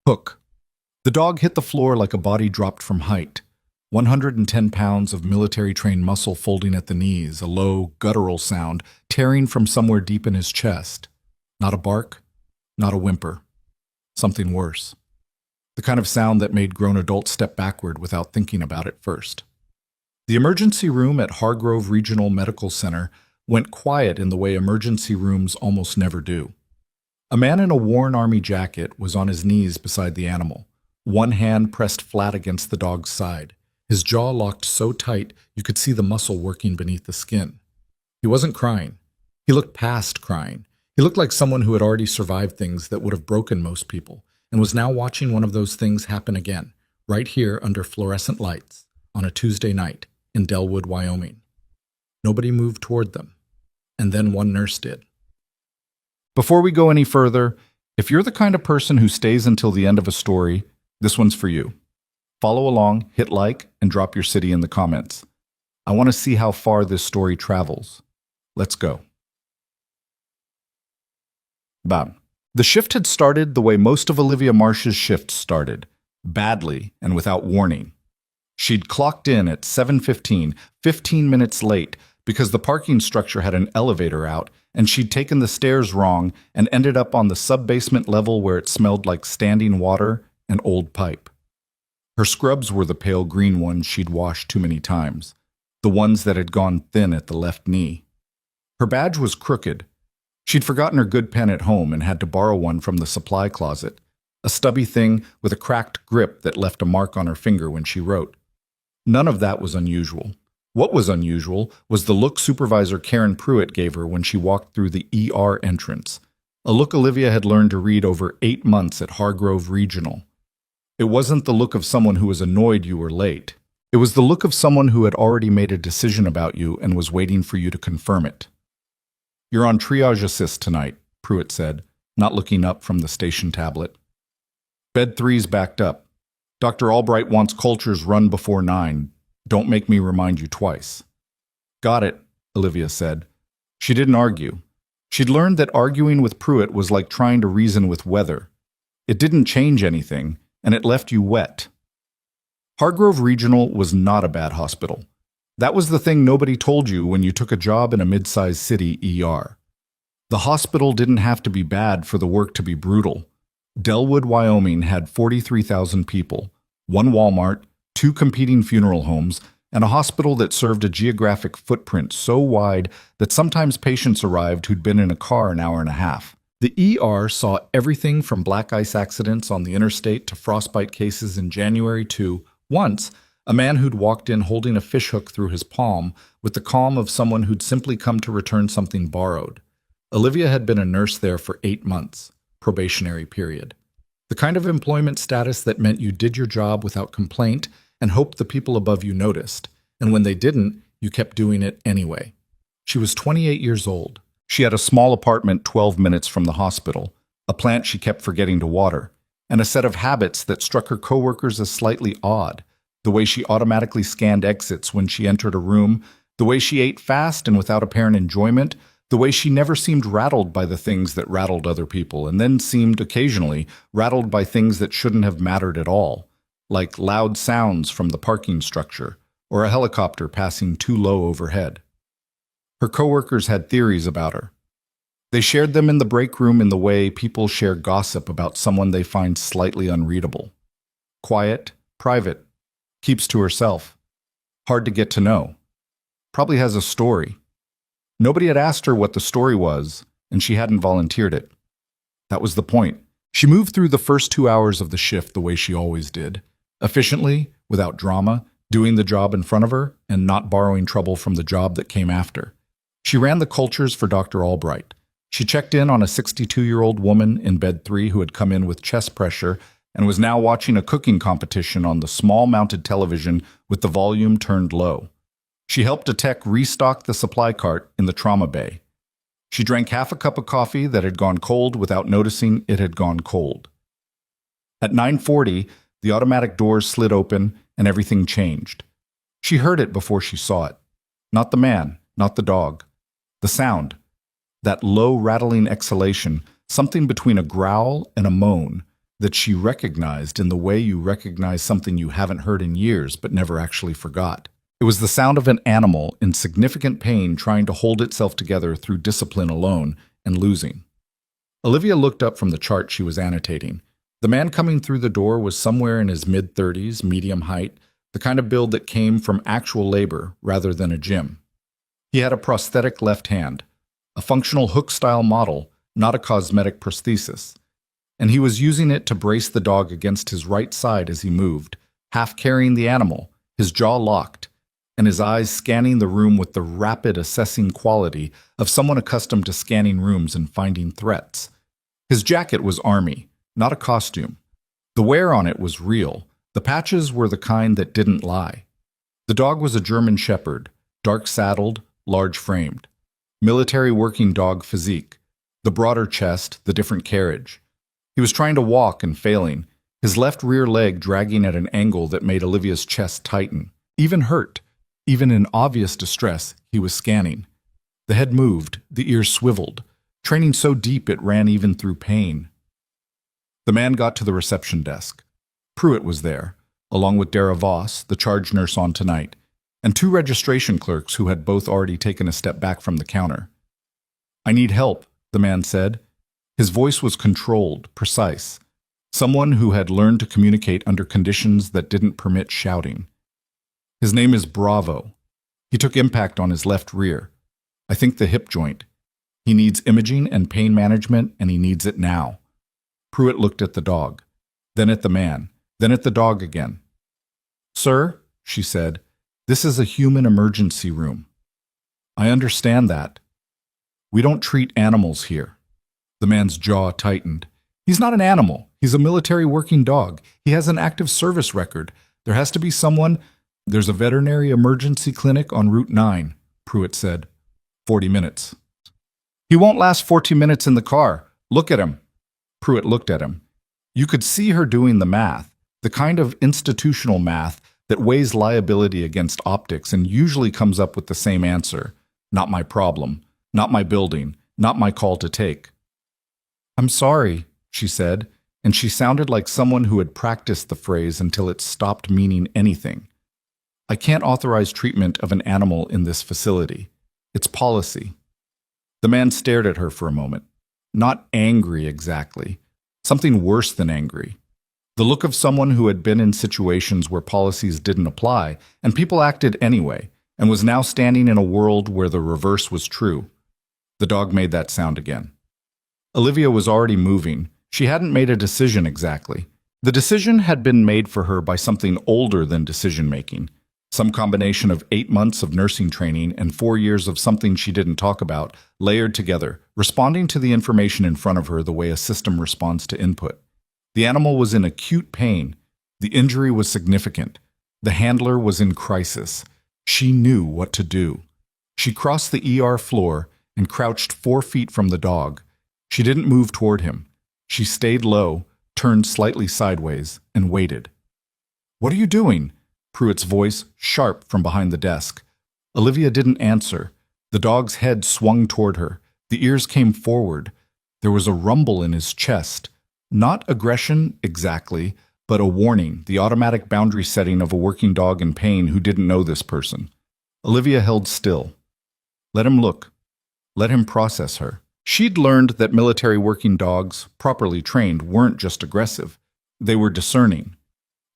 Hook. The dog hit the floor like a body dropped from height. 110 pounds of military-trained muscle folding at the knees, a low, guttural sound tearing from somewhere deep in his chest. Not a bark, not a whimper. Something worse. The kind of sound that made grown adults step backward without thinking about it first. The emergency room at Hargrove Regional Medical Center went quiet in the way emergency rooms almost never do. A man in a worn army jacket was on his knees beside the animal, one hand pressed flat against the dog's side, his jaw locked so tight you could see the muscle working beneath the skin. He wasn't crying. He looked past crying. He looked like someone who had already survived things that would have broken most people, and was now watching one of those things happen again, right here under fluorescent lights, on a Tuesday night in Delwood, Wyoming. Nobody moved toward them, and then one nurse did. Before we go any further, if you're the kind of person who stays until the end of a story, this one's for you. Follow along, hit like, and drop your city in the comments. I want to see how far this story travels. Let's go. Bam. The shift had started the way most of Olivia Marsh's shifts started, badly and without warning. She'd clocked in at 7:15, 15 minutes late, because the parking structure had an elevator out, and she'd taken the stairs wrong and ended up on the sub-basement level where it smelled like standing water and old pipe. Her scrubs were the pale green ones she'd washed too many times, the ones that had gone thin at the left knee. Her badge was crooked. She'd forgotten her good pen at home and had to borrow one from the supply closet, a stubby thing with a cracked grip that left a mark on her finger when she wrote. None of that was unusual. What was unusual was the look Supervisor Karen Pruitt gave her when she walked through the ER entrance, a look Olivia had learned to read over 8 months at Hargrove Regional. It wasn't the look of someone who was annoyed you were late. It was the look of someone who had already made a decision about you and was waiting for you to confirm it. "You're on triage assist tonight," Pruitt said, not looking up from the station tablet. "Bed 3's backed up. Dr. Albright wants cultures run before 9. Don't make me remind you twice." "Got it," Olivia said. She didn't argue. She'd learned that arguing with Pruitt was like trying to reason with weather. It didn't change anything, and it left you wet. Hargrove Regional was not a bad hospital. That was the thing nobody told you when you took a job in a mid-sized city ER. The hospital didn't have to be bad for the work to be brutal. Delwood, Wyoming had 43,000 people, one Walmart, 2 competing funeral homes, and a hospital that served a geographic footprint so wide that sometimes patients arrived who'd been in a car an hour and a half. The ER saw everything from black ice accidents on the interstate to frostbite cases in January to, once, a man who'd walked in holding a fishhook through his palm with the calm of someone who'd simply come to return something borrowed. Olivia had been a nurse there for 8 months, probationary period. The kind of employment status that meant you did your job without complaint and hoped the people above you noticed, and when they didn't, you kept doing it anyway. She was 28 years old. She had a small apartment 12 minutes from the hospital, a plant she kept forgetting to water, and a set of habits that struck her coworkers as slightly odd. The way she automatically scanned exits when she entered a room, the way she ate fast and without apparent enjoyment, the way she never seemed rattled by the things that rattled other people, and then seemed occasionally rattled by things that shouldn't have mattered at all, like loud sounds from the parking structure or a helicopter passing too low overhead. Her coworkers had theories about her. They shared them in the break room in the way people share gossip about someone they find slightly unreadable. Quiet, private, keeps to herself. Hard to get to know. Probably has a story. Nobody had asked her what the story was, and she hadn't volunteered it. That was the point. She moved through the first 2 hours of the shift the way she always did. Efficiently, without drama, doing the job in front of her, and not borrowing trouble from the job that came after. She ran the cultures for Dr. Albright. She checked in on a 62-year-old woman in bed 3 who had come in with chest pressure and was now watching a cooking competition on the small mounted television with the volume turned low. She helped a tech restock the supply cart in the trauma bay. She drank half a cup of coffee that had gone cold without noticing it had gone cold. At 9:40, the automatic doors slid open and everything changed. She heard it before she saw it. Not the man, not the dog. The sound. That low rattling exhalation, something between a growl and a moan, that she recognized in the way you recognize something you haven't heard in years but never actually forgot. It was the sound of an animal in significant pain trying to hold itself together through discipline alone and losing. Olivia looked up from the chart she was annotating. The man coming through the door was somewhere in his mid-30s, medium height, the kind of build that came from actual labor rather than a gym. He had a prosthetic left hand, a functional hook-style model, not a cosmetic prosthesis, and he was using it to brace the dog against his right side as he moved, half carrying the animal, his jaw locked, and his eyes scanning the room with the rapid assessing quality of someone accustomed to scanning rooms and finding threats. His jacket was army, not a costume. The wear on it was real. The patches were the kind that didn't lie. The dog was a German shepherd, dark-saddled, large-framed. Military working dog physique, the broader chest, the different carriage. He was trying to walk and failing, his left rear leg dragging at an angle that made Olivia's chest tighten. Even hurt, even in obvious distress, he was scanning. The head moved, the ears swiveled, training so deep it ran even through pain. The man got to the reception desk. Pruitt was there, along with Dara Voss, the charge nurse on tonight, and 2 registration clerks who had both already taken a step back from the counter. "I need help," the man said. His voice was controlled, precise. Someone who had learned to communicate under conditions that didn't permit shouting. "His name is Bravo. He took impact on his left rear. I think the hip joint. He needs imaging and pain management, and he needs it now." Pruitt looked at the dog, then at the man, then at the dog again. "Sir," she said, "this is a human emergency room." "I understand that. We don't treat animals here." The man's jaw tightened. "He's not an animal. He's a military working dog. He has an active service record. There has to be someone—" "There's a veterinary emergency clinic on Route 9, Pruitt said. 40 minutes. "He won't last 40 minutes in the car. Look at him." Pruitt looked at him. You could see her doing the math, the kind of institutional math that weighs liability against optics and usually comes up with the same answer. Not my problem, not my building, not my call to take. "I'm sorry," she said, and she sounded like someone who had practiced the phrase until it stopped meaning anything. "I can't authorize treatment of an animal in this facility. It's policy." The man stared at her for a moment. Not angry exactly. Something worse than angry. The look of someone who had been in situations where policies didn't apply, and people acted anyway, and was now standing in a world where the reverse was true. The dog made that sound again. Olivia was already moving. She hadn't made a decision exactly. The decision had been made for her by something older than decision-making. Some combination of 8 months of nursing training and 4 years of something she didn't talk about, layered together, responding to the information in front of her the way a system responds to input. The animal was in acute pain. The injury was significant. The handler was in crisis. She knew what to do. She crossed the ER floor and crouched 4 feet from the dog. She didn't move toward him. She stayed low, turned slightly sideways, and waited. "What are you doing?" Pruitt's voice, sharp from behind the desk. Olivia didn't answer. The dog's head swung toward her. The ears came forward. There was a rumble in his chest. Not aggression, exactly, but a warning, the automatic boundary setting of a working dog in pain who didn't know this person. Olivia held still. Let him look. Let him process her. She'd learned that military working dogs, properly trained, weren't just aggressive. They were discerning.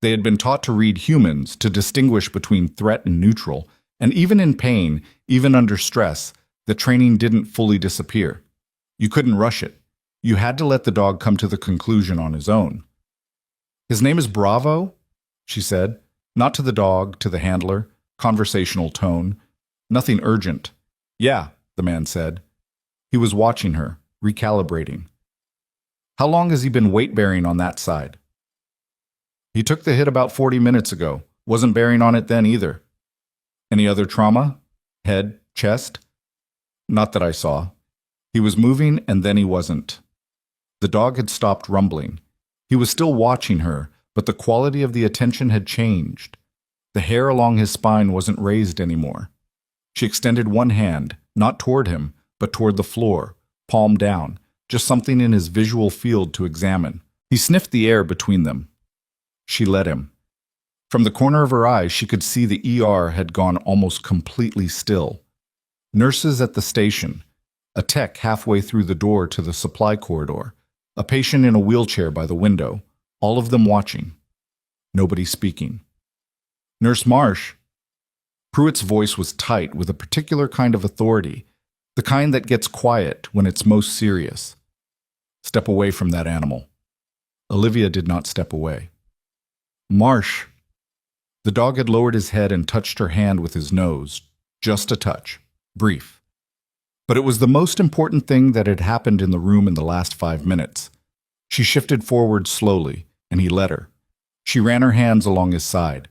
They had been taught to read humans, to distinguish between threat and neutral, and even in pain, even under stress, the training didn't fully disappear. You couldn't rush it. You had to let the dog come to the conclusion on his own. "His name is Bravo?" she said, not to the dog, to the handler, conversational tone. Nothing urgent. "Yeah," the man said. He was watching her, recalibrating. "How long has he been weight-bearing on that side?" "He took the hit about 40 minutes ago. Wasn't bearing on it then either." "Any other trauma? Head, chest?" "Not that I saw. He was moving and then he wasn't." The dog had stopped rumbling. He was still watching her, but the quality of the attention had changed. The hair along his spine wasn't raised anymore. She extended one hand, not toward him, but toward the floor, palm down, just something in his visual field to examine. He sniffed the air between them. She let him. From the corner of her eye, she could see the ER had gone almost completely still. Nurses at the station, a tech halfway through the door to the supply corridor, a patient in a wheelchair by the window, all of them watching. Nobody speaking. Nurse Marsh. Pruitt's voice was tight with a particular kind of authority, the kind that gets quiet when it's most serious. Step away from that animal. Olivia did not step away. Marsh. The dog had lowered his head and touched her hand with his nose. Just a touch. Brief. But it was the most important thing that had happened in the room in the last 5 minutes. She shifted forward slowly, and he let her. She ran her hands along his side,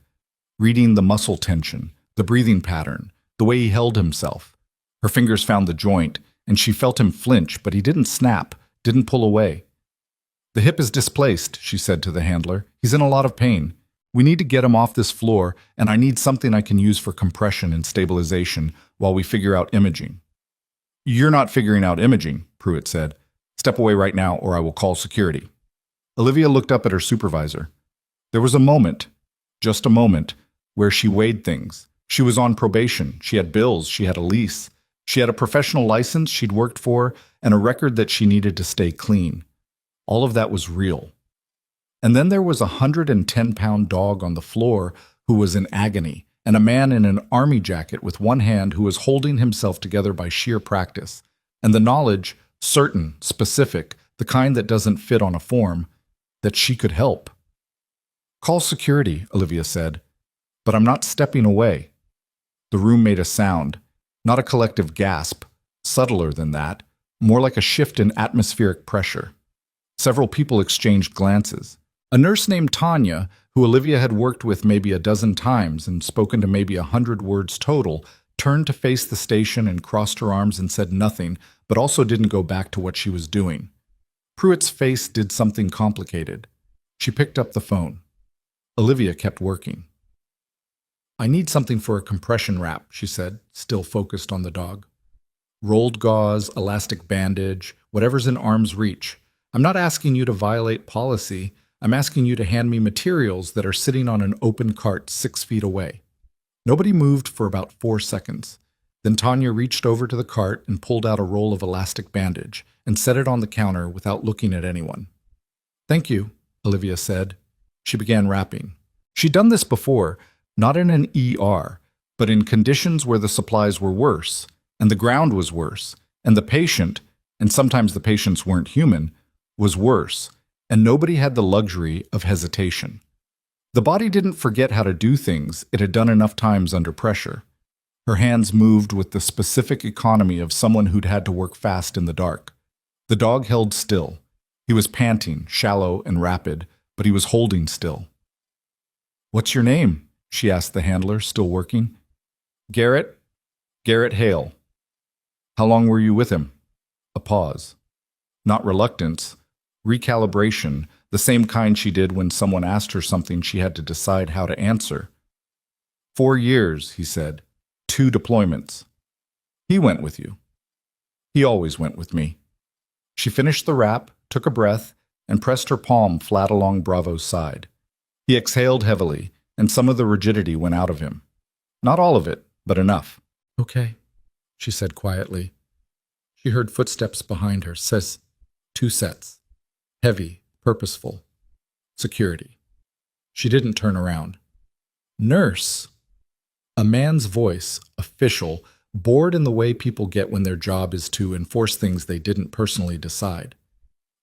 reading the muscle tension, the breathing pattern, the way he held himself. Her fingers found the joint, and she felt him flinch, but he didn't snap, didn't pull away. The hip is displaced, she said to the handler. He's in a lot of pain. We need to get him off this floor, and I need something I can use for compression and stabilization while we figure out imaging. You're not figuring out imaging, Pruitt said. Step away right now, or I will call security. Olivia looked up at her supervisor. There was a moment, just a moment, where she weighed things. She was on probation. She had bills. She had a lease. She had a professional license she'd worked for and a record that she needed to stay clean. All of that was real. And then there was a 110-pound dog on the floor who was in agony, and a man in an army jacket with one hand who was holding himself together by sheer practice, and the knowledge, certain, specific, the kind that doesn't fit on a form, that she could help. Call security, Olivia said, but I'm not stepping away. The room made a sound, not a collective gasp, subtler than that, more like a shift in atmospheric pressure. Several people exchanged glances. A nurse named Tanya, who Olivia had worked with maybe a dozen times and spoken to maybe 100 words total, turned to face the station and crossed her arms and said nothing, but also didn't go back to what she was doing. Pruitt's face did something complicated. She picked up the phone. Olivia kept working. I need something for a compression wrap, she said, still focused on the dog. Rolled gauze, elastic bandage, whatever's in arm's reach. I'm not asking you to violate policy. I'm asking you to hand me materials that are sitting on an open cart 6 feet away. Nobody moved for about 4 seconds. Then Tanya reached over to the cart and pulled out a roll of elastic bandage and set it on the counter without looking at anyone. Thank you, Olivia said. She began wrapping. She'd done this before, not in an ER, but in conditions where the supplies were worse, and the ground was worse, and the patient, and sometimes the patients weren't human, was worse, and nobody had the luxury of hesitation. The body didn't forget how to do things it had done enough times under pressure. Her hands moved with the specific economy of someone who'd had to work fast in the dark. The dog held still. He was panting, shallow and rapid, but he was holding still. What's your name? She asked the handler, still working. Garrett? Garrett Hale. How long were you with him? A pause. Not reluctance. Recalibration, the same kind she did when someone asked her something she had to decide how to answer. 4 years, he said. 2 deployments. He went with you. He always went with me. She finished the wrap, took a breath, and pressed her palm flat along Bravo's side. He exhaled heavily, and some of the rigidity went out of him. Not all of it, but enough. Okay, she said quietly. She heard footsteps behind her, 2 sets. Heavy, purposeful. Security. She didn't turn around. Nurse! A man's voice, official, bored in the way people get when their job is to enforce things they didn't personally decide.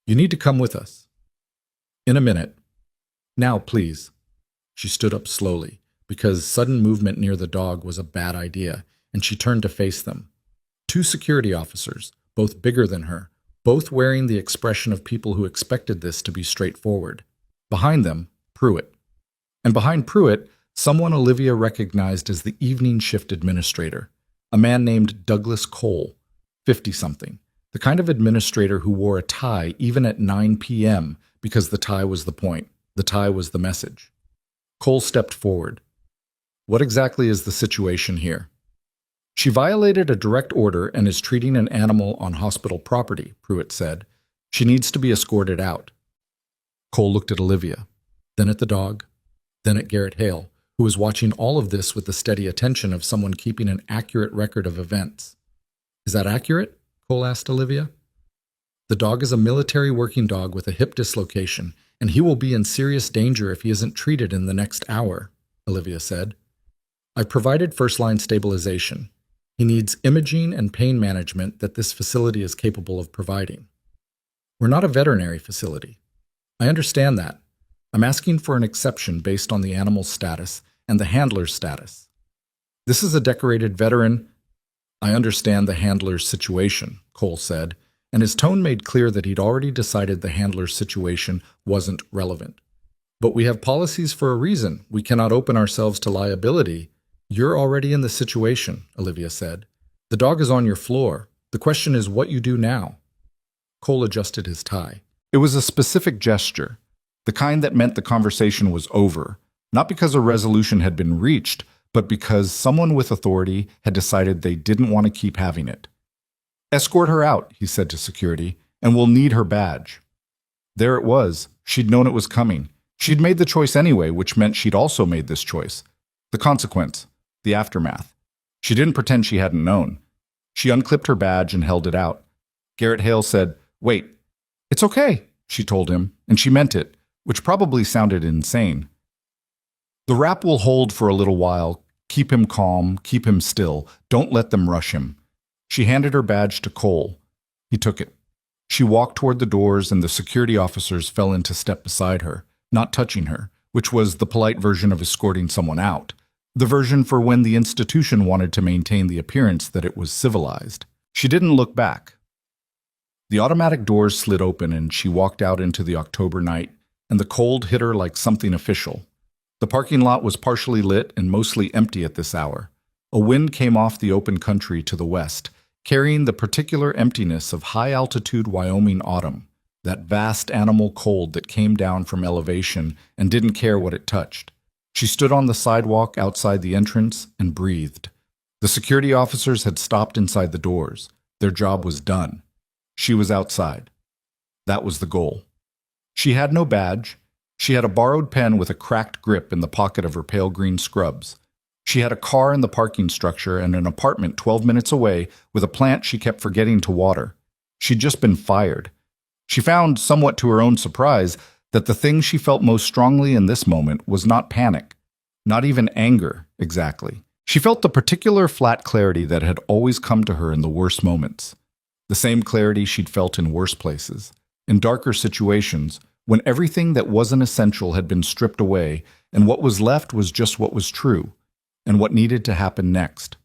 You need to come with us. In a minute. Now, please. She stood up slowly, because sudden movement near the dog was a bad idea, and she turned to face them. 2 security officers, both bigger than her, both wearing the expression of people who expected this to be straightforward. Behind them, Pruitt. And behind Pruitt, someone Olivia recognized as the evening shift administrator, a man named Douglas Cole, 50-something, the kind of administrator who wore a tie even at 9 p.m. because the tie was the point, the tie was the message. Cole stepped forward. What exactly is the situation here? She violated a direct order and is treating an animal on hospital property, Pruitt said. She needs to be escorted out. Cole looked at Olivia, then at the dog, then at Garrett Hale, who was watching all of this with the steady attention of someone keeping an accurate record of events. "Is that accurate?" Cole asked Olivia. "The dog is a military working dog with a hip dislocation, and he will be in serious danger if he isn't treated in the next hour," Olivia said. "I've provided first-line stabilization. He needs imaging and pain management that this facility is capable of providing. We're not a veterinary facility. I understand that. I'm asking for an exception based on the animal's status and the handler's status. This is a decorated veteran." "I understand the handler's situation," Cole said, and his tone made clear that he'd already decided the handler's situation wasn't relevant. "But we have policies for a reason. We cannot open ourselves to liability." "You're already in the situation," Olivia said. "The dog is on your floor. The question is what you do now." Cole adjusted his tie. It was a specific gesture, the kind that meant the conversation was over, not because a resolution had been reached, but because someone with authority had decided they didn't want to keep having it. "Escort her out," he said to security, "and we'll need her badge." There it was. She'd known it was coming. She'd made the choice anyway, which meant she'd also made this choice. The consequence, the aftermath. She didn't pretend she hadn't known. She unclipped her badge and held it out. Garrett Hale said, "Wait." "It's okay," she told him, and she meant it, which probably sounded insane. "The rap will hold for a little while. Keep him calm, keep him still. Don't let them rush him." She handed her badge to Cole. He took it. She walked toward the doors, and the security officers fell into step beside her, not touching her, which was the polite version of escorting someone out, the version for when the institution wanted to maintain the appearance that it was civilized. She didn't look back. The automatic doors slid open, and she walked out into the October night, and the cold hit her like something official. The parking lot was partially lit and mostly empty at this hour. A wind came off the open country to the west, carrying the particular emptiness of high-altitude Wyoming autumn, that vast animal cold that came down from elevation and didn't care what it touched. She stood on the sidewalk outside the entrance and breathed. The security officers had stopped inside the doors. Their job was done. She was outside. That was the goal. She had no badge. She had a borrowed pen with a cracked grip in the pocket of her pale green scrubs. She had a car in the parking structure and an apartment 12 minutes away with a plant she kept forgetting to water. She'd just been fired. She found, somewhat to her own surprise, that the thing she felt most strongly in this moment was not panic, not even anger, exactly. She felt the particular flat clarity that had always come to her in the worst moments. The same clarity she'd felt in worse places, in darker situations, when everything that wasn't essential had been stripped away, and what was left was just what was true, and what needed to happen next.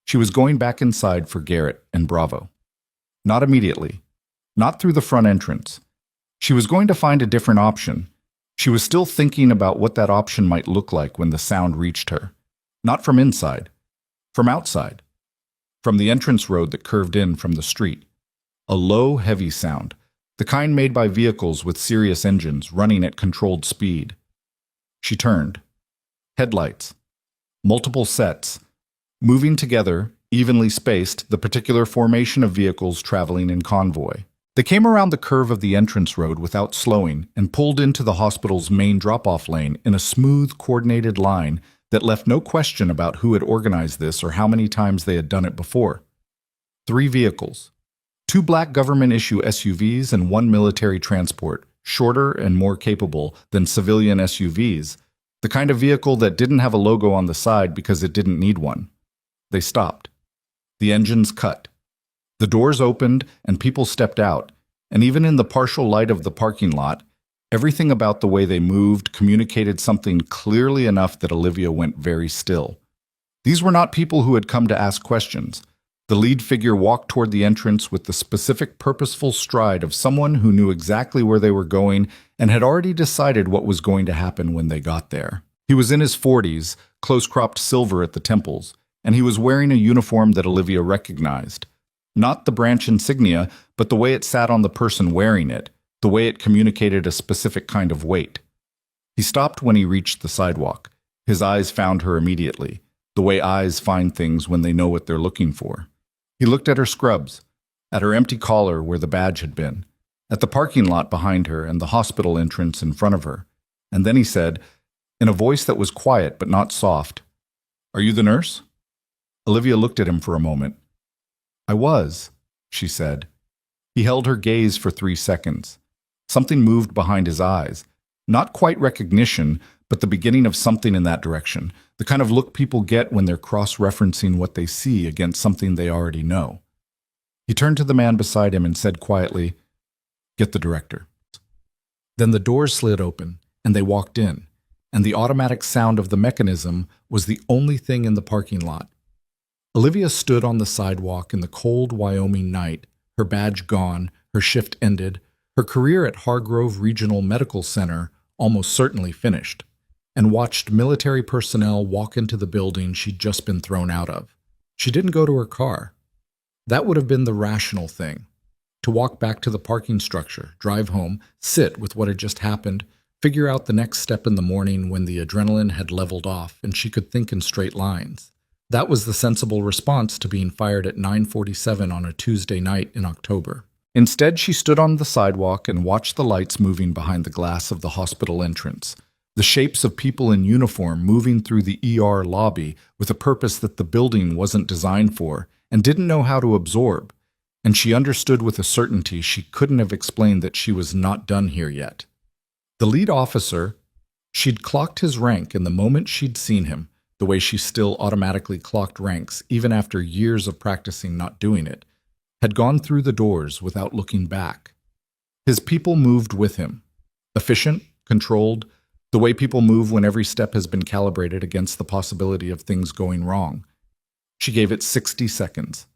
She was going back inside for Garrett and Bravo. Not immediately, not through the front entrance. She was going to find a different option. She was still thinking about what that option might look like when the sound reached her. Not from inside, from outside. From the entrance road that curved in from the street. A low, heavy sound, the kind made by vehicles with serious engines running at controlled speed. She turned. Headlights. Multiple sets. Moving together, evenly spaced, the particular formation of vehicles traveling in convoy. They came around the curve of the entrance road without slowing and pulled into the hospital's main drop-off lane in a smooth, coordinated line that left no question about who had organized this or how many times they had done it before. 3 vehicles. 2 black government-issue SUVs and 1 military transport, shorter and more capable than civilian SUVs, the kind of vehicle that didn't have a logo on the side because it didn't need one. They stopped. The engines cut. The doors opened and people stepped out, and even in the partial light of the parking lot, everything about the way they moved communicated something clearly enough that Olivia went very still. These were not people who had come to ask questions. The lead figure walked toward the entrance with the specific purposeful stride of someone who knew exactly where they were going and had already decided what was going to happen when they got there. He was in his 40s, close-cropped silver at the temples, and he was wearing a uniform that Olivia recognized. Not the branch insignia, but the way it sat on the person wearing it, the way it communicated a specific kind of weight. He stopped when he reached the sidewalk. His eyes found her immediately, the way eyes find things when they know what they're looking for. He looked at her scrubs, at her empty collar where the badge had been. at the parking lot behind her and the hospital entrance in front of her. And then he said, in a voice that was quiet but not soft, "Are you the nurse?" Olivia looked at him for a moment. "I was," she said. He held her gaze for 3 seconds. Something moved behind his eyes. Not quite recognition, but the beginning of something in that direction. The kind of look people get when they're cross-referencing what they see against something they already know. He turned to the man beside him and said quietly, "Get the director." Then the doors slid open, and they walked in, and the automatic sound of the mechanism was the only thing in the parking lot. Olivia stood on the sidewalk in the cold Wyoming night, her badge gone, her shift ended, her career at Hargrove Regional Medical Center almost certainly finished, and watched military personnel walk into the building she'd just been thrown out of. She didn't go to her car. That would have been the rational thing. To walk back to the parking structure, drive home, sit with what had just happened, figure out the next step in the morning when the adrenaline had leveled off and she could think in straight lines. That was the sensible response to being fired at 9:47 on a Tuesday night in October. Instead, she stood on the sidewalk and watched the lights moving behind the glass of the hospital entrance, the shapes of people in uniform moving through the ER lobby with a purpose that the building wasn't designed for and didn't know how to absorb, and she understood with a certainty she couldn't have explained that she was not done here yet. The lead officer, she'd clocked his rank in the moment she'd seen him, the way she still automatically clocked ranks even after years of practicing not doing it, had gone through the doors without looking back. His people moved with him, efficient, controlled, the way people move when every step has been calibrated against the possibility of things going wrong. She gave it 60 seconds.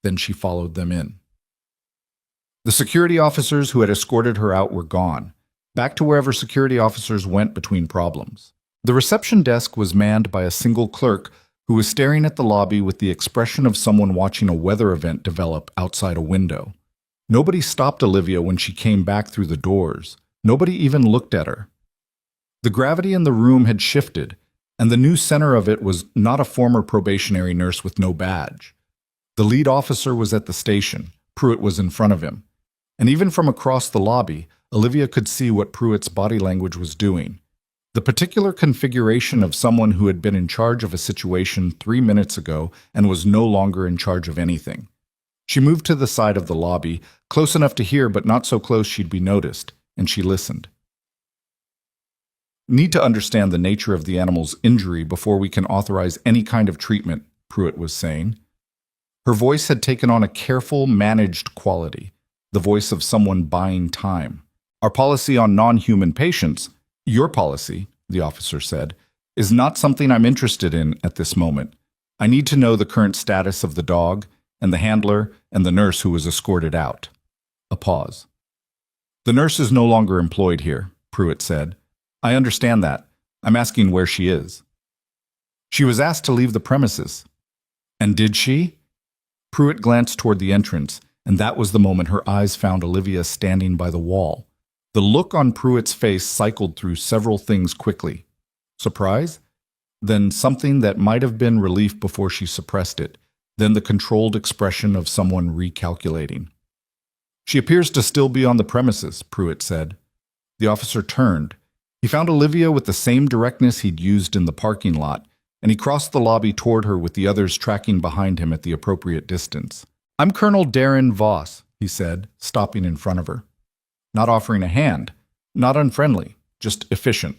Then she followed them in. The security officers who had escorted her out were gone, back to wherever security officers went between problems. The reception desk was manned by a single clerk who was staring at the lobby with the expression of someone watching a weather event develop outside a window. Nobody stopped Olivia when she came back through the doors. Nobody even looked at her. The gravity in the room had shifted, and the new center of it was not a former probationary nurse with no badge. The lead officer was at the station. Pruitt was in front of him. And even from across the lobby, Olivia could see what Pruitt's body language was doing. The particular configuration of someone who had been in charge of a situation 3 minutes ago and was no longer in charge of anything. She moved to the side of the lobby, close enough to hear but not so close she'd be noticed, and she listened. "Need to understand the nature of the animal's injury before we can authorize any kind of treatment," Pruitt was saying. Her voice had taken on a careful, managed quality, the voice of someone buying time. "Our policy on non-human patients, your policy," the officer said, "is not something I'm interested in at this moment. I need to know the current status of the dog, and the handler, and the nurse who was escorted out." A pause. "The nurse is no longer employed here," Pruitt said. "I understand that. I'm asking where she is." "She was asked to leave the premises." "And did she?" Pruitt glanced toward the entrance, and that was the moment her eyes found Olivia standing by the wall. The look on Pruitt's face cycled through several things quickly. Surprise? Then something that might have been relief before she suppressed it. Then the controlled expression of someone recalculating. "She appears to still be on the premises," Pruitt said. The officer turned. He found Olivia with the same directness he'd used in the parking lot, and he crossed the lobby toward her with the others tracking behind him at the appropriate distance. "I'm Colonel Darren Voss," he said, stopping in front of her. Not offering a hand, not unfriendly, just efficient.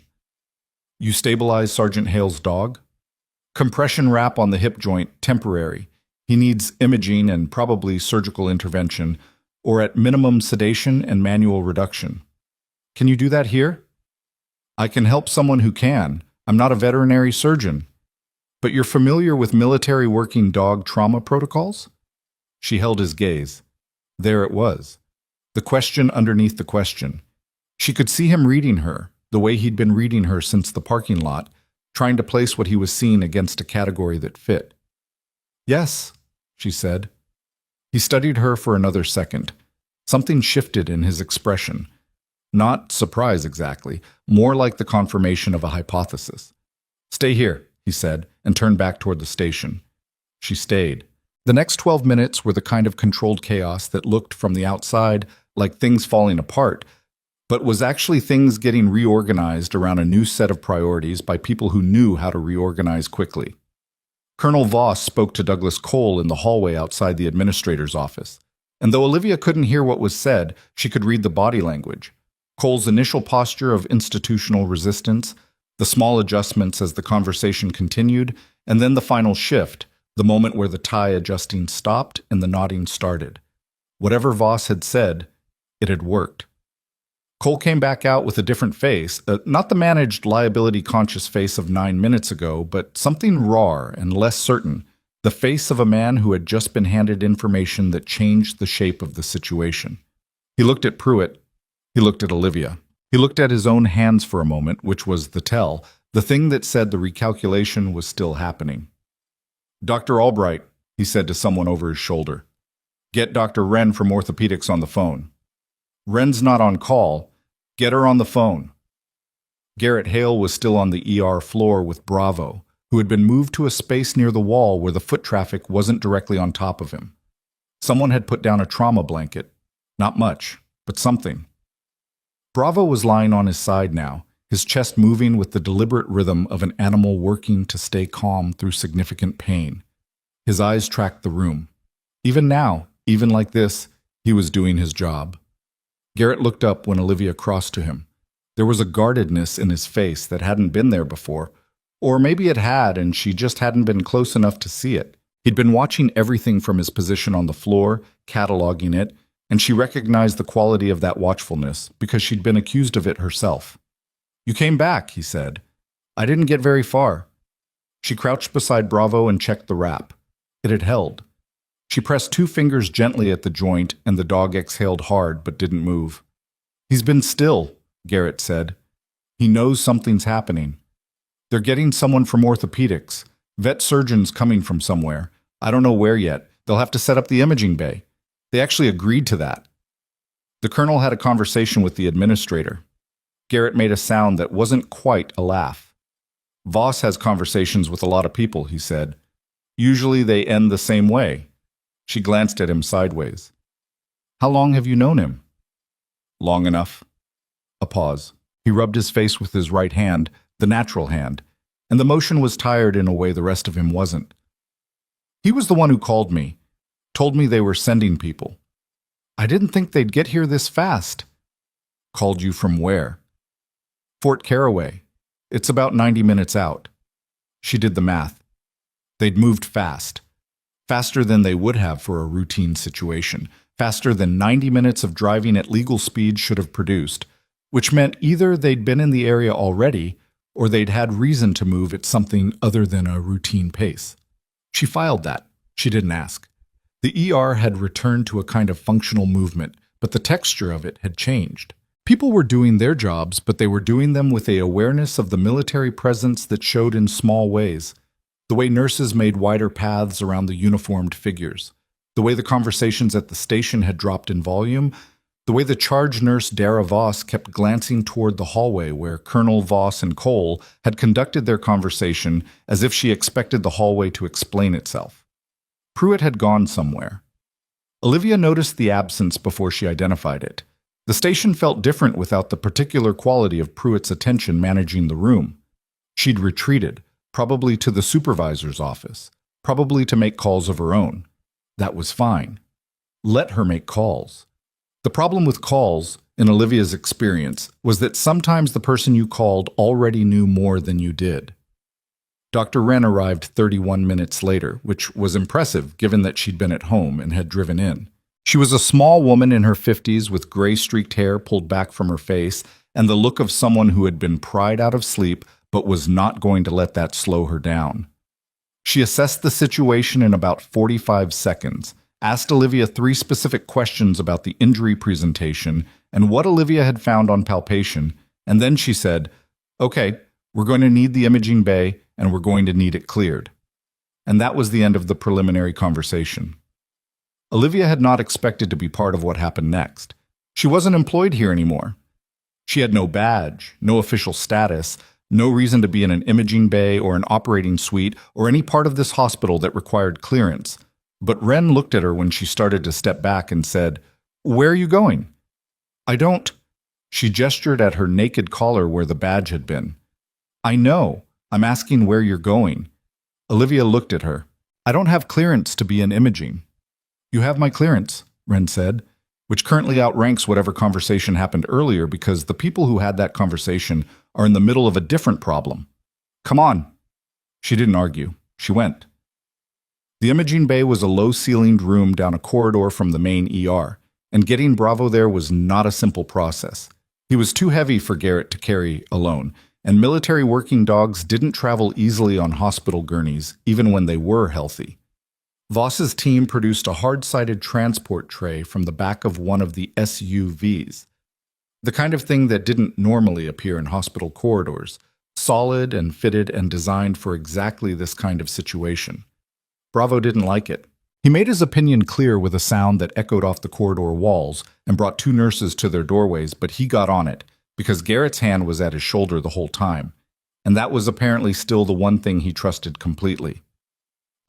"You stabilize Sergeant Hale's dog?" "Compression wrap on the hip joint, temporary. He needs imaging and probably surgical intervention, or at minimum sedation and manual reduction." "Can you do that here?" "I can help someone who can. I'm not a veterinary surgeon." "But you're familiar with military working dog trauma protocols?" She held his gaze. There it was. The question underneath the question. She could see him reading her, the way he'd been reading her since the parking lot, trying to place what he was seeing against a category that fit. "Yes," she said. He studied her for another second. Something shifted in his expression. Not surprise exactly, more like the confirmation of a hypothesis. "Stay here," he said, and turned back toward the station. She stayed. The next 12 minutes were the kind of controlled chaos that looked from the outside like things falling apart, but was actually things getting reorganized around a new set of priorities by people who knew how to reorganize quickly. Colonel Voss spoke to Douglas Cole in the hallway outside the administrator's office, and though Olivia couldn't hear what was said, she could read the body language. Cole's initial posture of institutional resistance, the small adjustments as the conversation continued, and then the final shift, the moment where the tie adjusting stopped and the nodding started. Whatever Voss had said, it had worked. Cole came back out with a different face, not the managed, liability-conscious face of 9 minutes ago, but something raw and less certain, the face of a man who had just been handed information that changed the shape of the situation. He looked at Pruitt. He looked at Olivia. He looked at his own hands for a moment, which was the tell, the thing that said the recalculation was still happening. "Dr. Albright," he said to someone over his shoulder. "Get Dr. Wren from orthopedics on the phone." "Wren's not on call. Get her on the phone." Garrett Hale was still on the ER floor with Bravo, who had been moved to a space near the wall where the foot traffic wasn't directly on top of him. Someone had put down a trauma blanket. Not much, but something. Bravo was lying on his side now, his chest moving with the deliberate rhythm of an animal working to stay calm through significant pain. His eyes tracked the room. Even now, even like this, he was doing his job. Garrett looked up when Olivia crossed to him. There was a guardedness in his face that hadn't been there before, or maybe it had and she just hadn't been close enough to see it. He'd been watching everything from his position on the floor, cataloging it, and she recognized the quality of that watchfulness because she'd been accused of it herself. "You came back," he said. "I didn't get very far." She crouched beside Bravo and checked the wrap. It had held. She pressed 2 fingers gently at the joint, and the dog exhaled hard but didn't move. "He's been still," Garrett said. "He knows something's happening. They're getting someone from orthopedics. Vet surgeons coming from somewhere. I don't know where yet. They'll have to set up the imaging bay. They actually agreed to that." The colonel had a conversation with the administrator. Garrett made a sound that wasn't quite a laugh. "Voss has conversations with a lot of people," he said. "Usually they end the same way." She glanced at him sideways. "How long have you known him?" "Long enough." A pause. He rubbed his face with his right hand, the natural hand, and the motion was tired in a way the rest of him wasn't. "He was the one who called me, told me they were sending people. I didn't think they'd get here this fast." "Called you from where?" "Fort Caraway. It's about 90 minutes out." She did the math. They'd moved fast. Faster than they would have for a routine situation. Faster than 90 minutes of driving at legal speed should have produced, which meant either they'd been in the area already or they'd had reason to move at something other than a routine pace. She filed that. She didn't ask. The ER had returned to a kind of functional movement, but the texture of it had changed. People were doing their jobs, but they were doing them with an awareness of the military presence that showed in small ways. The way nurses made wider paths around the uniformed figures. The way the conversations at the station had dropped in volume. The way the charge nurse Dara Voss kept glancing toward the hallway where Colonel Voss and Cole had conducted their conversation as if she expected the hallway to explain itself. Pruitt had gone somewhere. Olivia noticed the absence before she identified it. The station felt different without the particular quality of Pruitt's attention managing the room. She'd retreated, probably to the supervisor's office, probably to make calls of her own. That was fine. Let her make calls. The problem with calls, in Olivia's experience, was that sometimes the person you called already knew more than you did. Dr. Wren arrived 31 minutes later, which was impressive given that she'd been at home and had driven in. She was a small woman in her 50s with gray-streaked hair pulled back from her face and the look of someone who had been pried out of sleep but was not going to let that slow her down. She assessed the situation in about 45 seconds, asked Olivia 3 specific questions about the injury presentation and what Olivia had found on palpation, and then she said, "Okay, we're going to need the imaging bay and we're going to need it cleared." And that was the end of the preliminary conversation. Olivia had not expected to be part of what happened next. She wasn't employed here anymore. She had no badge, no official status, no reason to be in an imaging bay or an operating suite or any part of this hospital that required clearance. But Wren looked at her when she started to step back and said, "Where are you going?" I don't. She gestured at her naked collar where the badge had been. I know. I'm asking where you're going. Olivia looked at her. I don't have clearance to be in imaging. You have my clearance, Wren said, which currently outranks whatever conversation happened earlier because the people who had that conversation are in the middle of a different problem. Come on. She didn't argue. She went. The imaging bay was a low-ceilinged room down a corridor from the main ER, and getting Bravo there was not a simple process. He was too heavy for Garrett to carry alone, and military working dogs didn't travel easily on hospital gurneys, even when they were healthy. Voss's team produced a hard-sided transport tray from the back of one of the SUVs, the kind of thing that didn't normally appear in hospital corridors, solid and fitted and designed for exactly this kind of situation. Bravo didn't like it. He made his opinion clear with a sound that echoed off the corridor walls and brought two nurses to their doorways, but he got on it, because Garrett's hand was at his shoulder the whole time, and that was apparently still the one thing he trusted completely.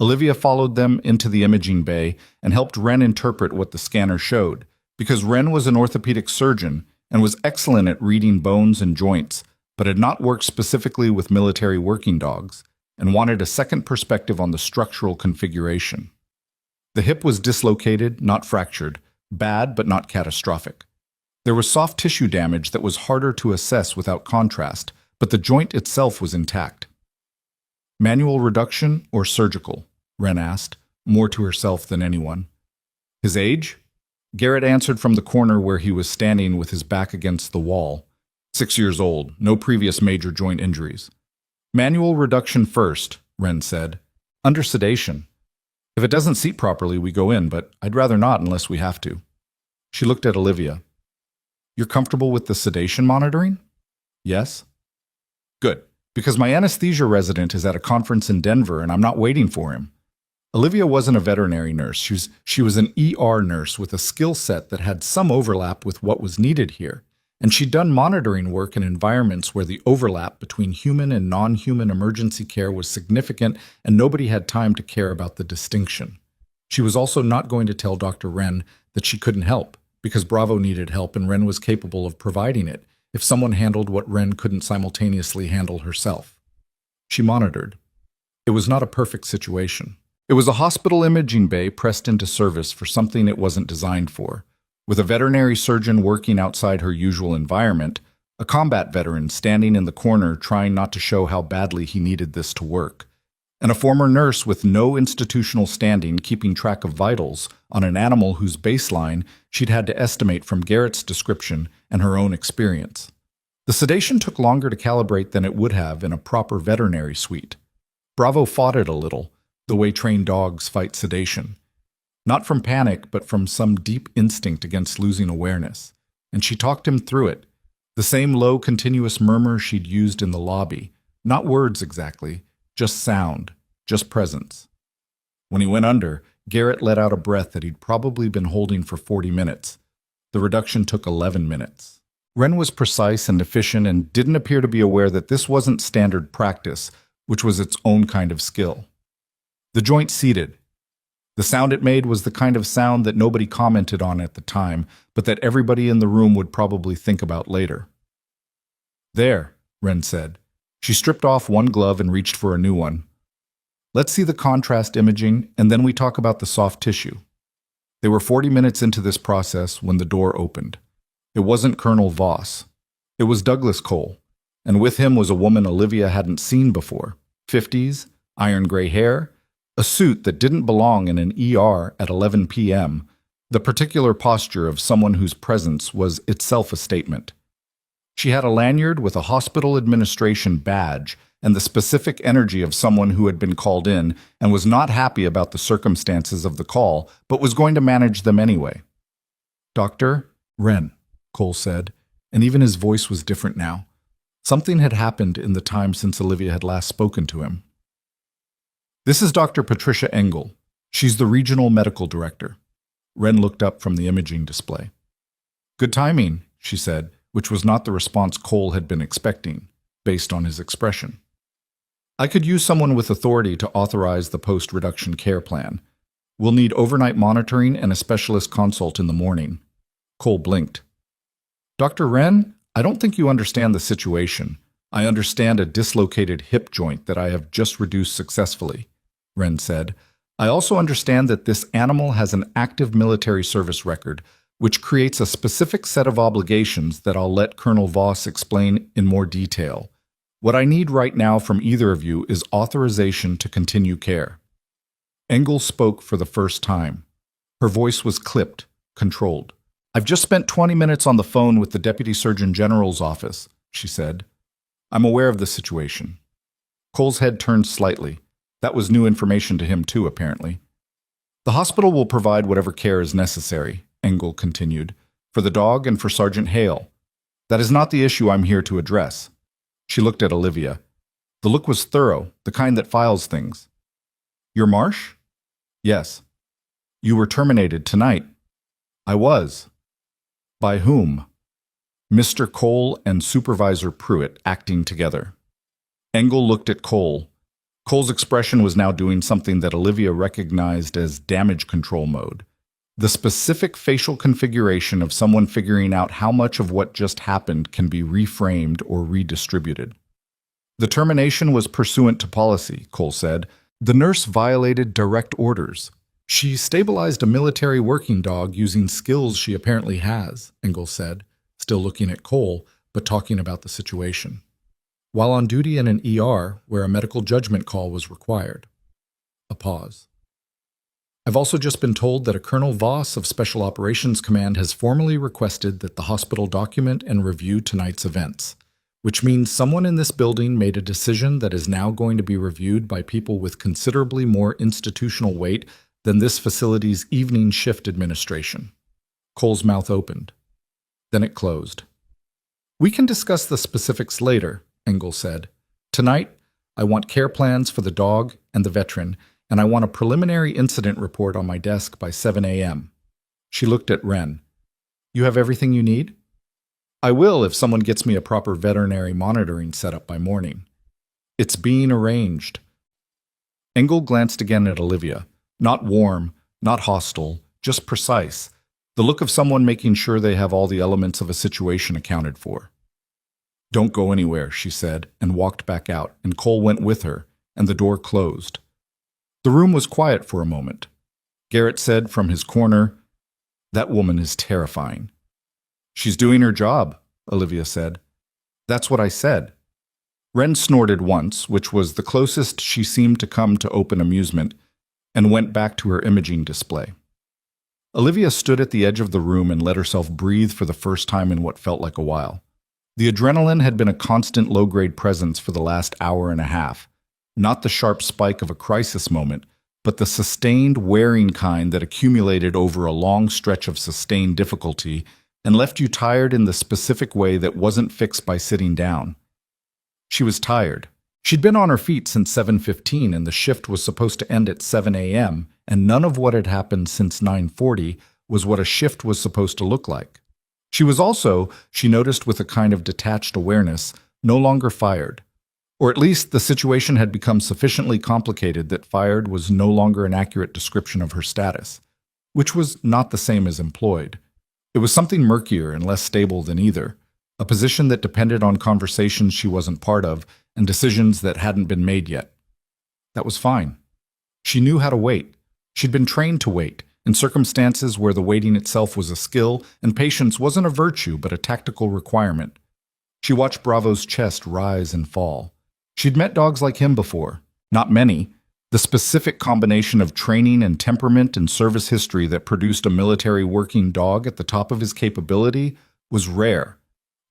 Olivia followed them into the imaging bay and helped Wren interpret what the scanner showed, because Wren was an orthopedic surgeon and was excellent at reading bones and joints, but had not worked specifically with military working dogs, and wanted a second perspective on the structural configuration. The hip was dislocated, not fractured, bad but not catastrophic. There was soft tissue damage that was harder to assess without contrast, but the joint itself was intact. Manual reduction or surgical? Wren asked, more to herself than anyone. His age? Garrett answered from the corner where he was standing with his back against the wall. 6 years old, no previous major joint injuries. Manual reduction first, Wren said. Under sedation. If it doesn't seat properly, we go in, but I'd rather not unless we have to. She looked at Olivia. You're comfortable with the sedation monitoring? Yes. Good, because my anesthesia resident is at a conference in Denver and I'm not waiting for him. Olivia wasn't a veterinary nurse. She was an ER nurse with a skill set that had some overlap with what was needed here, and she'd done monitoring work in environments where the overlap between human and non-human emergency care was significant and nobody had time to care about the distinction. She was also not going to tell Dr. Wren that she couldn't help, because Bravo needed help and Wren was capable of providing it if someone handled what Wren couldn't simultaneously handle herself. She monitored. It was not a perfect situation. It was a hospital imaging bay pressed into service for something it wasn't designed for, with a veterinary surgeon working outside her usual environment, a combat veteran standing in the corner trying not to show how badly he needed this to work, and a former nurse with no institutional standing keeping track of vitals on an animal whose baseline she'd had to estimate from Garrett's description and her own experience. The sedation took longer to calibrate than it would have in a proper veterinary suite. Bravo fought it a little, the way trained dogs fight sedation. Not from panic, but from some deep instinct against losing awareness. And she talked him through it, the same low, continuous murmur she'd used in the lobby. Not words exactly, just sound, just presence. When he went under, Garrett let out a breath that he'd probably been holding for 40 minutes. The reduction took 11 minutes. Wren was precise and efficient and didn't appear to be aware that this wasn't standard practice, which was its own kind of skill. The joint seated. The sound it made was the kind of sound that nobody commented on at the time, but that everybody in the room would probably think about later. There, Wren said. She stripped off one glove and reached for a new one. Let's see the contrast imaging, and then we talk about the soft tissue. They were 40 minutes into this process when the door opened. It wasn't Colonel Voss. It was Douglas Cole, and with him was a woman Olivia hadn't seen before. 50s, iron gray hair, a suit that didn't belong in an ER at 11 p.m., the particular posture of someone whose presence was itself a statement. She had a lanyard with a hospital administration badge and the specific energy of someone who had been called in and was not happy about the circumstances of the call, but was going to manage them anyway. Dr. Wren, Cole said, and even his voice was different now. Something had happened in the time since Olivia had last spoken to him. This is Dr. Patricia Engel. She's the regional medical director. Wren looked up from the imaging display. Good timing, she said, which was not the response Cole had been expecting, based on his expression. I could use someone with authority to authorize the post-reduction care plan. We'll need overnight monitoring and a specialist consult in the morning. Cole blinked. Dr. Wren, I don't think you understand the situation. I understand a dislocated hip joint that I have just reduced successfully, Wren said. I also understand that this animal has an active military service record, which creates a specific set of obligations that I'll let Colonel Voss explain in more detail. What I need right now from either of you is authorization to continue care. Engel spoke for the first time. Her voice was clipped, controlled. I've just spent 20 minutes on the phone with the Deputy Surgeon General's office, she said. I'm aware of the situation. Cole's head turned slightly. That was new information to him too, apparently. The hospital will provide whatever care is necessary, Engel continued, for the dog and for Sergeant Hale. That is not the issue I'm here to address. She looked at Olivia. The look was thorough, the kind that files things. You're Marsh? Yes. You were terminated tonight. I was. By whom? Mr. Cole and Supervisor Pruitt acting together. Engel looked at Cole. Cole's expression was now doing something that Olivia recognized as damage control mode. The specific facial configuration of someone figuring out how much of what just happened can be reframed or redistributed. The termination was pursuant to policy, Cole said. The nurse violated direct orders. She stabilized a military working dog using skills she apparently has, Engel said, still looking at Cole, but talking about the situation. While on duty in an ER where a medical judgment call was required. A pause. I've also just been told that a Colonel Voss of Special Operations Command has formally requested that the hospital document and review tonight's events, which means someone in this building made a decision that is now going to be reviewed by people with considerably more institutional weight than this facility's evening shift administration. Cole's mouth opened. Then it closed. We can discuss the specifics later, Engel said. Tonight, I want care plans for the dog and the veteran, and I want a preliminary incident report on my desk by 7 a.m. She looked at Wren. You have everything you need? I will if someone gets me a proper veterinary monitoring setup by morning. It's being arranged. Engel glanced again at Olivia. Not warm, not hostile, just precise. The look of someone making sure they have all the elements of a situation accounted for. Don't go anywhere, she said, and walked back out, and Cole went with her, and the door closed. The room was quiet for a moment. Garrett said from his corner, That woman is terrifying. She's doing her job, Olivia said. That's what I said. Wren snorted once, which was the closest she seemed to come to open amusement, and went back to her imaging display. Olivia stood at the edge of the room and let herself breathe for the first time in what felt like a while. The adrenaline had been a constant low-grade presence for the last hour and a half, not the sharp spike of a crisis moment, but the sustained, wearing kind that accumulated over a long stretch of sustained difficulty and left you tired in the specific way that wasn't fixed by sitting down. She was tired. She'd been on her feet since 7:15 and the shift was supposed to end at 7 a.m., and none of what had happened since 9:40 was what a shift was supposed to look like. She was also, she noticed with a kind of detached awareness, no longer fired. Or at least the situation had become sufficiently complicated that fired was no longer an accurate description of her status, which was not the same as employed. It was something murkier and less stable than either, a position that depended on conversations she wasn't part of and decisions that hadn't been made yet. That was fine. She knew how to wait. She'd been trained to wait, in circumstances where the waiting itself was a skill and patience wasn't a virtue but a tactical requirement. She watched Bravo's chest rise and fall. She'd met dogs like him before, not many. The specific combination of training and temperament and service history that produced a military working dog at the top of his capability was rare.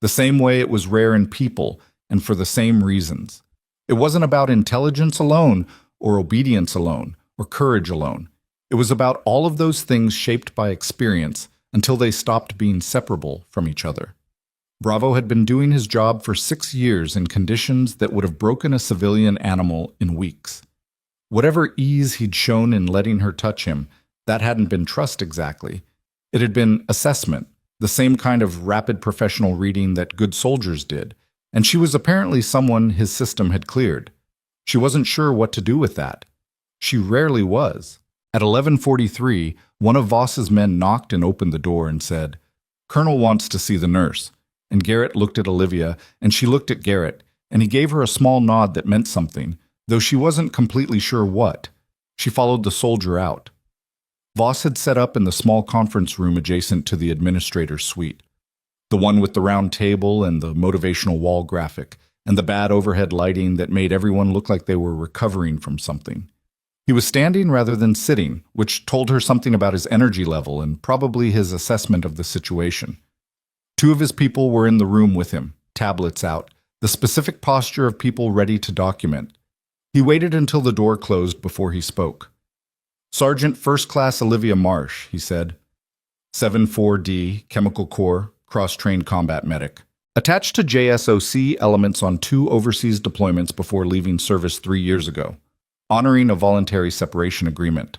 The same way it was rare in people, and for the same reasons. It wasn't about intelligence alone, or obedience alone, or courage alone. It was about all of those things shaped by experience until they stopped being separable from each other. Bravo had been doing his job for 6 years in conditions that would have broken a civilian animal in weeks. Whatever ease he'd shown in letting her touch him, that hadn't been trust exactly. It had been assessment, the same kind of rapid professional reading that good soldiers did, and she was apparently someone his system had cleared. She wasn't sure what to do with that. She rarely was. At 11:43, one of Voss's men knocked and opened the door and said, Colonel wants to see the nurse. And Garrett looked at Olivia, and she looked at Garrett, and he gave her a small nod that meant something, though she wasn't completely sure what. She followed the soldier out. Voss had set up in the small conference room adjacent to the administrator's suite, the one with the round table and the motivational wall graphic, and the bad overhead lighting that made everyone look like they were recovering from something. He was standing rather than sitting, which told her something about his energy level and probably his assessment of the situation. Two of his people were in the room with him, tablets out, the specific posture of people ready to document. He waited until the door closed before he spoke. "Sergeant First Class Olivia Marsh," he said. 7-4D, Chemical Corps, cross-trained combat medic. Attached to JSOC elements on 2 overseas deployments before leaving service 3 years ago. Honoring a voluntary separation agreement.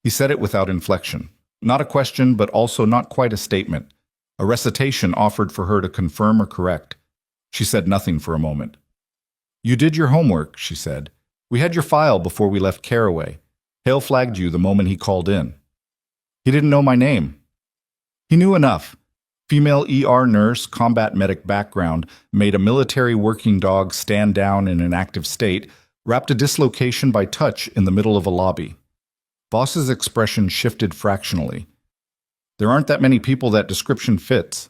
He said it without inflection. Not a question, but also not quite a statement. A recitation offered for her to confirm or correct. She said nothing for a moment. "You did your homework," she said. "We had your file before we left Caraway. Hale flagged you the moment he called in." "He didn't know my name." "He knew enough. Female ER nurse, combat medic background, made a military working dog stand down in an active state, wrapped a dislocation by touch in the middle of a lobby." Voss's expression shifted fractionally. "There aren't that many people that description fits."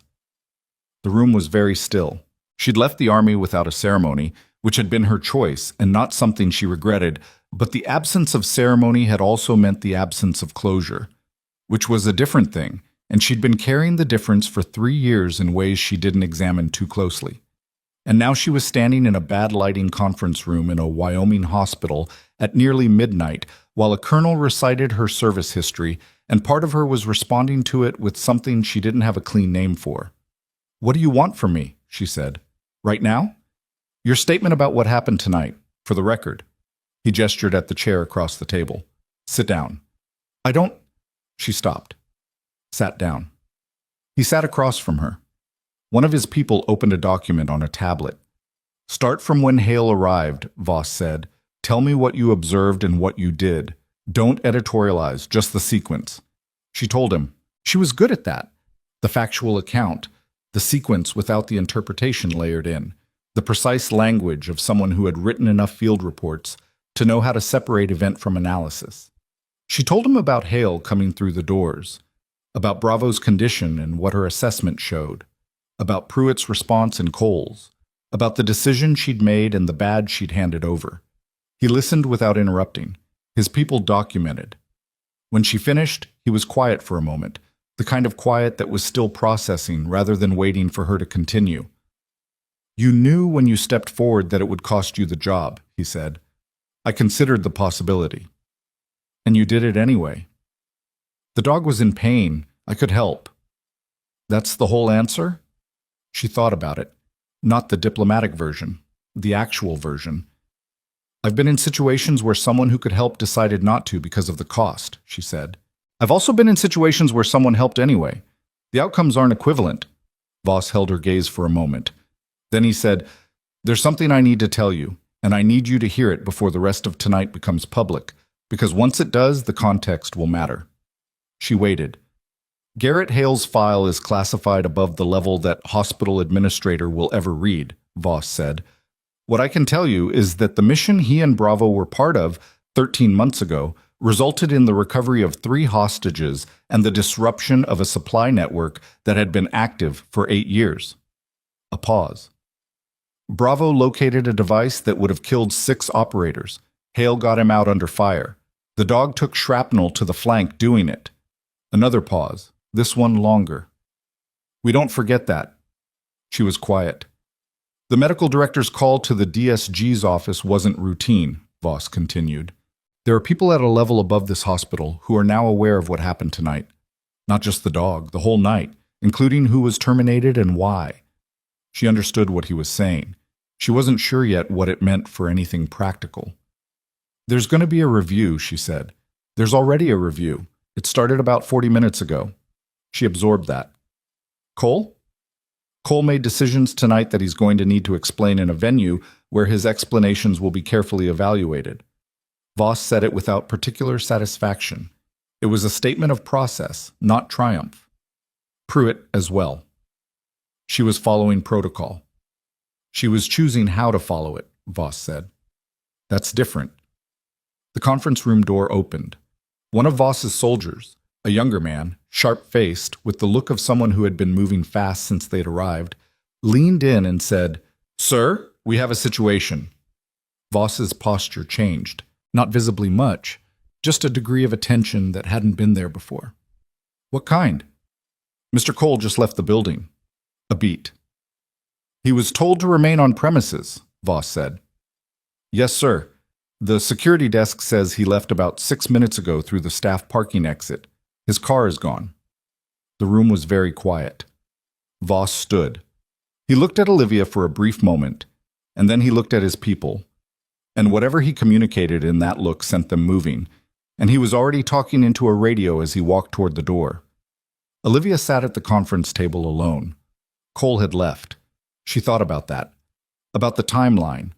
The room was very still. She'd left the army without a ceremony, which had been her choice and not something she regretted, but the absence of ceremony had also meant the absence of closure, which was a different thing, and she'd been carrying the difference for 3 years in ways she didn't examine too closely. And now she was standing in a bad lighting conference room in a Wyoming hospital at nearly midnight, while a colonel recited her service history, and part of her was responding to it with something she didn't have a clean name for. "What do you want from me?" she said. "Right now?" "Your statement about what happened tonight, for the record." He gestured at the chair across the table. "Sit down." "I don't—" She stopped. Sat down. He sat across from her. One of his people opened a document on a tablet. "Start from when Hale arrived," Voss said. "Tell me what you observed and what you did. Don't editorialize, just the sequence." She told him. She was good at that. The factual account, the sequence without the interpretation layered in, the precise language of someone who had written enough field reports to know how to separate event from analysis. She told him about Hale coming through the doors, about Bravo's condition and what her assessment showed, about Pruitt's response in Coles, about the decision she'd made and the badge she'd handed over. He listened without interrupting. His people documented. When she finished, he was quiet for a moment, the kind of quiet that was still processing rather than waiting for her to continue. "You knew when you stepped forward that it would cost you the job," he said. "I considered the possibility." "And you did it anyway." "The dog was in pain. I could help." "That's the whole answer?" She thought about it. Not the diplomatic version, the actual version. "I've been in situations where someone who could help decided not to because of the cost," she said. "I've also been in situations where someone helped anyway. The outcomes aren't equivalent." Voss held her gaze for a moment. Then he said, "There's something I need to tell you, and I need you to hear it before the rest of tonight becomes public, because once it does, the context will matter." She waited. "Garrett Hale's file is classified above the level that hospital administrator will ever read," Voss said. "What I can tell you is that the mission he and Bravo were part of 13 months ago resulted in the recovery of 3 hostages and the disruption of a supply network that had been active for 8 years. A pause. Bravo located a device that would have killed 6 operators. Hale got him out under fire. The dog took shrapnel to the flank doing it. Another pause, this one longer. "We don't forget that." She was quiet. "The medical director's call to the DSG's office wasn't routine," Voss continued. "There are people at a level above this hospital who are now aware of what happened tonight. Not just the dog, the whole night, including who was terminated and why." She understood what he was saying. She wasn't sure yet what it meant for anything practical. "There's going to be a review," she said. "There's already a review. It started about 40 minutes ago." She absorbed that. "Cole?" "Cole made decisions tonight that he's going to need to explain in a venue where his explanations will be carefully evaluated." Voss said it without particular satisfaction. It was a statement of process, not triumph. Pruitt as well. She was following protocol. She was choosing how to follow it, Voss said. That's different. The conference room door opened. One of Voss's soldiers, a younger man, sharp-faced, with the look of someone who had been moving fast since they'd arrived, leaned in and said, "Sir, we have a situation." Voss's posture changed, not visibly much, just a degree of attention that hadn't been there before. "What kind?" "Mr. Cole just left the building." A beat. "He was told to remain on premises," Voss said. "Yes, sir. The security desk says he left about 6 minutes ago through the staff parking exit. His car is gone." The room was very quiet. Voss stood. He looked at Olivia for a brief moment, and then he looked at his people. And whatever he communicated in that look sent them moving, and he was already talking into a radio as he walked toward the door. Olivia sat at the conference table alone. Cole had left. She thought about that, about the timeline,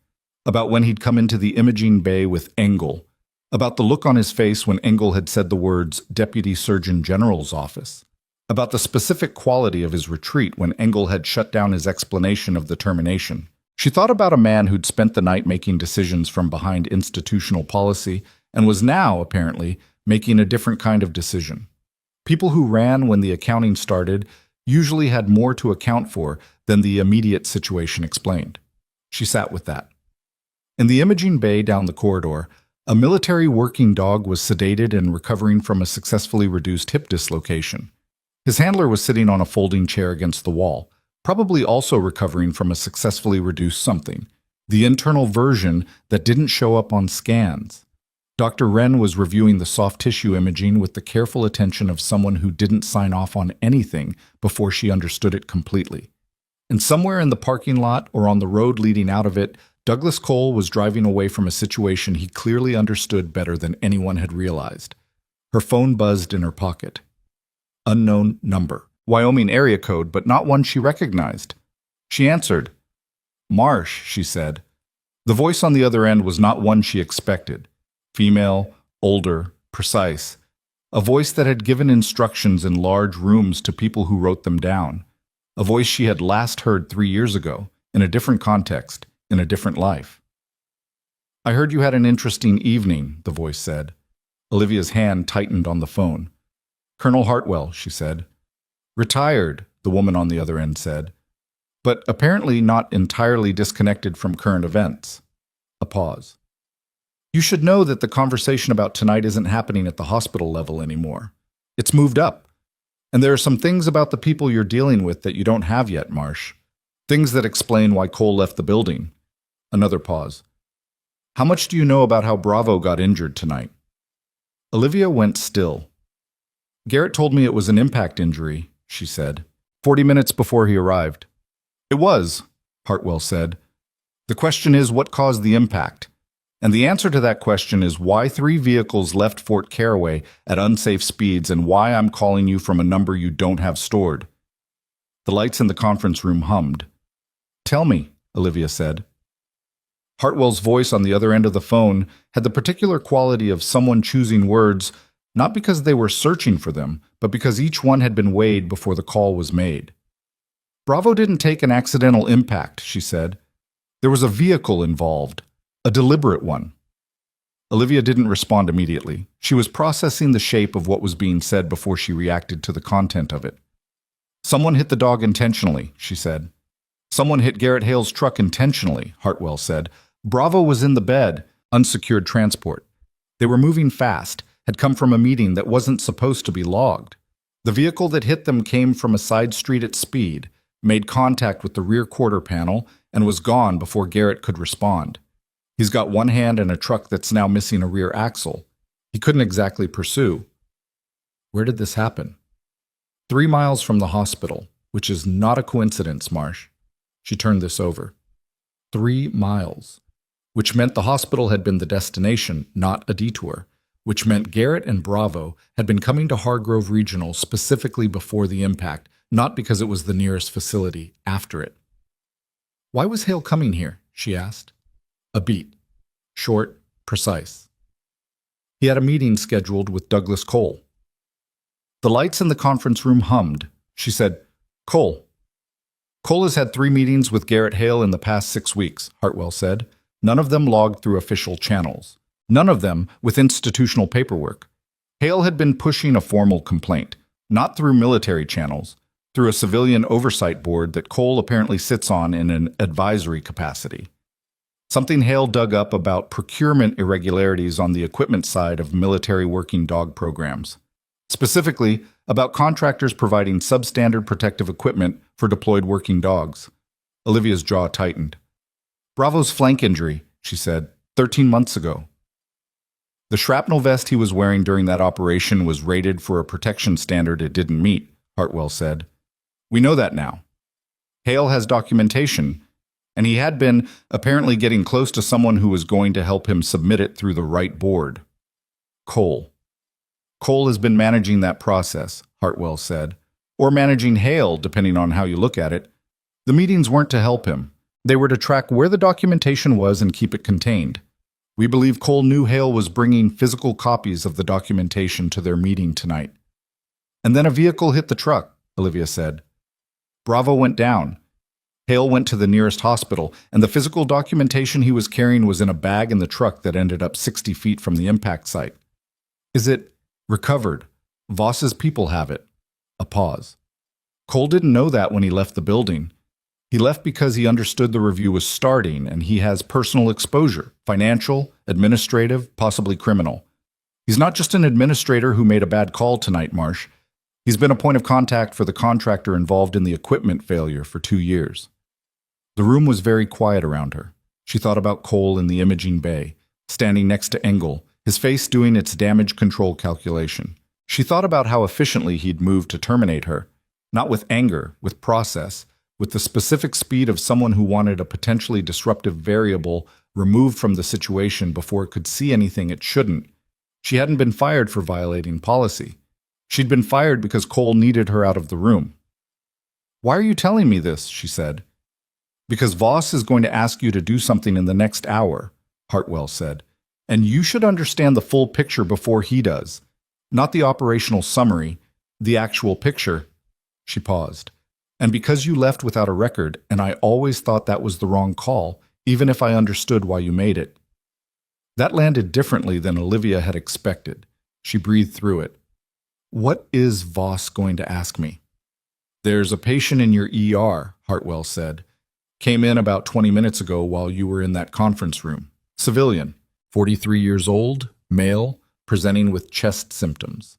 about when he'd come into the imaging bay with Engel, about the look on his face when Engel had said the words Deputy Surgeon General's office, about the specific quality of his retreat when Engel had shut down his explanation of the termination. She thought about a man who'd spent the night making decisions from behind institutional policy and was now, apparently, making a different kind of decision. People who ran when the accounting started usually had more to account for than the immediate situation explained. She sat with that. In the imaging bay down the corridor, a military working dog was sedated and recovering from a successfully reduced hip dislocation. His handler was sitting on a folding chair against the wall, probably also recovering from a successfully reduced something, the internal version that didn't show up on scans. Dr. Wren was reviewing the soft tissue imaging with the careful attention of someone who didn't sign off on anything before she understood it completely. And somewhere in the parking lot or on the road leading out of it, Douglas Cole was driving away from a situation he clearly understood better than anyone had realized. Her phone buzzed in her pocket. Unknown number. Wyoming area code, but not one she recognized. She answered. "Marsh," she said. The voice on the other end was not one she expected. Female, older, precise. A voice that had given instructions in large rooms to people who wrote them down. A voice she had last heard 3 years ago, in a different context, in a different life. "I heard you had an interesting evening," the voice said. Olivia's hand tightened on the phone. "Colonel Hartwell," she said. "Retired," the woman on the other end said, "but apparently not entirely disconnected from current events." A pause. "You should know that the conversation about tonight isn't happening at the hospital level anymore. It's moved up. And there are some things about the people you're dealing with that you don't have yet, Marsh. Things that explain why Cole left the building." Another pause. "How much do you know about how Bravo got injured tonight?" Olivia went still. "Garrett told me it was an impact injury," she said, 40 minutes before he arrived. "It was," Hartwell said. "The question is what caused the impact? And the answer to that question is why 3 vehicles left Fort Caraway at unsafe speeds and why I'm calling you from a number you don't have stored." The lights in the conference room hummed. "Tell me," Olivia said. Hartwell's voice on the other end of the phone had the particular quality of someone choosing words not because they were searching for them, but because each one had been weighed before the call was made. "Bravo didn't take an accidental impact," she said. "There was a vehicle involved, a deliberate one." Olivia didn't respond immediately. She was processing the shape of what was being said before she reacted to the content of it. "Someone hit the dog intentionally," she said. "Someone hit Garrett Hale's truck intentionally," Hartwell said. "Bravo was in the bed, unsecured transport. They were moving fast, had come from a meeting that wasn't supposed to be logged. The vehicle that hit them came from a side street at speed, made contact with the rear quarter panel, and was gone before Garrett could respond. He's got one hand in a truck that's now missing a rear axle. He couldn't exactly pursue." "Where did this happen?" 3 miles from the hospital, which is not a coincidence, Marsh." She turned this over. 3 miles. Which meant the hospital had been the destination, not a detour. Which meant Garrett and Bravo had been coming to Hargrove Regional specifically before the impact, not because it was the nearest facility, after it. "Why was Hale coming here?" she asked. A beat. Short, precise. "He had a meeting scheduled with Douglas Cole." The lights in the conference room hummed, She said, Cole. Cole has had 3 meetings with Garrett Hale in the past 6 weeks, Hartwell said. None of them logged through official channels. None of them with institutional paperwork. Hale had been pushing a formal complaint, not through military channels, through a civilian oversight board that Cole apparently sits on in an advisory capacity. Something Hale dug up about procurement irregularities on the equipment side of military working dog programs. Specifically, about contractors providing substandard protective equipment for deployed working dogs. Olivia's jaw tightened. Bravo's flank injury, she said, 13 months ago. The shrapnel vest he was wearing during that operation was rated for a protection standard it didn't meet, Hartwell said. We know that now. Hale has documentation, and he had been apparently getting close to someone who was going to help him submit it through the right board. Cole. Cole has been managing that process, Hartwell said, or managing Hale, depending on how you look at it. The meetings weren't to help him. They were to track where the documentation was and keep it contained. We believe Cole knew Hale was bringing physical copies of the documentation to their meeting tonight. And then a vehicle hit the truck, Olivia said. Bravo went down. Hale went to the nearest hospital, and the physical documentation he was carrying was in a bag in the truck that ended up 60 feet from the impact site. Is it recovered? Voss's people have it. A pause. Cole didn't know that when he left the building. He left because he understood the review was starting, and he has personal exposure, financial, administrative, possibly criminal. He's not just an administrator who made a bad call tonight, Marsh. He's been a point of contact for the contractor involved in the equipment failure for 2 years. The room was very quiet around her. She thought about Cole in the imaging bay, standing next to Engel, his face doing its damage control calculation. She thought about how efficiently he'd moved to terminate her, not with anger, with process, with the specific speed of someone who wanted a potentially disruptive variable removed from the situation before it could see anything it shouldn't. She hadn't been fired for violating policy. She'd been fired because Cole needed her out of the room. Why are you telling me this? She said. Because Voss is going to ask you to do something in the next hour, Hartwell said, and you should understand the full picture before he does. Not the operational summary, the actual picture. She paused. And because you left without a record, and I always thought that was the wrong call, even if I understood why you made it. That landed differently than Olivia had expected. She breathed through it. What is Voss going to ask me? There's a patient in your ER, Hartwell said. Came in about 20 minutes ago while you were in that conference room. Civilian, 43 years old, male, presenting with chest symptoms.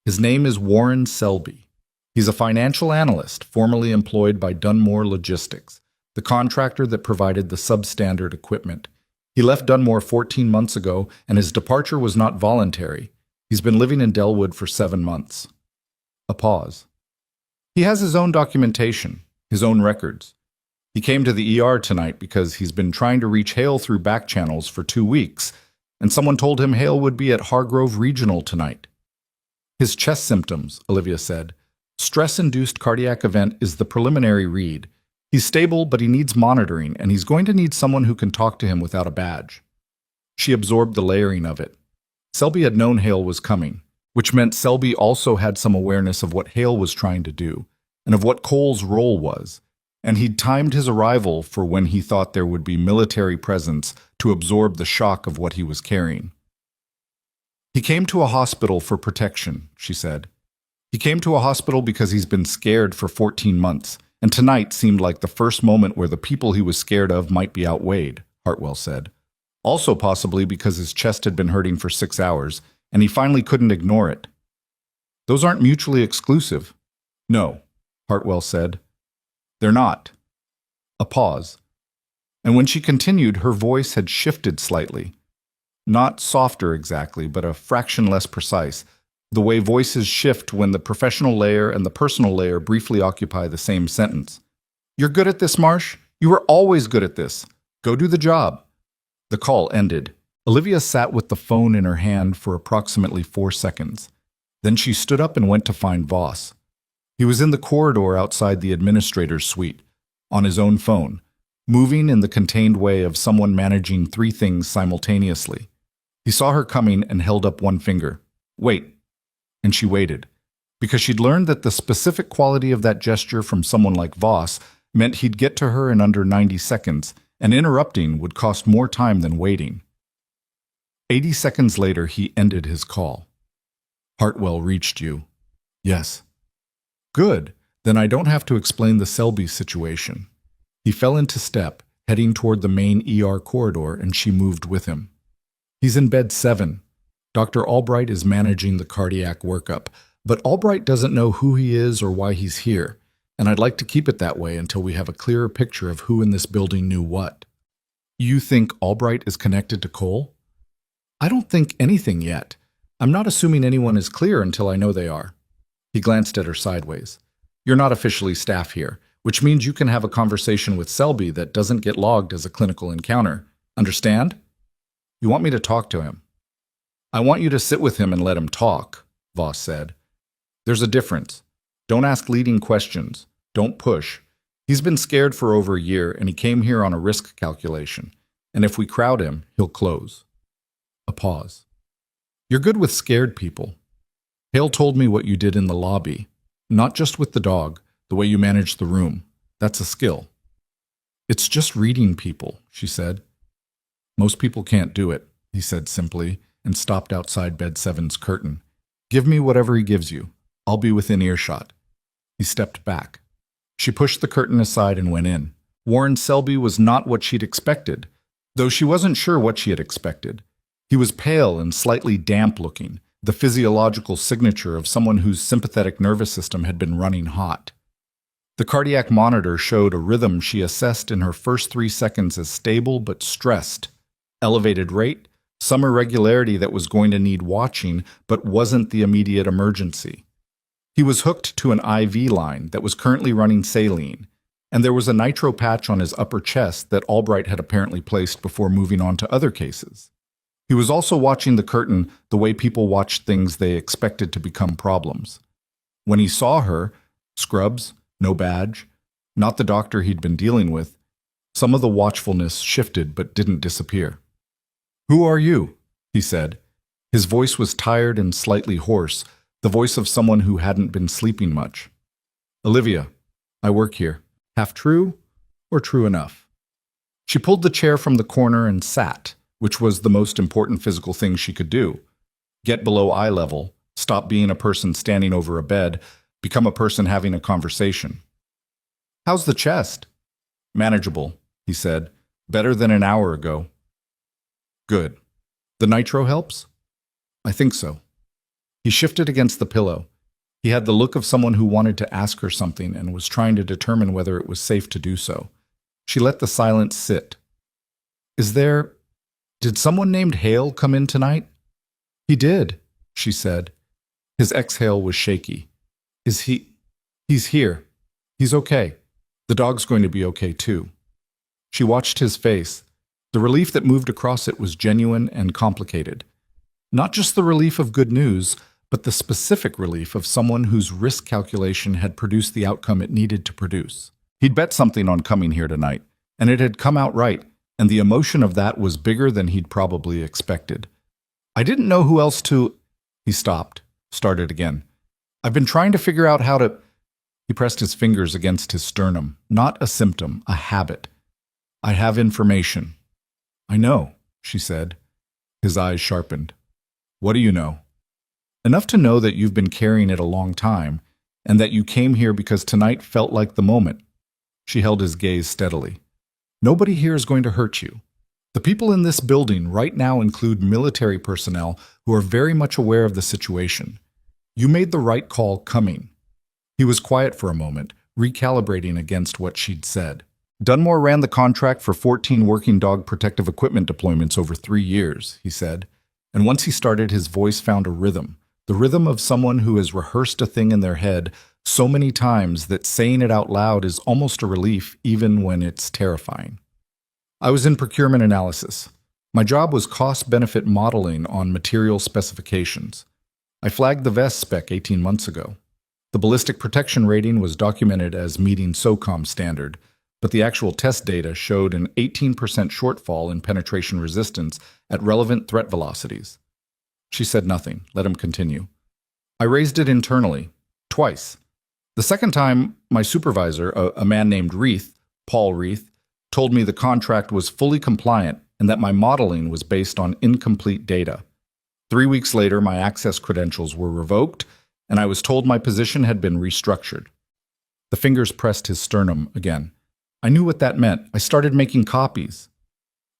His name is Warren Selby. He's a financial analyst formerly employed by Dunmore Logistics, the contractor that provided the substandard equipment. He left Dunmore 14 months ago, and his departure was not voluntary. He's been living in Delwood for 7 months. A pause. He has his own documentation, his own records. He came to the ER tonight because he's been trying to reach Hale through back channels for 2 weeks, and someone told him Hale would be at Hargrove Regional tonight. His chest symptoms, Olivia said. Stress-induced cardiac event is the preliminary read. He's stable, but he needs monitoring, and he's going to need someone who can talk to him without a badge. She absorbed the layering of it. Selby had known Hale was coming, which meant Selby also had some awareness of what Hale was trying to do, and of what Cole's role was, and he'd timed his arrival for when he thought there would be military presence to absorb the shock of what he was carrying. He came to a hospital for protection, she said. He came to a hospital because he's been scared for 14 months, and tonight seemed like the first moment where the people he was scared of might be outweighed, Hartwell said. Also possibly because his chest had been hurting for 6 hours, and he finally couldn't ignore it. Those aren't mutually exclusive. No, Hartwell said. They're not. A pause. And when she continued, her voice had shifted slightly. Not softer exactly, but a fraction less precise. The way voices shift when the professional layer and the personal layer briefly occupy the same sentence. You're good at this, Marsh. You were always good at this. Go do the job. The call ended. Olivia sat with the phone in her hand for approximately 4 seconds. Then she stood up and went to find Voss. He was in the corridor outside the administrator's suite, on his own phone, moving in the contained way of someone managing 3 things simultaneously. He saw her coming and held up one finger. Wait. And she waited. because she'd learned that the specific quality of that gesture from someone like Voss meant he'd get to her in under 90 seconds, and interrupting would cost more time than waiting. 80 seconds later, he ended his call. Hartwell reached you. Yes. Good. Then I don't have to explain the Selby situation. He fell into step, heading toward the main ER corridor, and she moved with him. He's in bed 7. Dr. Albright is managing the cardiac workup, but Albright doesn't know who he is or why he's here, and I'd like to keep it that way until we have a clearer picture of who in this building knew what. You think Albright is connected to Cole? I don't think anything yet. I'm not assuming anyone is clear until I know they are. He glanced at her sideways. You're not officially staff here, which means you can have a conversation with Selby that doesn't get logged as a clinical encounter. Understand? You want me to talk to him? I want you to sit with him and let him talk, Voss said. There's a difference. Don't ask leading questions. Don't push. He's been scared for over a year, and he came here on a risk calculation. And if we crowd him, he'll close. A pause. You're good with scared people. Hale told me what you did in the lobby. Not just with the dog, the way you managed the room. That's a skill. It's just reading people, she said. Most people can't do it, he said simply, and stopped outside bed 7's curtain. Give me whatever he gives you. I'll be within earshot. He stepped back. She pushed the curtain aside and went in. Warren Selby was not what she'd expected, though she wasn't sure what she had expected. He was pale and slightly damp-looking, the physiological signature of someone whose sympathetic nervous system had been running hot. The cardiac monitor showed a rhythm she assessed in her first 3 seconds as stable but stressed. Elevated rate, some irregularity that was going to need watching but wasn't the immediate emergency. He was hooked to an IV line that was currently running saline, and there was a nitro patch on his upper chest that Albright had apparently placed before moving on to other cases. He was also watching the curtain the way people watched things they expected to become problems. When he saw her, scrubs, no badge, not the doctor he'd been dealing with, some of the watchfulness shifted but didn't disappear. "Who are you?" he said. His voice was tired and slightly hoarse, the voice of someone who hadn't been sleeping much. "Olivia, I work here. Half true or true enough?" She pulled the chair from the corner and sat, which was the most important physical thing she could do. Get below eye level, stop being a person standing over a bed, become a person having a conversation. "How's the chest?" "Manageable," he said. "Better than an hour ago." "Good. The nitro helps?" "I think so." He shifted against the pillow. He had the look of someone who wanted to ask her something and was trying to determine whether it was safe to do so. She let the silence sit. Did someone named Hale come in tonight?" "He did," she said. His exhale was shaky. He's here. He's okay. The dog's going to be okay too." She watched his face. The relief that moved across it was genuine and complicated. Not just the relief of good news, but the specific relief of someone whose risk calculation had produced the outcome it needed to produce. He'd bet something on coming here tonight, and it had come out right, and the emotion of that was bigger than he'd probably expected. "I didn't know who else to—" He stopped, started again. "I've been trying to figure out how to—" He pressed his fingers against his sternum. Not a symptom, a habit. "I have information." "I know," she said. His eyes sharpened. "What do you know?" "Enough to know that you've been carrying it a long time, and that you came here because tonight felt like the moment." She held his gaze steadily. "Nobody here is going to hurt you. The people in this building right now include military personnel who are very much aware of the situation. You made the right call coming." He was quiet for a moment, recalibrating against what she'd said. "Dunmore ran the contract for 14 working dog protective equipment deployments over 3 years," he said. And once he started, his voice found a rhythm, the rhythm of someone who has rehearsed a thing in their head so many times that saying it out loud is almost a relief even when it's terrifying. "I was in procurement analysis. My job was cost-benefit modeling on material specifications. I flagged the vest spec 18 months ago. The ballistic protection rating was documented as meeting SOCOM standard, but the actual test data showed an 18% shortfall in penetration resistance at relevant threat velocities." She said nothing, let him continue. "I raised it internally. twice. The second time, my supervisor, a man named Reith, Paul Reith, told me the contract was fully compliant and that my modeling was based on incomplete data. 3 weeks later, my access credentials were revoked, and I was told my position had been restructured. The fingers pressed his sternum again. I knew what that meant. I started making copies.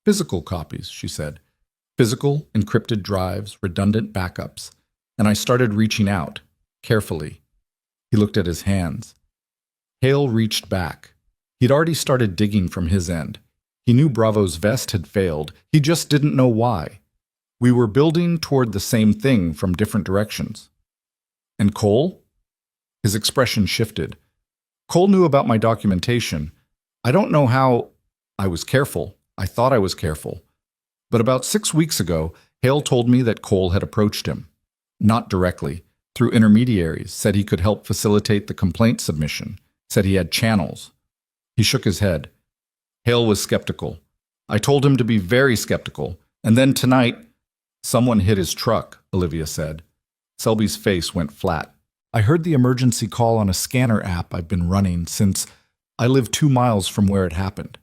Physical copies, she said. Physical, encrypted drives, redundant backups. And I started reaching out, carefully. He looked at his hands. Hale reached back. He'd already started digging from his end. He knew Bravo's vest had failed. He just didn't know why. We were building toward the same thing from different directions. And Cole? His expression shifted. Cole knew about my documentation. I don't know how. I was careful. I thought I was careful. But about 6 weeks ago, Hale told me that Cole had approached him. Not directly, through intermediaries, said he could help facilitate the complaint submission, said he had channels. He shook his head. Hale was skeptical. I told him to be very skeptical. And then tonight, someone hit his truck, Olivia said. Selby's face went flat. I heard the emergency call on a scanner app I've been running since I live 2 miles from where it happened.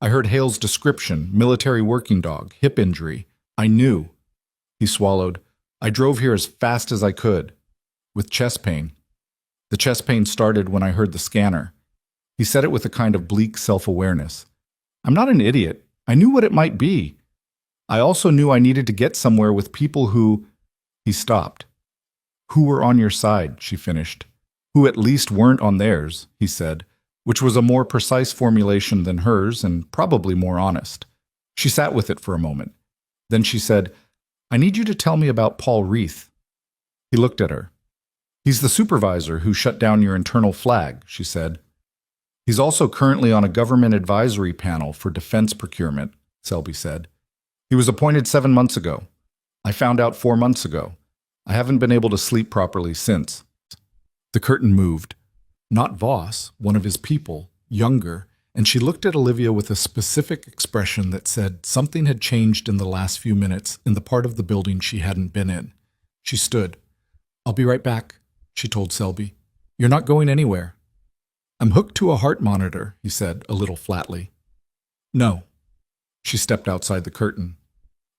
I heard Hale's description, military working dog, hip injury. I knew. He swallowed. I drove here as fast as I could, with chest pain. The chest pain started when I heard the scanner. He said it with a kind of bleak self-awareness. I'm not an idiot. I knew what it might be. I also knew I needed to get somewhere with people who... He stopped. Who were on your side, she finished. Who at least weren't on theirs, he said, which was a more precise formulation than hers and probably more honest. She sat with it for a moment. Then she said, I need you to tell me about Paul Reith. He looked at her. He's the supervisor who shut down your internal flag, she said. He's also currently on a government advisory panel for defense procurement, Selby said. He was appointed 7 months ago. I found out 4 months ago. I haven't been able to sleep properly since. The curtain moved. Not Voss, one of his people, younger, and she looked at Olivia with a specific expression that said something had changed in the last few minutes in the part of the building she hadn't been in. She stood. I'll be right back, she told Selby. You're not going anywhere. I'm hooked to a heart monitor, he said, a little flatly. No. She stepped outside the curtain.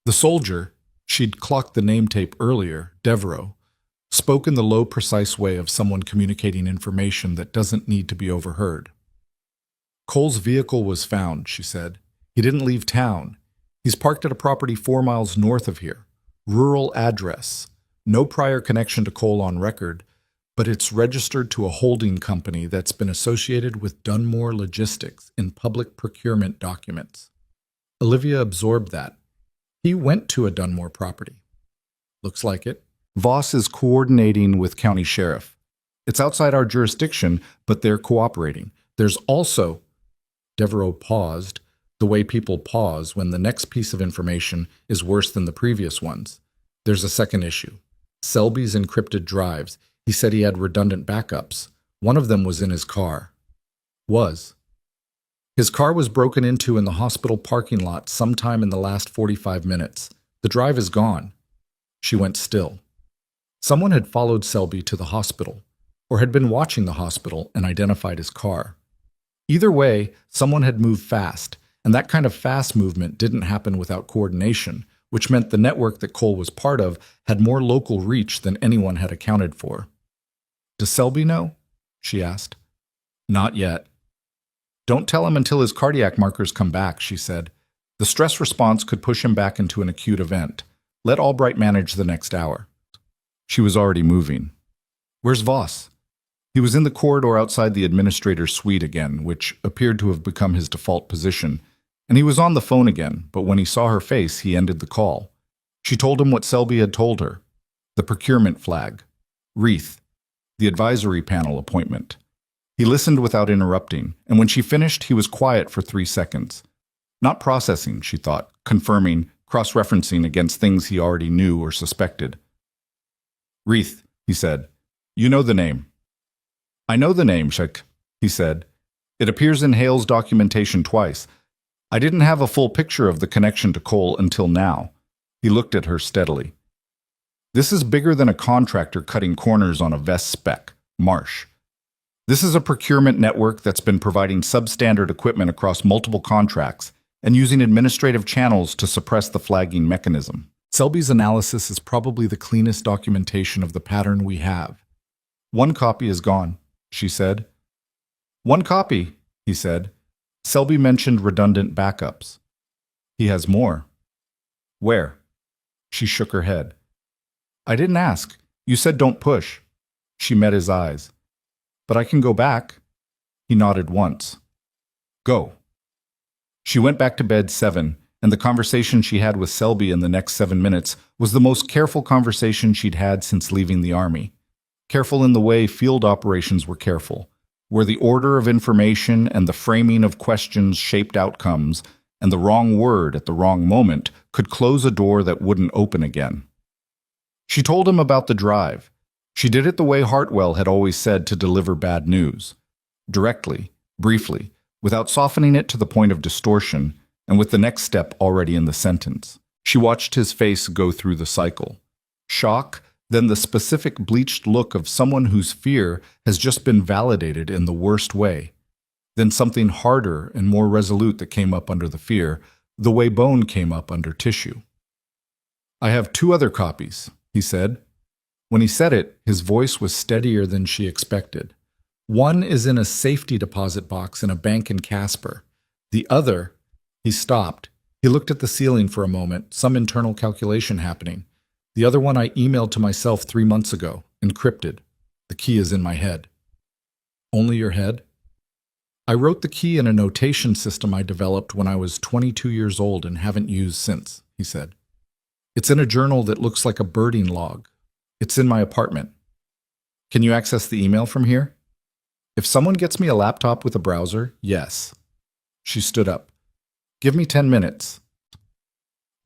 The soldier, she'd clocked the name tape earlier, Devereaux, spoke in the low, precise way of someone communicating information that doesn't need to be overheard. Cole's vehicle was found, she said. He didn't leave town. He's parked at a property 4 miles north of here. Rural address. No prior connection to Cole on record, but it's registered to a holding company that's been associated with Dunmore Logistics in public procurement documents. Olivia absorbed that. He went to a Dunmore property. Looks like it. Voss is coordinating with county sheriff. It's outside our jurisdiction, but they're cooperating. There's also... Devereaux paused, the way people pause when the next piece of information is worse than the previous ones. There's a second issue. Selby's encrypted drives. He said he had redundant backups. One of them was in his car. His car was broken into in the hospital parking lot sometime in the last 45 minutes. The drive is gone. She went still. Someone had followed Selby to the hospital, or had been watching the hospital and identified his car. Either way, someone had moved fast, and that kind of fast movement didn't happen without coordination, which meant the network that Cole was part of had more local reach than anyone had accounted for. Does Selby know? She asked. Not yet. Don't tell him until his cardiac markers come back, she said. The stress response could push him back into an acute event. Let Albright manage the next hour. She was already moving. Where's Voss? He was in the corridor outside the administrator's suite again, which appeared to have become his default position, and he was on the phone again, but when he saw her face, he ended the call. She told him what Selby had told her. The procurement flag. Reith. The advisory panel appointment. He listened without interrupting, and when she finished, he was quiet for 3 seconds. Not processing, she thought, confirming, cross-referencing against things he already knew or suspected. Reith, he said. You know the name. I know the name, Shek, he said. It appears in Hale's documentation twice. I didn't have a full picture of the connection to Cole until now. He looked at her steadily. This is bigger than a contractor cutting corners on a vest spec, Marsh. This is a procurement network that's been providing substandard equipment across multiple contracts and using administrative channels to suppress the flagging mechanism. Selby's analysis is probably the cleanest documentation of the pattern we have. One copy is gone, she said. One copy, he said. Selby mentioned redundant backups. He has more. Where? She shook her head. I didn't ask. You said don't push. She met his eyes. But I can go back. He nodded once. Go. She went back to bed 7, and the conversation she had with Selby in the next 7 minutes was the most careful conversation she'd had since leaving the army. Careful in the way field operations were careful, where the order of information and the framing of questions shaped outcomes, and the wrong word at the wrong moment could close a door that wouldn't open again. She told him about the drive. She did it the way Hartwell had always said to deliver bad news. Directly, briefly, without softening it to the point of distortion, and with the next step already in the sentence. She watched his face go through the cycle. Shock, then the specific bleached look of someone whose fear has just been validated in the worst way. Then something harder and more resolute that came up under the fear, the way bone came up under tissue. I have 2 other copies, he said. When he said it, his voice was steadier than she expected. One is in a safety deposit box in a bank in Casper. The other, he stopped. He looked at the ceiling for a moment, some internal calculation happening. The other one I emailed to myself 3 months ago, encrypted. The key is in my head. Only your head? I wrote the key in a notation system I developed when I was 22 years old and haven't used since, he said. It's in a journal that looks like a birding log. It's in my apartment. Can you access the email from here? If someone gets me a laptop with a browser, yes. She stood up. Give me 10 minutes.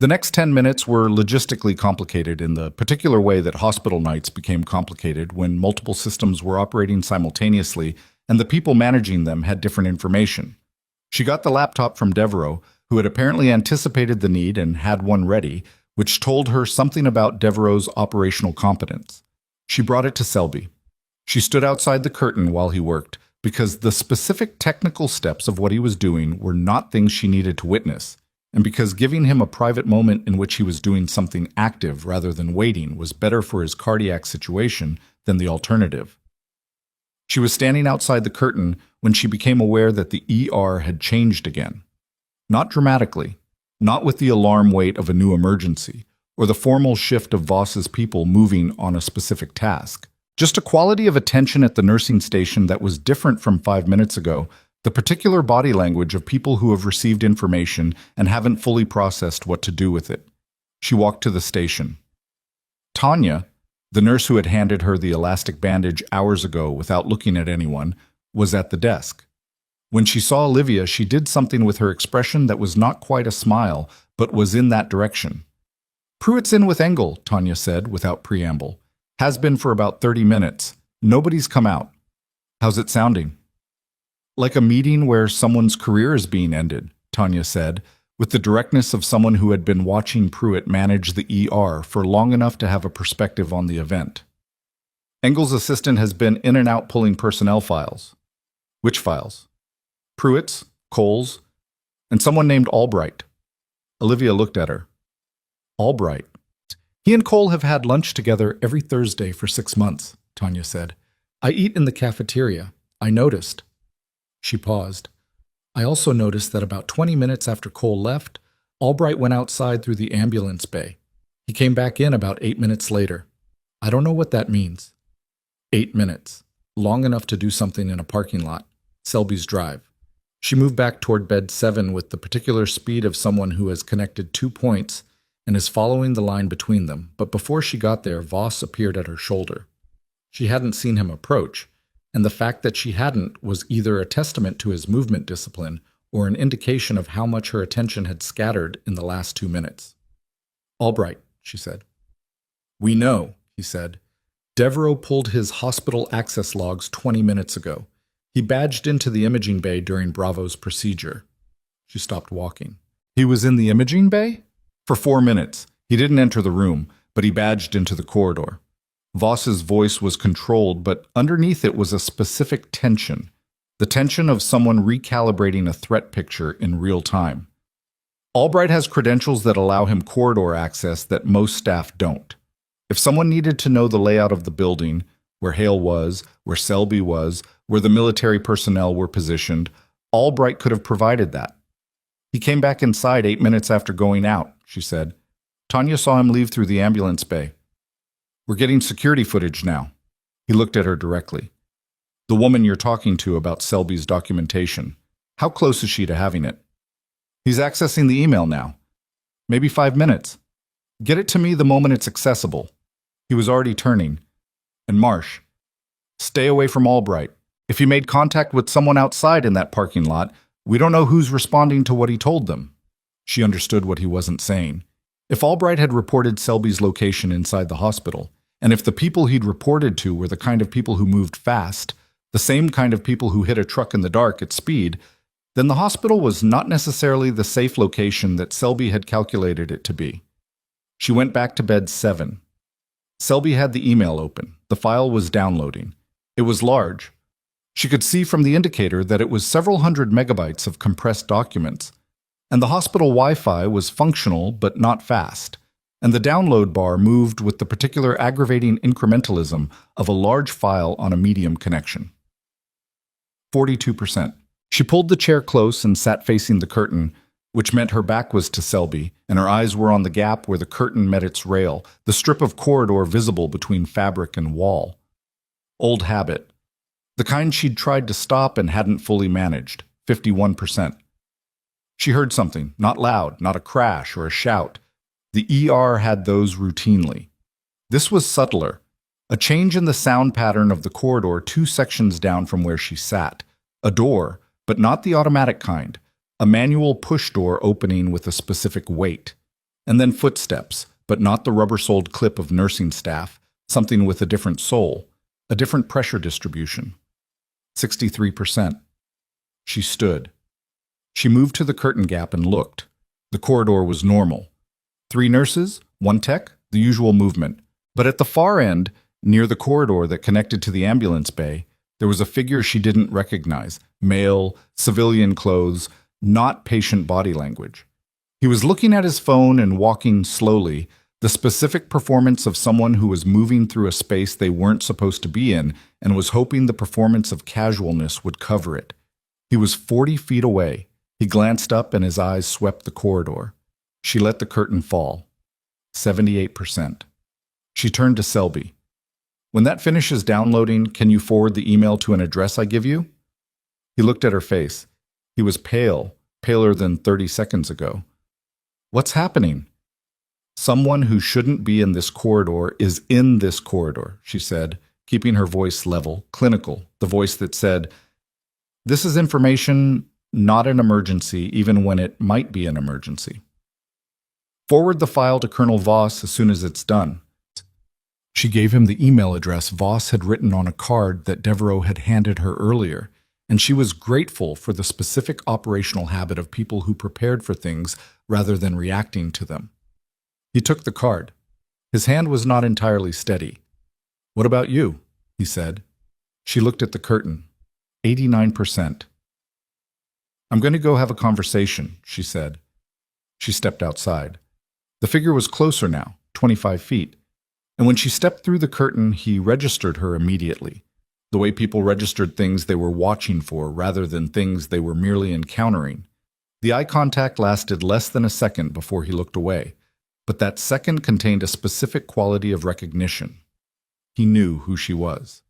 The next 10 minutes were logistically complicated in the particular way that hospital nights became complicated when multiple systems were operating simultaneously and the people managing them had different information. She got the laptop from Devereaux, who had apparently anticipated the need and had one ready, which told her something about Devereaux's operational competence. She brought it to Selby. She stood outside the curtain while he worked, because the specific technical steps of what he was doing were not things she needed to witness, and because giving him a private moment in which he was doing something active rather than waiting was better for his cardiac situation than the alternative. She was standing outside the curtain when she became aware that the ER had changed again. Not dramatically, not with the alarm weight of a new emergency, or the formal shift of Voss's people moving on a specific task. Just a quality of attention at the nursing station that was different from 5 minutes ago, the particular body language of people who have received information and haven't fully processed what to do with it. She walked to the station. Tanya, the nurse who had handed her the elastic bandage hours ago without looking at anyone, was at the desk. When she saw Olivia, she did something with her expression that was not quite a smile, but was in that direction. Pruitt's in with Engel, Tanya said without preamble. Has been for about 30 minutes. Nobody's come out. How's it sounding? Like a meeting where someone's career is being ended, Tanya said, with the directness of someone who had been watching Pruitt manage the ER for long enough to have a perspective on the event. Engel's assistant has been in and out pulling personnel files. Which files? Pruitt's, Cole's, and someone named Albright. Olivia looked at her. Albright. He and Cole have had lunch together every Thursday for 6 months, Tanya said. I eat in the cafeteria. I noticed. She paused. I also noticed that about 20 minutes after Cole left, Albright went outside through the ambulance bay. He came back in about 8 minutes later. I don't know what that means. 8 minutes. Long enough to do something in a parking lot. Selby's Drive. She moved back toward bed 7 with the particular speed of someone who has connected 2 points and is following the line between them, but before she got there, Voss appeared at her shoulder. She hadn't seen him approach, and the fact that she hadn't was either a testament to his movement discipline or an indication of how much her attention had scattered in the last 2 minutes. Albright, she said. We know, he said. Devereaux pulled his hospital access logs 20 minutes ago. He badged into the imaging bay during Bravo's procedure. She stopped walking. He was in the imaging bay? For 4 minutes. He didn't enter the room, but he badged into the corridor. Voss's voice was controlled, but underneath it was a specific tension, the tension of someone recalibrating a threat picture in real time. Albright has credentials that allow him corridor access that most staff don't. If someone needed to know the layout of the building, where Hale was, where Selby was, where the military personnel were positioned, Albright could have provided that. He came back inside 8 minutes after going out, she said. Tanya saw him leave through the ambulance bay. We're getting security footage now. He looked at her directly. The woman you're talking to about Selby's documentation. How close is she to having it? He's accessing the email now. Maybe 5 minutes. Get it to me the moment it's accessible. He was already turning. And Marsh, stay away from Albright. If he made contact with someone outside in that parking lot, we don't know who's responding to what he told them. She understood what he wasn't saying. If Albright had reported Selby's location inside the hospital, and if the people he'd reported to were the kind of people who moved fast, the same kind of people who hit a truck in the dark at speed, then the hospital was not necessarily the safe location that Selby had calculated it to be. She went back to bed 7. Selby had the email open. The file was downloading. It was large. She could see from the indicator that it was several hundred megabytes of compressed documents, and the hospital Wi-Fi was functional but not fast, and the download bar moved with the particular aggravating incrementalism of a large file on a medium connection. 42%. She pulled the chair close and sat facing the curtain, which meant her back was to Selby, and her eyes were on the gap where the curtain met its rail, the strip of corridor visible between fabric and wall. Old habit. The kind she'd tried to stop and hadn't fully managed, 51%. She heard something, not loud, not a crash or a shout. The ER had those routinely. This was subtler, a change in the sound pattern of the corridor 2 sections down from where she sat. A door, but not the automatic kind, a manual push door opening with a specific weight. And then footsteps, but not the rubber-soled clip of nursing staff, something with a different sole, a different pressure distribution. 63%. She stood. She moved to the curtain gap and looked. The corridor was normal. 3 nurses, 1 tech, the usual movement. But at the far end, near the corridor that connected to the ambulance bay, there was a figure she didn't recognize. Male, civilian clothes, not patient body language. He was looking at his phone and walking slowly, the specific performance of someone who was moving through a space they weren't supposed to be in and was hoping the performance of casualness would cover it. He was 40 feet away. He glanced up and his eyes swept the corridor. She let the curtain fall. 78%. She turned to Selby. When that finishes downloading, can you forward the email to an address I give you? He looked at her face. He was pale, paler than 30 seconds ago. What's happening? Someone who shouldn't be in this corridor is in this corridor, she said, keeping her voice level, clinical, the voice that said, this is information, not an emergency, even when it might be an emergency. Forward the file to Colonel Voss as soon as it's done. She gave him the email address Voss had written on a card that Devereaux had handed her earlier, and she was grateful for the specific operational habit of people who prepared for things rather than reacting to them. He took the card. His hand was not entirely steady. What about you? He said. She looked at the curtain. 89%. I'm going to go have a conversation, she said. She stepped outside. The figure was closer now, 25 feet. And when she stepped through the curtain, he registered her immediately, the way people registered things they were watching for rather than things they were merely encountering. The eye contact lasted less than a second before he looked away, but that second contained a specific quality of recognition. He knew who she was.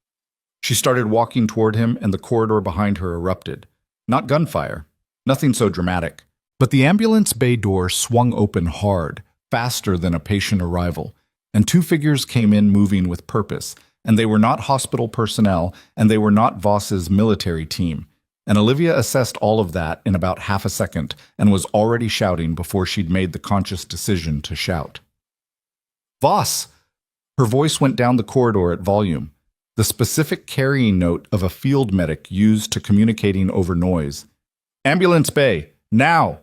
She started walking toward him, and the corridor behind her erupted. Not gunfire, nothing so dramatic, but the ambulance bay door swung open hard, faster than a patient arrival, and 2 figures came in moving with purpose, and they were not hospital personnel, and they were not Voss's military team. And Olivia assessed all of that in about half a second and was already shouting before she'd made the conscious decision to shout. Voss! Her voice went down the corridor at volume, the specific carrying note of a field medic used to communicating over noise. Ambulance bay, now!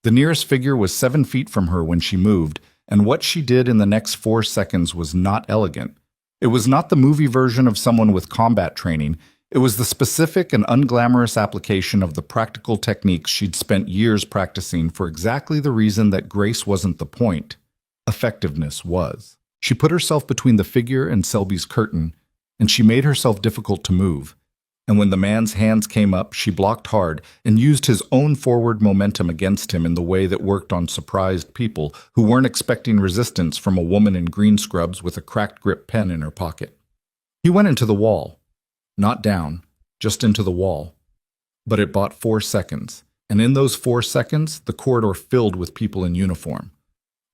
The nearest figure was 7 feet from her when she moved, and what she did in the next 4 seconds was not elegant. It was not the movie version of someone with combat training. It was the specific and unglamorous application of the practical techniques she'd spent years practicing for exactly the reason that grace wasn't the point. Effectiveness was. She put herself between the figure and Selby's curtain, and she made herself difficult to move. And when the man's hands came up, she blocked hard and used his own forward momentum against him in the way that worked on surprised people who weren't expecting resistance from a woman in green scrubs with a cracked grip pen in her pocket. He went into the wall. Not down, just into the wall. But it bought 4 seconds, and in those 4 seconds, the corridor filled with people in uniform.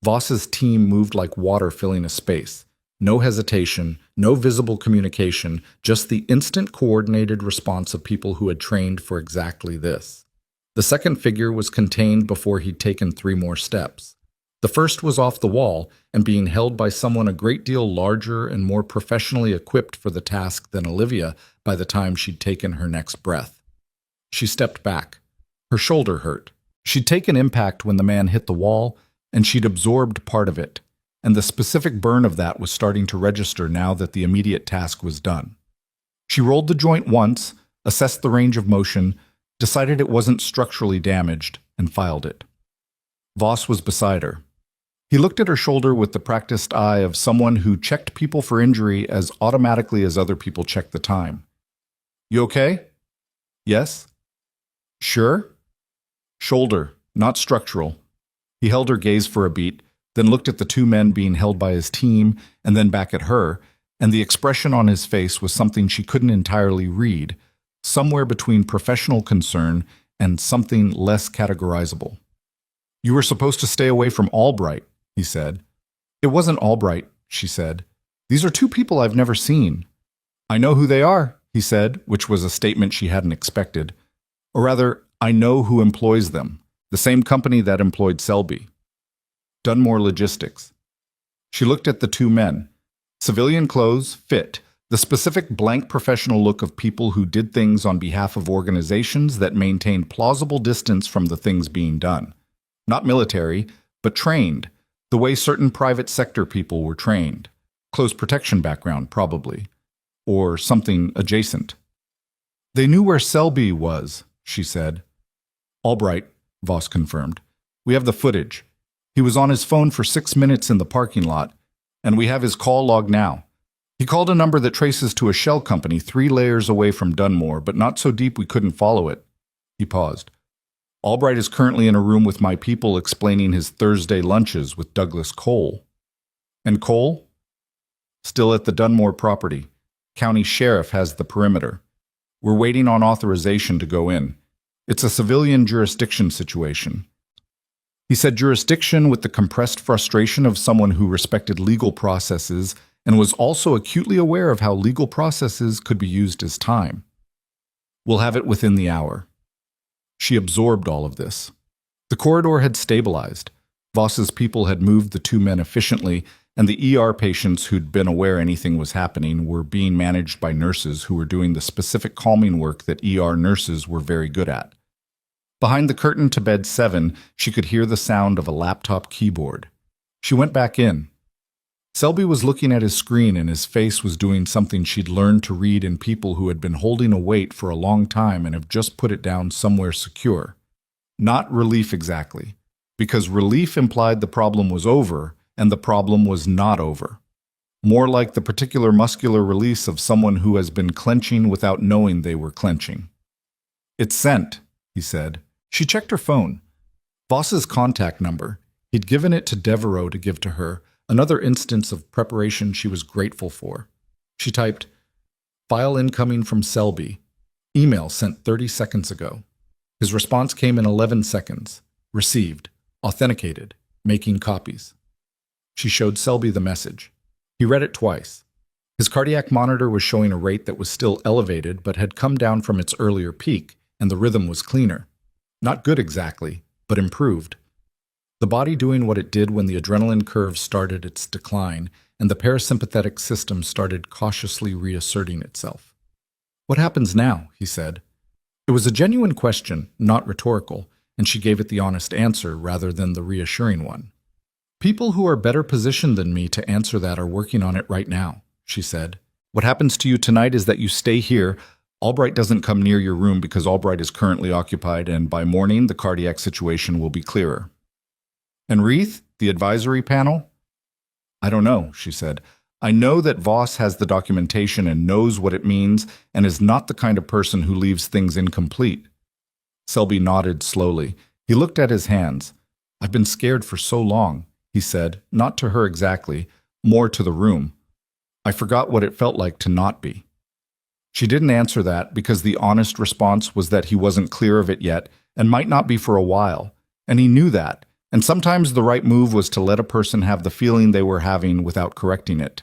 Voss's team moved like water filling a space. No hesitation, no visible communication, just the instant coordinated response of people who had trained for exactly this. The second figure was contained before he'd taken 3 more steps. The first was off the wall and being held by someone a great deal larger and more professionally equipped for the task than Olivia by the time she'd taken her next breath. She stepped back. Her shoulder hurt. She'd taken impact when the man hit the wall, and she'd absorbed part of it. And the specific burn of that was starting to register now that the immediate task was done. She rolled the joint once, assessed the range of motion, decided it wasn't structurally damaged, and filed it. Voss was beside her. He looked at her shoulder with the practiced eye of someone who checked people for injury as automatically as other people checked the time. "You okay?" "Yes." "Sure?" "Shoulder, not structural." He held her gaze for a beat, then looked at the 2 men being held by his team, and then back at her, and the expression on his face was something she couldn't entirely read, somewhere between professional concern and something less categorizable. "You were supposed to stay away from Albright," he said. "It wasn't Albright," she said. "These are 2 people I've never seen." "I know who they are," he said, which was a statement she hadn't expected. Or rather, "I know who employs them, the same company that employed Selby. Dunmore Logistics." She looked at the 2 men. Civilian clothes, fit, the specific blank professional look of people who did things on behalf of organizations that maintained plausible distance from the things being done. Not military, but trained, the way certain private sector people were trained. Close protection background, probably. Or something adjacent. "They knew where Selby was," she said. "Albright," Voss confirmed. "We have the footage. He was on his phone for 6 minutes in the parking lot, and we have his call log now. He called a number that traces to a shell company 3 layers away from Dunmore, but not so deep we couldn't follow it." He paused. "Albright is currently in a room with my people explaining his Thursday lunches with Douglas Cole." "And Cole?" "Still at the Dunmore property. County sheriff has the perimeter. We're waiting on authorization to go in. It's a civilian jurisdiction situation." He said jurisdiction with the compressed frustration of someone who respected legal processes and was also acutely aware of how legal processes could be used as time. "We'll have it within the hour." She absorbed all of this. The corridor had stabilized. Voss's people had moved the 2 men efficiently, and the ER patients who'd been aware anything was happening were being managed by nurses who were doing the specific calming work that ER nurses were very good at. Behind the curtain to bed 7, she could hear the sound of a laptop keyboard. She went back in. Selby was looking at his screen, and his face was doing something she'd learned to read in people who had been holding a weight for a long time and have just put it down somewhere secure. Not relief exactly, because relief implied the problem was over, and the problem was not over. More like the particular muscular release of someone who has been clenching without knowing they were clenching. "It's sent," he said. She checked her phone. Voss's contact number. He'd given it to Devereaux to give to her, another instance of preparation she was grateful for. She typed, "File incoming from Selby. Email sent 30 seconds ago." His response came in 11 seconds. "Received. Authenticated. Making copies." She showed Selby the message. He read it twice. His cardiac monitor was showing a rate that was still elevated but had come down from its earlier peak, and the rhythm was cleaner. Not good exactly, but improved. The body doing what it did when the adrenaline curve started its decline, and the parasympathetic system started cautiously reasserting itself. "What happens now?" he said. It was a genuine question, not rhetorical, and she gave it the honest answer rather than the reassuring one. "People who are better positioned than me to answer that are working on it right now. she said. What happens to you tonight is that you stay here. Albright doesn't come near your room because Albright is currently occupied, and by morning, the cardiac situation will be clearer. And Reith, the advisory panel? I don't know, she said. I know that Voss has the documentation and knows what it means and is not the kind of person who leaves things incomplete. Selby nodded slowly. He looked at his hands. I've been scared for so long, he said, not to her exactly, more to the room. I forgot what it felt like to not be. She didn't answer that because the honest response was that he wasn't clear of it yet and might not be for a while, and he knew that, and sometimes the right move was to let a person have the feeling they were having without correcting it.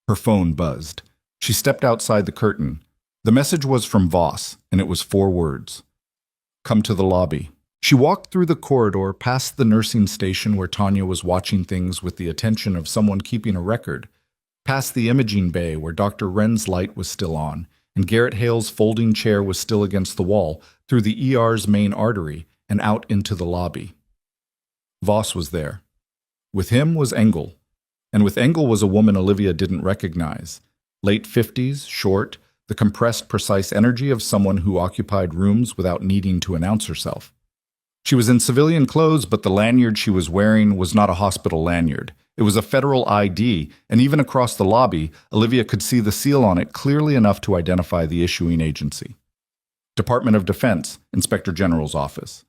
Her phone buzzed. She stepped outside the curtain. The message was from Voss, and it was 4 words. Come to the lobby. She walked through the corridor past the nursing station where Tanya was watching things with the attention of someone keeping a record, past the imaging bay where Dr. Wren's light was still on, and Garrett Hale's folding chair was still against the wall, through the ER's main artery, and out into the lobby. Voss was there. With him was Engel, and with Engel was a woman Olivia didn't recognize. Late 50s, short, the compressed, precise energy of someone who occupied rooms without needing to announce herself. She was in civilian clothes, but the lanyard she was wearing was not a hospital lanyard. It was a federal ID, and even across the lobby, Olivia could see the seal on it clearly enough to identify the issuing agency. Department of Defense, Inspector General's office.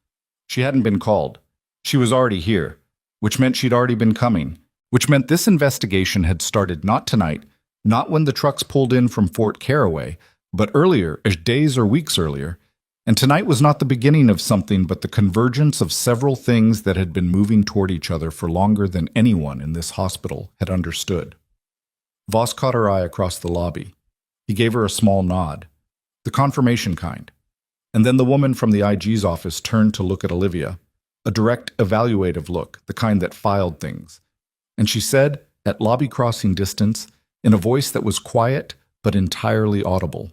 She hadn't been called. She was already here, which meant she'd already been coming, which meant this investigation had started not tonight, not when the trucks pulled in from Fort Caraway, but earlier, days or weeks earlier. And tonight was not the beginning of something but the convergence of several things that had been moving toward each other for longer than anyone in this hospital had understood. Voss caught her eye across the lobby. He gave her a small nod, the confirmation kind. And then the woman from the IG's office turned to look at Olivia, a direct, evaluative look, the kind that filed things. And she said, at lobby crossing distance, in a voice that was quiet but entirely audible,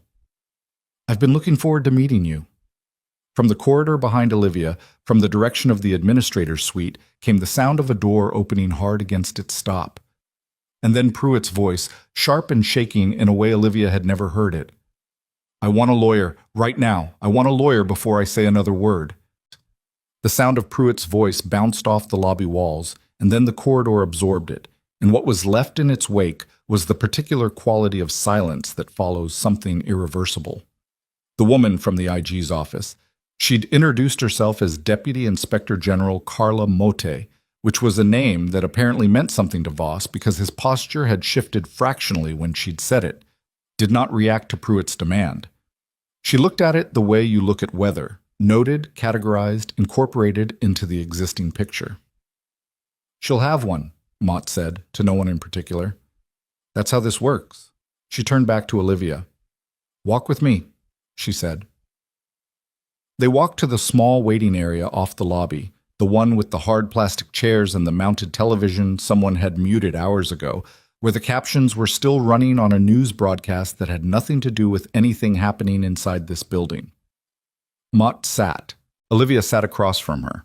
I've been looking forward to meeting you. From the corridor behind Olivia, from the direction of the administrator's suite, came the sound of a door opening hard against its stop. And then Pruitt's voice, sharp and shaking in a way Olivia had never heard it. I want a lawyer, right now. I want a lawyer before I say another word. The sound of Pruitt's voice bounced off the lobby walls, and then the corridor absorbed it, and what was left in its wake was the particular quality of silence that follows something irreversible. The woman from the IG's office. She'd introduced herself as Deputy Inspector General Carla Mote, which was a name that apparently meant something to Voss because his posture had shifted fractionally when she'd said it, did not react to Pruitt's demand. She looked at it the way you look at weather, noted, categorized, incorporated into the existing picture. She'll have one, Mott said, to no one in particular. That's how this works. She turned back to Olivia. Walk with me, she said. They walked to the small waiting area off the lobby, the one with the hard plastic chairs and the mounted television someone had muted hours ago, where the captions were still running on a news broadcast that had nothing to do with anything happening inside this building. Mott sat. Olivia sat across from her.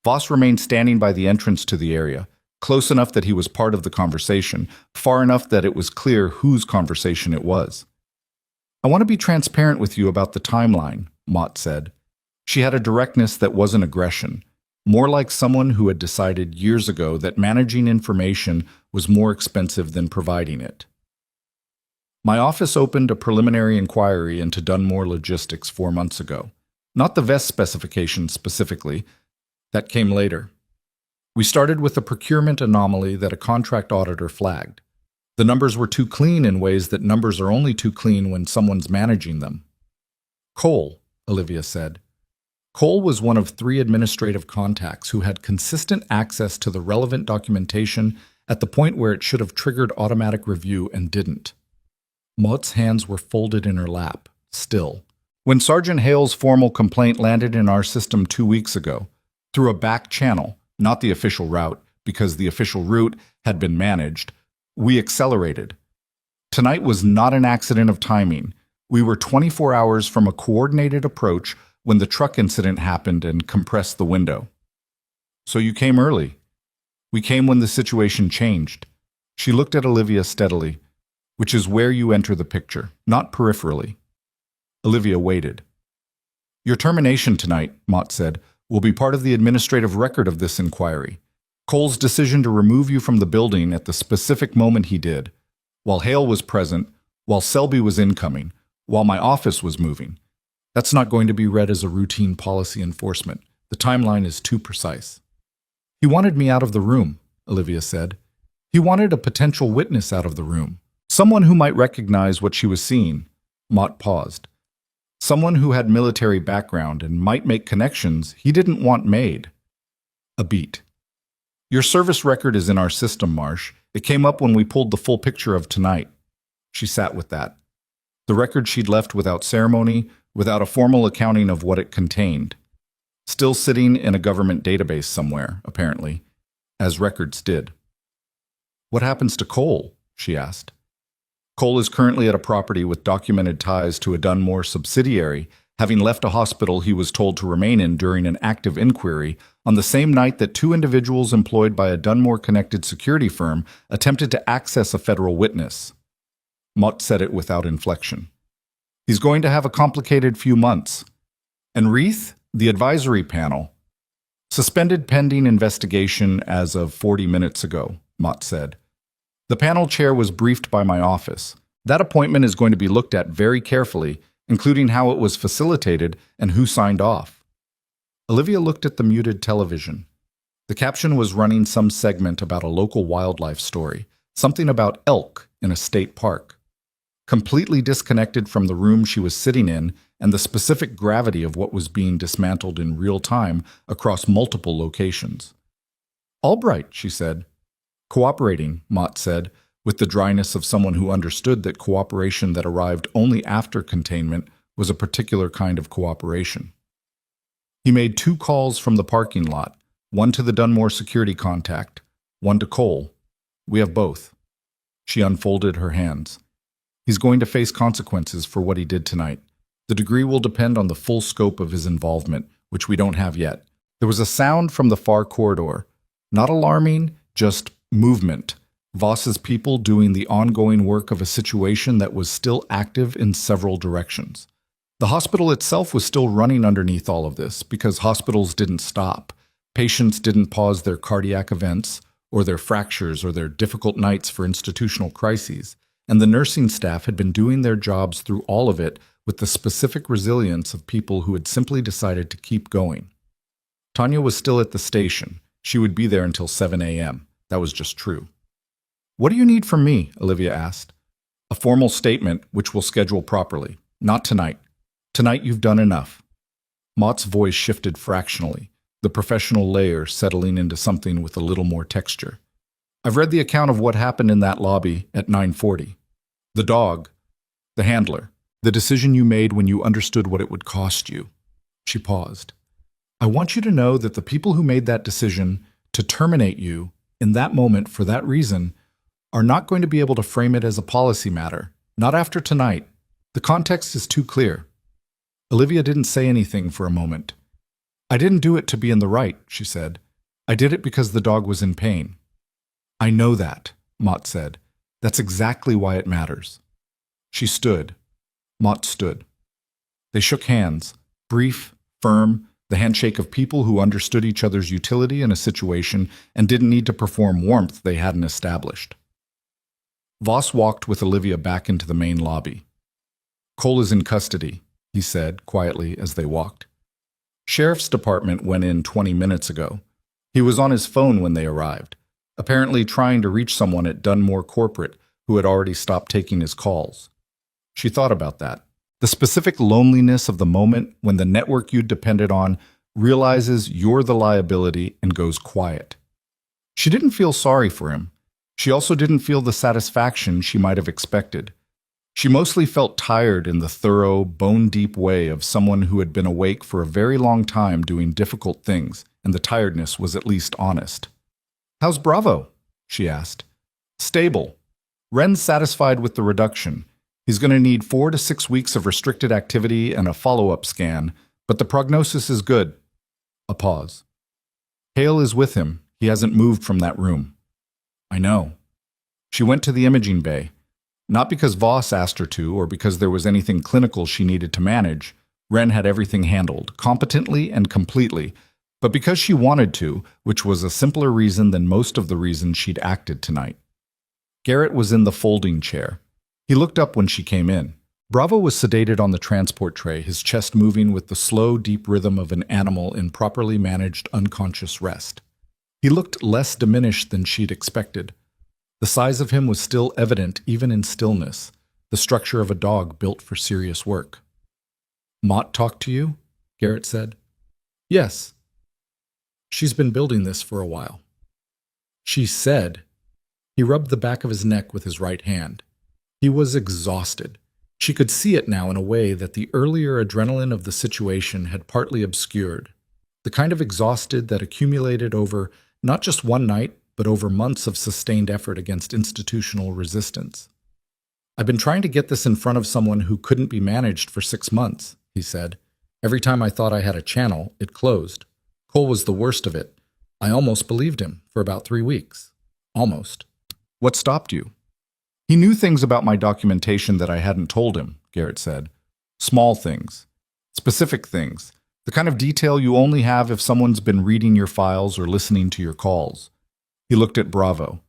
Voss remained standing by the entrance to the area, close enough that he was part of the conversation, far enough that it was clear whose conversation it was. I want to be transparent with you about the timeline, Mott said. She had a directness that wasn't aggression, more like someone who had decided years ago that managing information was more expensive than providing it. My office opened a preliminary inquiry into Dunmore Logistics 4 months ago. Not the vest specification specifically. That came later. We started with a procurement anomaly that a contract auditor flagged. The numbers were too clean in ways that numbers are only too clean when someone's managing them. Cole, Olivia said. Cole was one of 3 administrative contacts who had consistent access to the relevant documentation at the point where it should have triggered automatic review and didn't. Mott's hands were folded in her lap, still. When Sergeant Hale's formal complaint landed in our system 2 weeks ago, through a back channel, not the official route, because the official route had been managed, we accelerated. Tonight was not an accident of timing. We were 24 hours from a coordinated approach when the truck incident happened and compressed the window. So you came early. We came when the situation changed. She looked at Olivia steadily. which is where you enter the picture, not peripherally. Olivia waited. Your termination tonight, Mott said, will be part of the administrative record of this inquiry. Cole's decision to remove you from the building at the specific moment he did, while Hale was present, while Selby was incoming, while my office was moving. That's not going to be read as a routine policy enforcement. The timeline is too precise. He wanted me out of the room, Olivia said. He wanted a potential witness out of the room. Someone who might recognize what she was seeing. Mott paused. Someone who had military background and might make connections he didn't want made. A beat. Your service record is in our system, Marsh. It came up when we pulled the full picture of tonight. She sat with that. The record she'd left without ceremony, without a formal accounting of what it contained. Still sitting in a government database somewhere, apparently, as records did. What happens to Cole? She asked. Cole is currently at a property with documented ties to a Dunmore subsidiary, having left a hospital he was told to remain in during an active inquiry on the same night that two individuals employed by a Dunmore-connected security firm attempted to access a federal witness. Mott said it without inflection. He's going to have a complicated few months. And Reith, the advisory panel, suspended pending investigation as of 40 minutes ago, Mott said. The panel chair was briefed by my office. That appointment is going to be looked at very carefully, including how it was facilitated and who signed off. Olivia looked at the muted television. The caption was running some segment about a local wildlife story, something about elk in a state park. Completely disconnected from the room she was sitting in and the specific gravity of what was being dismantled in real time across multiple locations. Albright, she said. Cooperating, Mott said, with the dryness of someone who understood that cooperation that arrived only after containment was a particular kind of cooperation. He made 2 calls from the parking lot, one to the Dunmore security contact, one to Cole. We have both. She unfolded her hands. He's going to face consequences for what he did tonight. The degree will depend on the full scope of his involvement, which we don't have yet. There was a sound from the far corridor. Not alarming, just movement. Voss's people doing the ongoing work of a situation that was still active in several directions. The hospital itself was still running underneath all of this because hospitals didn't stop. Patients didn't pause their cardiac events or their fractures or their difficult nights for institutional crises. And the nursing staff had been doing their jobs through all of it with the specific resilience of people who had simply decided to keep going. Tanya was still at the station. She would be there until 7 a.m. That was just true. What do you need from me? Olivia asked. A formal statement, which we'll schedule properly. Not tonight. Tonight you've done enough. Mott's voice shifted fractionally, the professional layer settling into something with a little more texture. I've read the account of what happened in that lobby at 9:40. The dog, the handler, the decision you made when you understood what it would cost you. She paused. I want you to know that the people who made that decision to terminate you in that moment for that reason are not going to be able to frame it as a policy matter, not after tonight. The context is too clear. Olivia didn't say anything for a moment. I didn't do it to be in the right, she said. I did it because the dog was in pain. I know that, Mott said. That's exactly why it matters. She stood. Mott stood. They shook hands, brief, firm, the handshake of people who understood each other's utility in a situation and didn't need to perform warmth they hadn't established. Voss walked with Olivia back into the main lobby. Cole is in custody, he said quietly as they walked. Sheriff's department went in 20 minutes ago. He was on his phone when they arrived, apparently trying to reach someone at Dunmore Corporate who had already stopped taking his calls. She thought about that. The specific loneliness of the moment when the network you depended on realizes you're the liability and goes quiet. She didn't feel sorry for him. She also didn't feel the satisfaction she might have expected. She mostly felt tired in the thorough, bone-deep way of someone who had been awake for a very long time doing difficult things, and the tiredness was at least honest. How's Bravo? She asked. Stable. Wren's satisfied with the reduction. He's going to need 4 to 6 weeks of restricted activity and a follow-up scan, but the prognosis is good. A pause. Hale is with him. He hasn't moved from that room. I know. She went to the imaging bay. Not because Voss asked her to or because there was anything clinical she needed to manage. Wren had everything handled, competently and completely, but because she wanted to, which was a simpler reason than most of the reasons she'd acted tonight. Garrett was in the folding chair. He looked up when she came in. Bravo was sedated on the transport tray, his chest moving with the slow, deep rhythm of an animal in properly managed unconscious rest. He looked less diminished than she'd expected. The size of him was still evident even in stillness, the structure of a dog built for serious work. "Mott talked to you?" Garrett said. "Yes. She's been building this for a while." "She said." He rubbed the back of his neck with his right hand. He was exhausted. She could see it now in a way that the earlier adrenaline of the situation had partly obscured. The kind of exhausted that accumulated over not just one night, but over months of sustained effort against institutional resistance. "I've been trying to get this in front of someone who couldn't be managed for 6 months, he said. "Every time I thought I had a channel, it closed. Cole was the worst of it. I almost believed him for about 3 weeks. Almost." "What stopped you?" "He knew things about my documentation that I hadn't told him," Garrett said. "Small things. Specific things. The kind of detail you only have if someone's been reading your files or listening to your calls." He looked at Bravo.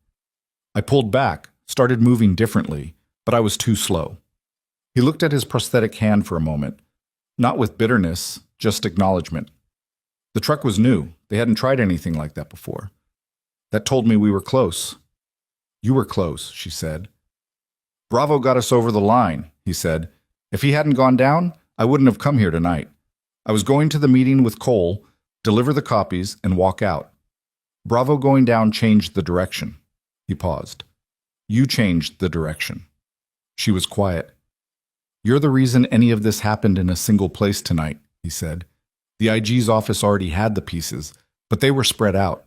"I pulled back, started moving differently, but I was too slow." He looked at his prosthetic hand for a moment. Not with bitterness, just acknowledgement. "The truck was new. They hadn't tried anything like that before. That told me we were close." "You were close," she said. "Bravo got us over the line," he said. "If he hadn't gone down, I wouldn't have come here tonight. I was going to the meeting with Cole, deliver the copies, and walk out. Bravo going down changed the direction." He paused. "You changed the direction." She was quiet. "You're the reason any of this happened in a single place tonight," he said. "The IG's office already had the pieces, but they were spread out.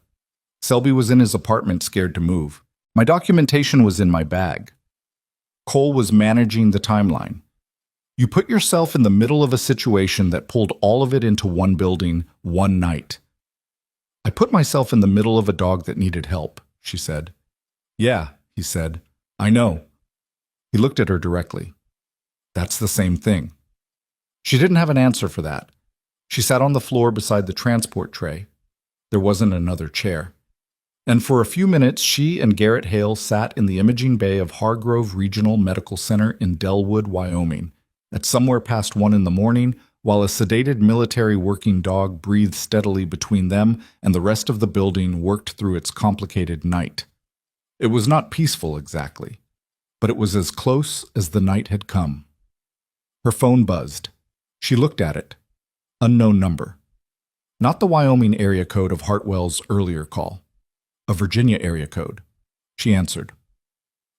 Selby was in his apartment scared to move. My documentation was in my bag. Cole was managing the timeline. You put yourself in the middle of a situation that pulled all of it into one building, one night." "I put myself in the middle of a dog that needed help," she said. "Yeah," he said. "I know." He looked at her directly. "That's the same thing." She didn't have an answer for that. She sat on the floor beside the transport tray. There wasn't another chair. And for a few minutes, she and Garrett Hale sat in the imaging bay of Hargrove Regional Medical Center in Dellwood, Wyoming, at somewhere past 1 in the morning, while a sedated military working dog breathed steadily between them and the rest of the building worked through its complicated night. It was not peaceful exactly, but it was as close as the night had come. Her phone buzzed. She looked at it. Unknown number. Not the Wyoming area code of Hartwell's earlier call. A Virginia area code. She answered.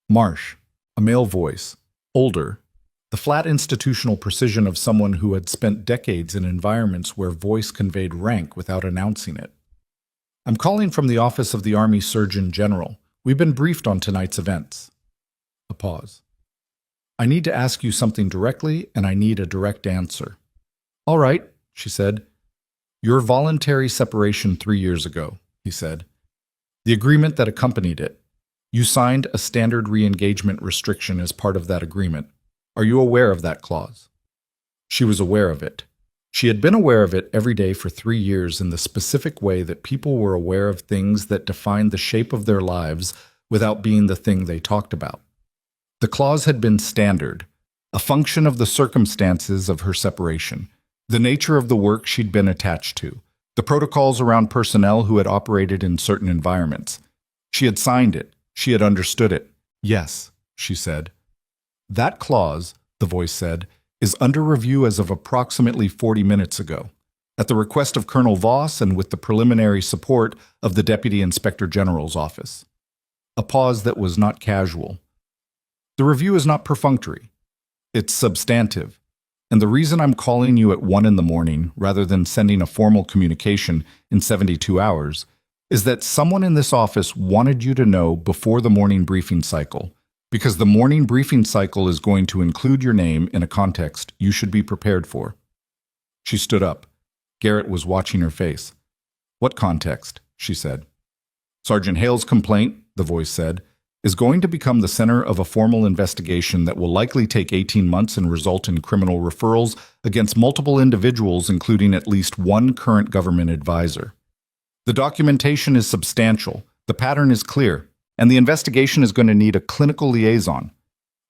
Marsh, a male voice, older, the flat institutional precision of someone who had spent decades in environments where voice conveyed rank without announcing it. "I'm calling from the office of the Army Surgeon General. We've been briefed on tonight's events." A pause. "I need to ask you something directly, and I need a direct answer." "All right," she said. "Your voluntary separation 3 years ago," he said. "The agreement that accompanied it. You signed a standard re-engagement restriction as part of that agreement. Are you aware of that clause?" She was aware of it. She had been aware of it every day for 3 years in the specific way that people were aware of things that defined the shape of their lives without being the thing they talked about. The clause had been standard, a function of the circumstances of her separation, the nature of the work she'd been attached to, the protocols around personnel who had operated in certain environments. She had signed it. She had understood it. "Yes," she said. "That clause," the voice said, "is under review as of approximately 40 minutes ago, at the request of Colonel Voss and with the preliminary support of the Deputy Inspector General's office." A pause that was not casual. "The review is not perfunctory. It's substantive. And the reason I'm calling you at 1 in the morning, rather than sending a formal communication in 72 hours, is that someone in this office wanted you to know before the morning briefing cycle, because the morning briefing cycle is going to include your name in a context you should be prepared for." She stood up. Garrett was watching her face. "What context?" she said. "Sergeant Hale's complaint," the voice said. is going to become the center of a formal investigation that will likely take 18 months and result in criminal referrals against multiple individuals, including at least one current government advisor. The documentation is substantial, the pattern is clear, and the investigation is going to need a clinical liaison,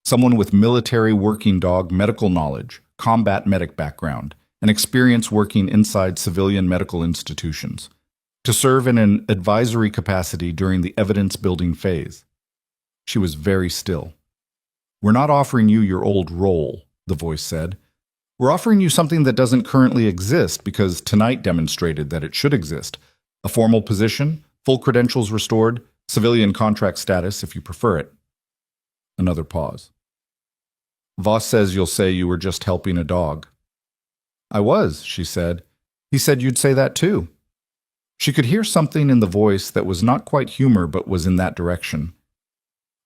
someone with military working dog medical knowledge, combat medic background, and experience working inside civilian medical institutions, to serve in an advisory capacity during the evidence-building phase. She was very still. "We're not offering you your old role," the voice said. "We're offering you something that doesn't currently exist because tonight demonstrated that it should exist. A formal position, full credentials restored, civilian contract status if you prefer it." Another pause. "Voss says you'll say you were just helping a dog." "I was," she said. "He said you'd say that too." She could hear something in the voice that was not quite humor but was in that direction.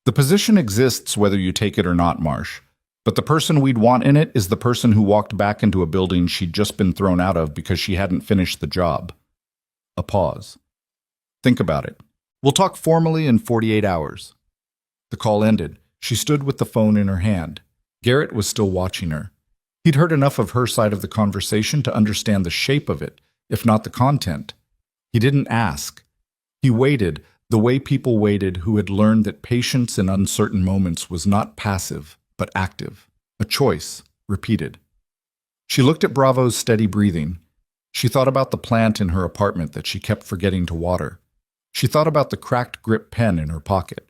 "The position exists whether you take it or not, Marsh. But the person we'd want in it is the person who walked back into a building she'd just been thrown out of because she hadn't finished the job." A pause. "Think about it. We'll talk formally in 48 hours. The call ended. She stood with the phone in her hand. Garrett was still watching her. He'd heard enough of her side of the conversation to understand the shape of it, if not the content. He didn't ask. He waited, the way people waited who had learned that patience in uncertain moments was not passive, but active. A choice, repeated. She looked at Bravo's steady breathing. She thought about the plant in her apartment that she kept forgetting to water. She thought about the cracked grip pen in her pocket.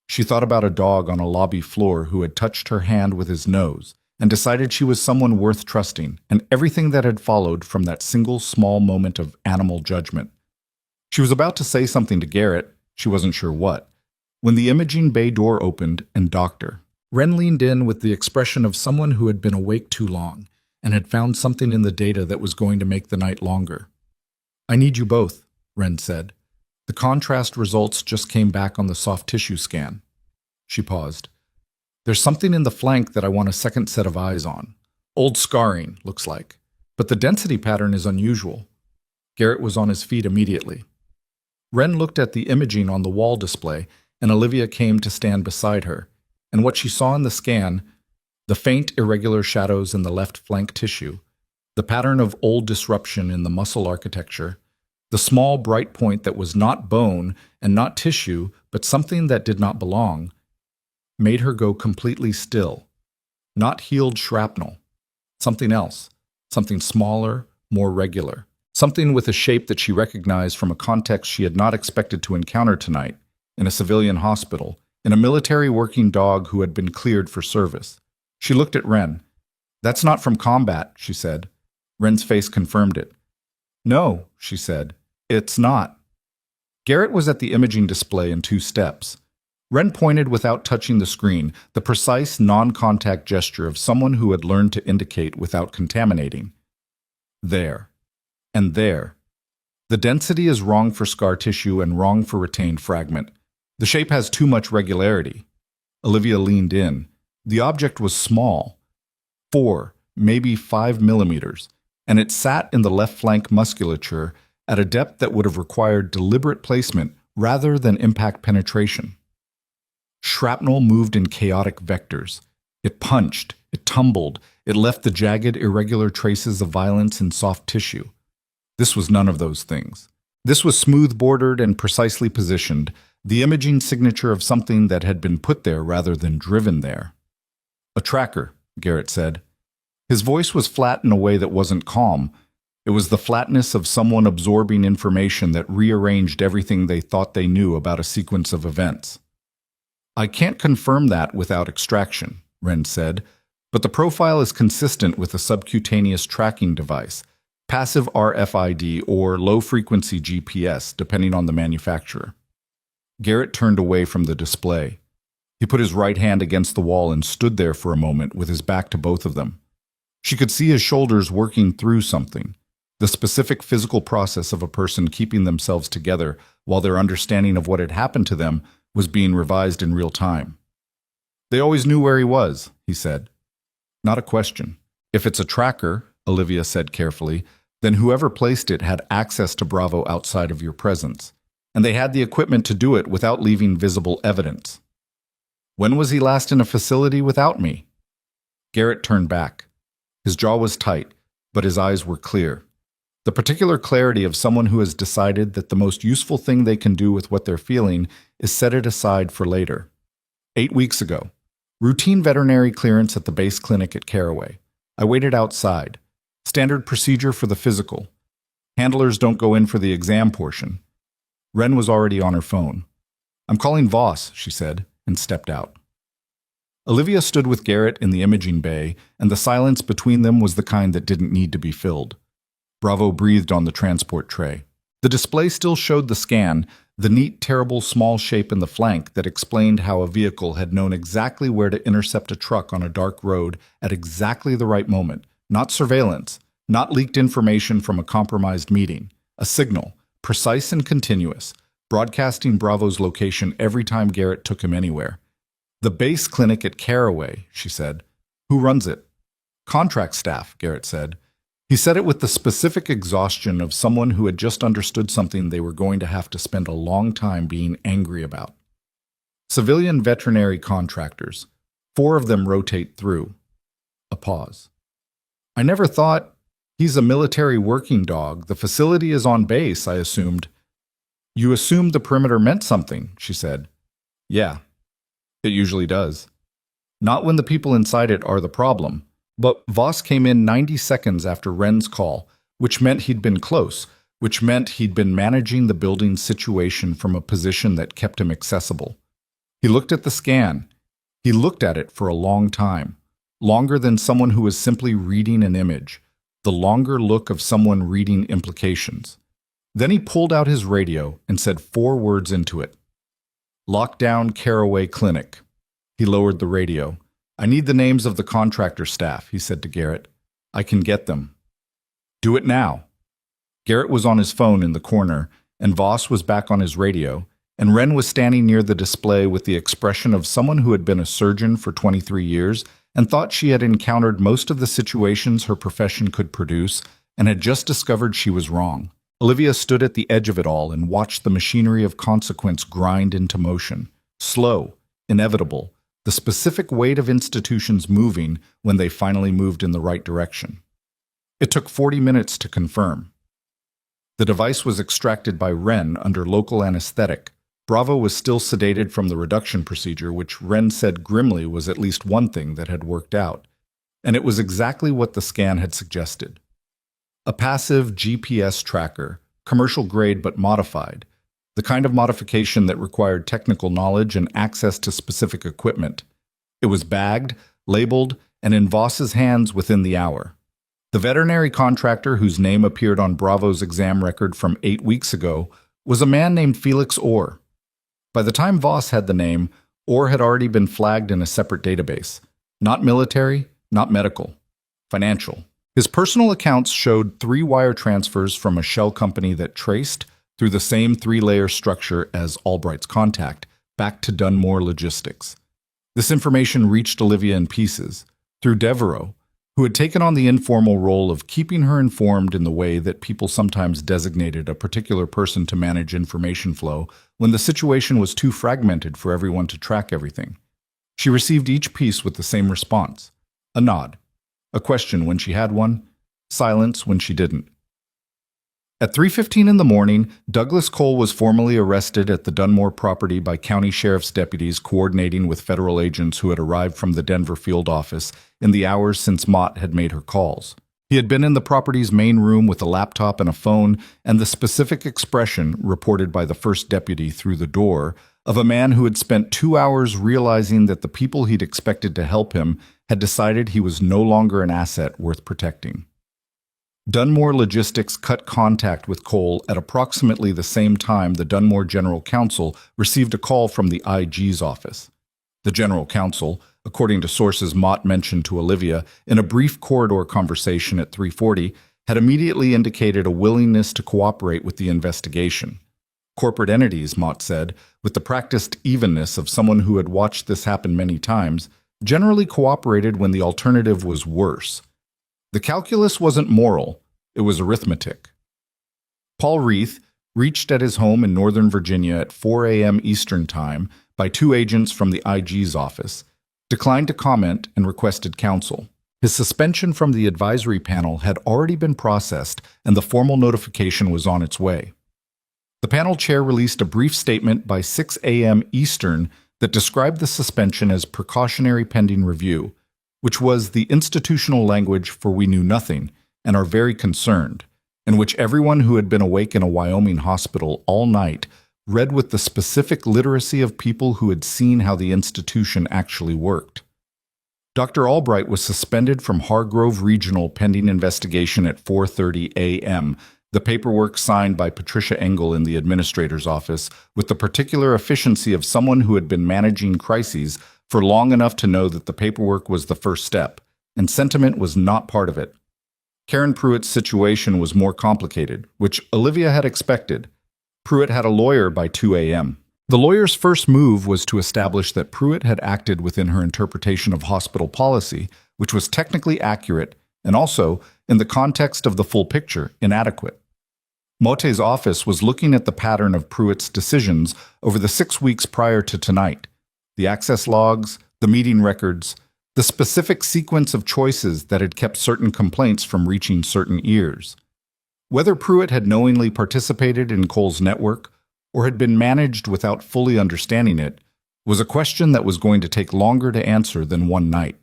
She thought about a dog on a lobby floor who had touched her hand with his nose and decided she was someone worth trusting, and everything that had followed from that single small moment of animal judgment. She was about to say something to Garrett, she wasn't sure what, when the imaging bay door opened and Dr. Wren leaned in with the expression of someone who had been awake too long and had found something in the data that was going to make the night longer. "I need you both," Wren said. "The contrast results just came back on the soft tissue scan." She paused. "There's something in the flank that I want a second set of eyes on. Old scarring, looks like. But the density pattern is unusual." Garrett was on his feet immediately. Wren looked at the imaging on the wall display, and Olivia came to stand beside her. And what she saw in the scan, the faint, irregular shadows in the left flank tissue, the pattern of old disruption in the muscle architecture, the small bright point that was not bone and not tissue, but something that did not belong, made her go completely still. Not healed shrapnel. Something else. Something smaller, more regular. Something with a shape that she recognized from a context she had not expected to encounter tonight, in a civilian hospital, in a military working dog who had been cleared for service. She looked at Wren. "That's not from combat," she said. Wren's face confirmed it. "No," she said. "It's not." Garrett was at the imaging display in 2 steps. Wren pointed without touching the screen, the precise, non-contact gesture of someone who had learned to indicate without contaminating. "There. And there. The density is wrong for scar tissue and wrong for retained fragment. The shape has too much regularity." Olivia leaned in. The object was small. 4, maybe 5 millimeters, and it sat in the left flank musculature at a depth that would have required deliberate placement rather than impact penetration. Shrapnel moved in chaotic vectors. It punched, it tumbled, it left the jagged, irregular traces of violence in soft tissue. This was none of those things. This was smooth-bordered and precisely positioned, the imaging signature of something that had been put there rather than driven there. "A tracker," Garrett said. His voice was flat in a way that wasn't calm. It was the flatness of someone absorbing information that rearranged everything they thought they knew about a sequence of events. "I can't confirm that without extraction," Wren said, "but the profile is consistent with a subcutaneous tracking device, passive RFID or low-frequency GPS, depending on the manufacturer." Garrett turned away from the display. He put his right hand against the wall and stood there for a moment with his back to both of them. She could see his shoulders working through something, the specific physical process of a person keeping themselves together while their understanding of what had happened to them was being revised in real time. "They always knew where he was," he said. "Not a question. If it's a tracker," Olivia said carefully, "then whoever placed it had access to Bravo outside of your presence, and they had the equipment to do it without leaving visible evidence." When was he last in a facility without me? Garrett turned back. His jaw was tight, but his eyes were clear. The particular clarity of someone who has decided that the most useful thing they can do with what they're feeling is set it aside for later. 8 weeks ago, routine veterinary clearance at the base clinic at Caraway. I waited outside. Standard procedure for the physical. Handlers don't go in for the exam portion. Wren was already on her phone. I'm calling Voss, she said, and stepped out. Olivia stood with Garrett in the imaging bay, and the silence between them was the kind that didn't need to be filled. Bravo breathed on the transport tray. The display still showed the scan, the neat, terrible small shape in the flank that explained how a vehicle had known exactly where to intercept a truck on a dark road at exactly the right moment. Not surveillance, not leaked information from a compromised meeting. A signal, precise and continuous, broadcasting Bravo's location every time Garrett took him anywhere. The base clinic at Caraway, she said. Who runs it? Contract staff, Garrett said. He said it with the specific exhaustion of someone who had just understood something they were going to have to spend a long time being angry about. Civilian veterinary contractors. 4 of them rotate through. A pause. I never thought. He's a military working dog. The facility is on base, I assumed. You assumed the perimeter meant something, she said. Yeah, it usually does. Not when the people inside it are the problem. But Voss came in 90 seconds after Wren's call, which meant he'd been close, which meant he'd been managing the building's situation from a position that kept him accessible. He looked at the scan. He looked at it for a long time, longer than someone who was simply reading an image, the longer look of someone reading implications. Then he pulled out his radio and said 4 words into it. Lockdown Caraway Clinic. He lowered the radio. I need the names of the contractor staff, he said to Garrett. I can get them. Do it now. Garrett was on his phone in the corner, and Voss was back on his radio, and Wren was standing near the display with the expression of someone who had been a surgeon for 23 years and thought she had encountered most of the situations her profession could produce and had just discovered she was wrong. Olivia stood at the edge of it all and watched the machinery of consequence grind into motion. Slow, inevitable, the specific weight of institutions moving when they finally moved in the right direction. It took 40 minutes to confirm. The device was extracted by Wren under local anesthetic. Bravo was still sedated from the reduction procedure, which Wren said grimly was at least one thing that had worked out. And it was exactly what the scan had suggested. A passive GPS tracker, commercial grade but modified, the kind of modification that required technical knowledge and access to specific equipment. It was bagged, labeled, and in Voss's hands within the hour. The veterinary contractor whose name appeared on Bravo's exam record from 8 weeks ago was a man named Felix Orr. By the time Voss had the name, Orr had already been flagged in a separate database. Not military, not medical, financial. His personal accounts showed 3 wire transfers from a shell company that traced, through the same 3-layer structure as Albright's contact, back to Dunmore Logistics. This information reached Olivia in pieces, through Devereaux, who had taken on the informal role of keeping her informed in the way that people sometimes designated a particular person to manage information flow when the situation was too fragmented for everyone to track everything. She received each piece with the same response. A nod. A question when she had one. Silence when she didn't. At 3:15 in the morning, Douglas Cole was formally arrested at the Dunmore property by county sheriff's deputies coordinating with federal agents who had arrived from the Denver field office in the hours since Mott had made her calls. He had been in the property's main room with a laptop and a phone, and the specific expression, reported by the first deputy through the door, of a man who had spent 2 hours realizing that the people he'd expected to help him had decided he was no longer an asset worth protecting. Dunmore Logistics cut contact with Cole at approximately the same time the Dunmore General Counsel received a call from the IG's office. The General Counsel, according to sources Mott mentioned to Olivia in a brief corridor conversation at 3:40, had immediately indicated a willingness to cooperate with the investigation. Corporate entities, Mott said, with the practiced evenness of someone who had watched this happen many times, generally cooperated when the alternative was worse. The calculus wasn't moral, it was arithmetic. Paul Reith reached at his home in Northern Virginia at 4 a.m. Eastern Time, by 2 agents from the IG's office, declined to comment and requested counsel. His suspension from the advisory panel had already been processed, and the formal notification was on its way. The panel chair released a brief statement by 6 a.m. Eastern that described the suspension as precautionary pending review, which was the institutional language for "we knew nothing and are very concerned," in which everyone who had been awake in a Wyoming hospital all night read with the specific literacy of people who had seen how the institution actually worked. Dr. Albright was suspended from Hargrove Regional pending investigation at 4:30 a.m., the paperwork signed by Patricia Engel in the administrator's office, with the particular efficiency of someone who had been managing crises for long enough to know that the paperwork was the first step, and sentiment was not part of it. Karen Pruitt's situation was more complicated, which Olivia had expected. Pruitt had a lawyer by 2 a.m. The lawyer's first move was to establish that Pruitt had acted within her interpretation of hospital policy, which was technically accurate and also, in the context of the full picture, inadequate. Mote's office was looking at the pattern of Pruitt's decisions over the 6 weeks prior to tonight, the access logs, the meeting records, the specific sequence of choices that had kept certain complaints from reaching certain ears. Whether Pruitt had knowingly participated in Cole's network or had been managed without fully understanding it was a question that was going to take longer to answer than one night.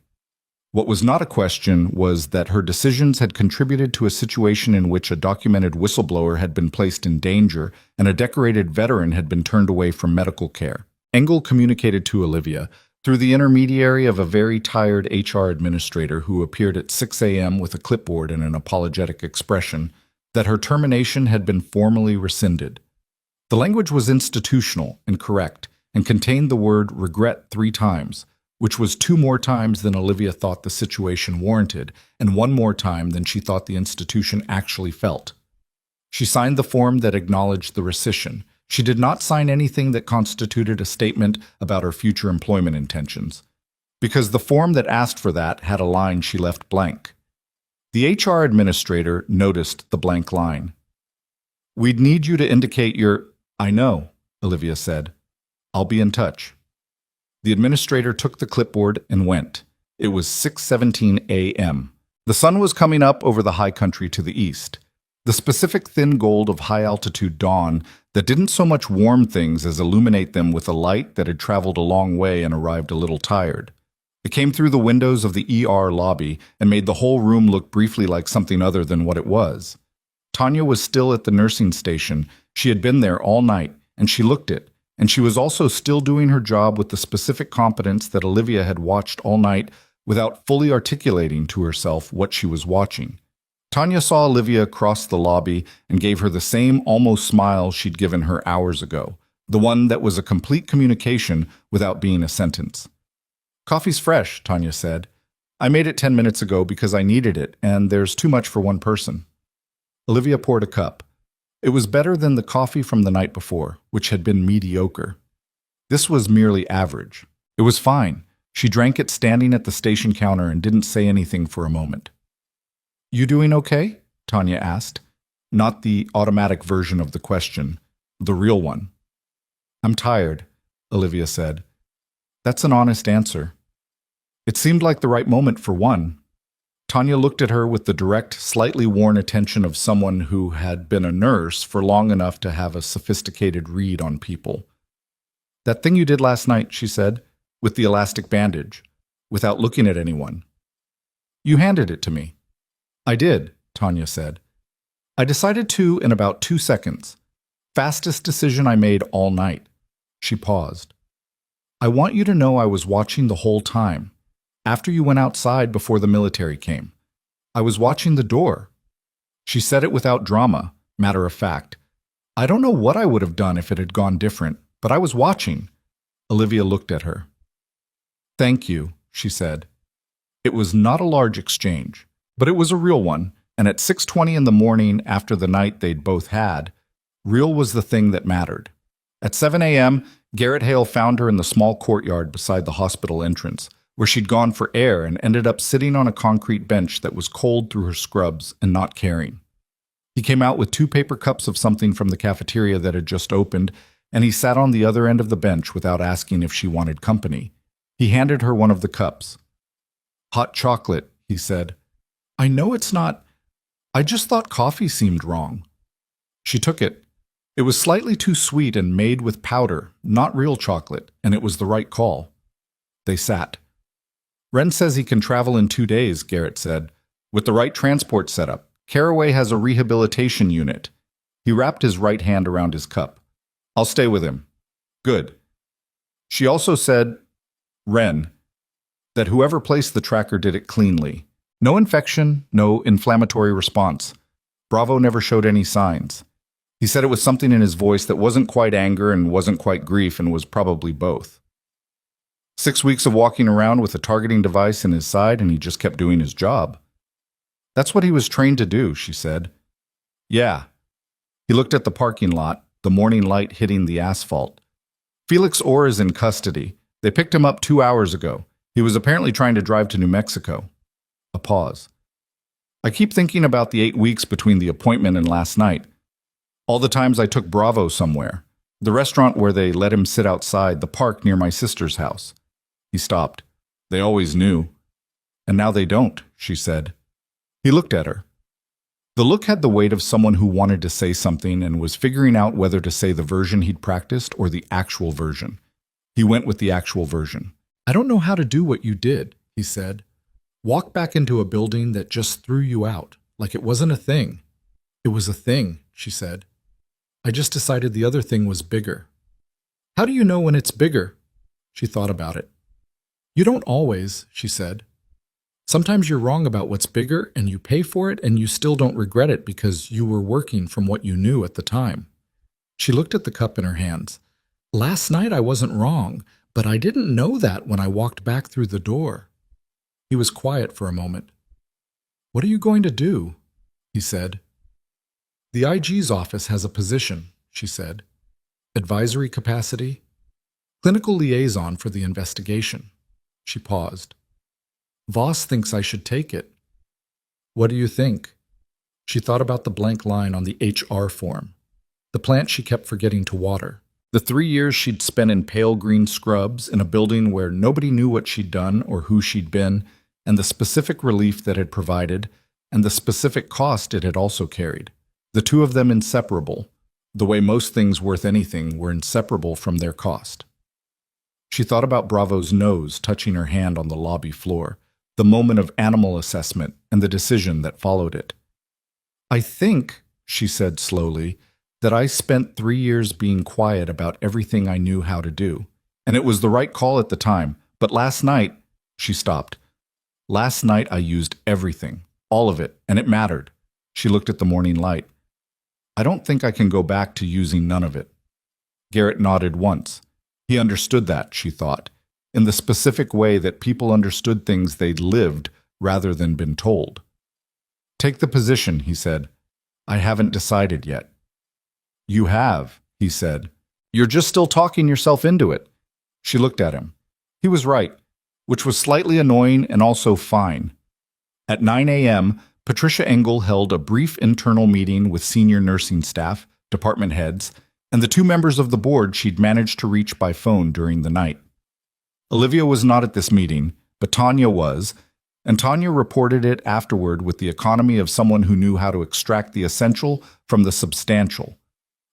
What was not a question was that her decisions had contributed to a situation in which a documented whistleblower had been placed in danger and a decorated veteran had been turned away from medical care. Engel communicated to Olivia, through the intermediary of a very tired HR administrator who appeared at 6 a.m. with a clipboard and an apologetic expression, that her termination had been formally rescinded. The language was institutional and correct and contained the word regret 3 times, which was 2 more times than Olivia thought the situation warranted and 1 more time than she thought the institution actually felt. She signed the form that acknowledged the rescission. She did not sign anything that constituted a statement about her future employment intentions, because the form that asked for that had a line she left blank. The HR administrator noticed the blank line. "We'd need you to indicate your—" "I know," Olivia said. "I'll be in touch." The administrator took the clipboard and went. It was 6:17 a.m. The sun was coming up over the high country to the east, the specific thin gold of high-altitude dawn that didn't so much warm things as illuminate them with a light that had traveled a long way and arrived a little tired. It came through the windows of the ER lobby and made the whole room look briefly like something other than what it was. Tanya was still at the nursing station. She had been there all night, and she looked it, and she was also still doing her job with the specific competence that Olivia had watched all night without fully articulating to herself what she was watching. Tanya saw Olivia across the lobby and gave her the same almost smile she'd given her hours ago, the one that was a complete communication without being a sentence. "Coffee's fresh," Tanya said. "I made it 10 minutes ago because I needed it, and there's too much for one person." Olivia poured a cup. It was better than the coffee from the night before, which had been mediocre. This was merely average. It was fine. She drank it standing at the station counter and didn't say anything for a moment. "You doing okay?" Tanya asked. Not the automatic version of the question, the real one. "I'm tired," Olivia said. That's an honest answer. It seemed like the right moment for one. Tanya looked at her with the direct, slightly worn attention of someone who had been a nurse for long enough to have a sophisticated read on people. "That thing you did last night," she said, "with the elastic bandage, without looking at anyone. You handed it to me." "I did," Tanya said. "I decided to in about 2 seconds. Fastest decision I made all night." She paused. "I want you to know I was watching the whole time. After you went outside before the military came. I was watching the door." She said it without drama, matter of fact. "I don't know what I would have done if it had gone different, but I was watching." Olivia looked at her. "Thank you," she said. It was not a large exchange, but it was a real one, and at 6:20 in the morning after the night they'd both had, real was the thing that mattered. At 7 a.m., Garrett Hale found her in the small courtyard beside the hospital entrance, where she'd gone for air and ended up sitting on a concrete bench that was cold through her scrubs and not caring. He came out with 2 paper cups of something from the cafeteria that had just opened, and he sat on the other end of the bench without asking if she wanted company. He handed her one of the cups. "Hot chocolate," he said. "I know it's not. I just thought coffee seemed wrong." She took it. It was slightly too sweet and made with powder, not real chocolate, and it was the right call. They sat. "Ren says he can travel in 2 days," Garrett said. "With the right transport setup. Caraway has a rehabilitation unit." He wrapped his right hand around his cup. "I'll stay with him." "Good." She also said, Ren, that whoever placed the tracker did it cleanly. No infection, no inflammatory response. Bravo never showed any signs. He said it was something in his voice that wasn't quite anger and wasn't quite grief and was probably both. 6 weeks of walking around with a targeting device in his side and he just kept doing his job. "That's what he was trained to do," she said. "Yeah." He looked at the parking lot, the morning light hitting the asphalt. "Felix Orr is in custody. They picked him up 2 hours ago. He was apparently trying to drive to New Mexico." A pause. "I keep thinking about the 8 weeks between the appointment and last night. All the times I took Bravo somewhere. The restaurant where they let him sit outside, the park near my sister's house." He stopped. "They always knew." "And now they don't," she said. He looked at her. The look had the weight of someone who wanted to say something and was figuring out whether to say the version he'd practiced or the actual version. He went with the actual version. "I don't know how to do what you did," he said. "Walk back into a building that just threw you out, like it wasn't a thing." "It was a thing," she said. "I just decided the other thing was bigger." "How do you know when it's bigger?" She thought about it. "You don't always," she said. "Sometimes you're wrong about what's bigger and you pay for it and you still don't regret it because you were working from what you knew at the time." She looked at the cup in her hands. "Last night I wasn't wrong, but I didn't know that when I walked back through the door." He was quiet for a moment. "What are you going to do?" he said. "The IG's office has a position," she said. "Advisory capacity? Clinical liaison for the investigation." She paused. "Voss thinks I should take it." "What do you think?" She thought about the blank line on the HR form, the plant she kept forgetting to water, the 3 years she'd spent in pale green scrubs in a building where nobody knew what she'd done or who she'd been, and the specific relief that had provided, and the specific cost it had also carried. The two of them inseparable, the way most things worth anything were inseparable from their cost. She thought about Bravo's nose touching her hand on the lobby floor, the moment of animal assessment and the decision that followed it. "I think," she said slowly, "that I spent 3 years being quiet about everything I knew how to do. And it was the right call at the time. But last night," she stopped. "Last night I used everything, all of it, and it mattered." She looked at the morning light. "I don't think I can go back to using none of it." Garrett nodded once. He understood that, she thought, in the specific way that people understood things they'd lived rather than been told. "Take the position," he said. "I haven't decided yet." "You have," he said. "You're just still talking yourself into it." She looked at him. He was right, which was slightly annoying and also fine. At 9 a.m., Patricia Engel held a brief internal meeting with senior nursing staff, department heads, and the 2 members of the board she'd managed to reach by phone during the night. Olivia was not at this meeting, but Tanya was, and Tanya reported it afterward with the economy of someone who knew how to extract the essential from the substantial.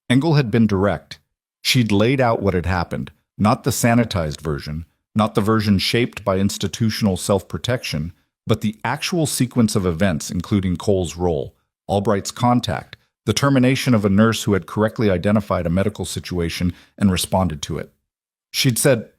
Engel had been direct. She'd laid out what had happened, not the sanitized version, not the version shaped by institutional self-protection, but the actual sequence of events, including Cole's role, Albright's contact, the termination of a nurse who had correctly identified a medical situation and responded to it. She'd said,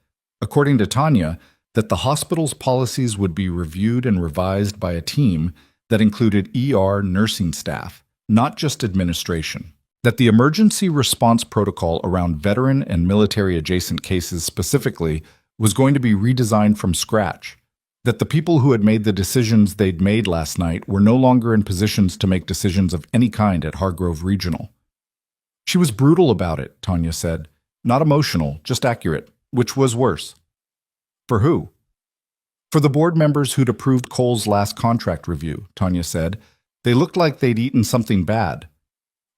according to Tanya, that the hospital's policies would be reviewed and revised by a team that included ER nursing staff, not just administration. That the emergency response protocol around veteran and military-adjacent cases specifically was going to be redesigned from scratch. That the people who had made the decisions they'd made last night were no longer in positions to make decisions of any kind at Hargrove Regional. She was brutal about it, Tanya said. Not emotional, just accurate, which was worse. For who? For the board members who'd approved Cole's last contract review, Tanya said. They looked like they'd eaten something bad.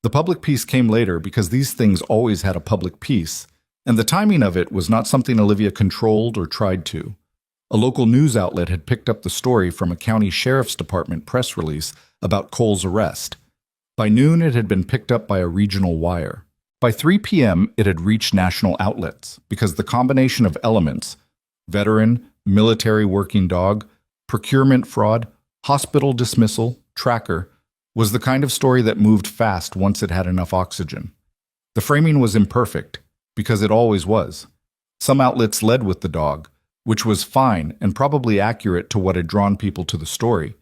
The public peace came later because these things always had a public peace, and the timing of it was not something Olivia controlled or tried to. A local news outlet had picked up the story from a county sheriff's department press release about Cole's arrest. By noon, it had been picked up by a regional wire. By 3 p.m., it had reached national outlets because the combination of elements veteran, military working dog, procurement fraud, hospital dismissal, tracker was the kind of story that moved fast once it had enough oxygen. The framing was imperfect, because it always was. Some outlets led with the dog, which was fine and probably accurate to what had drawn people to the story.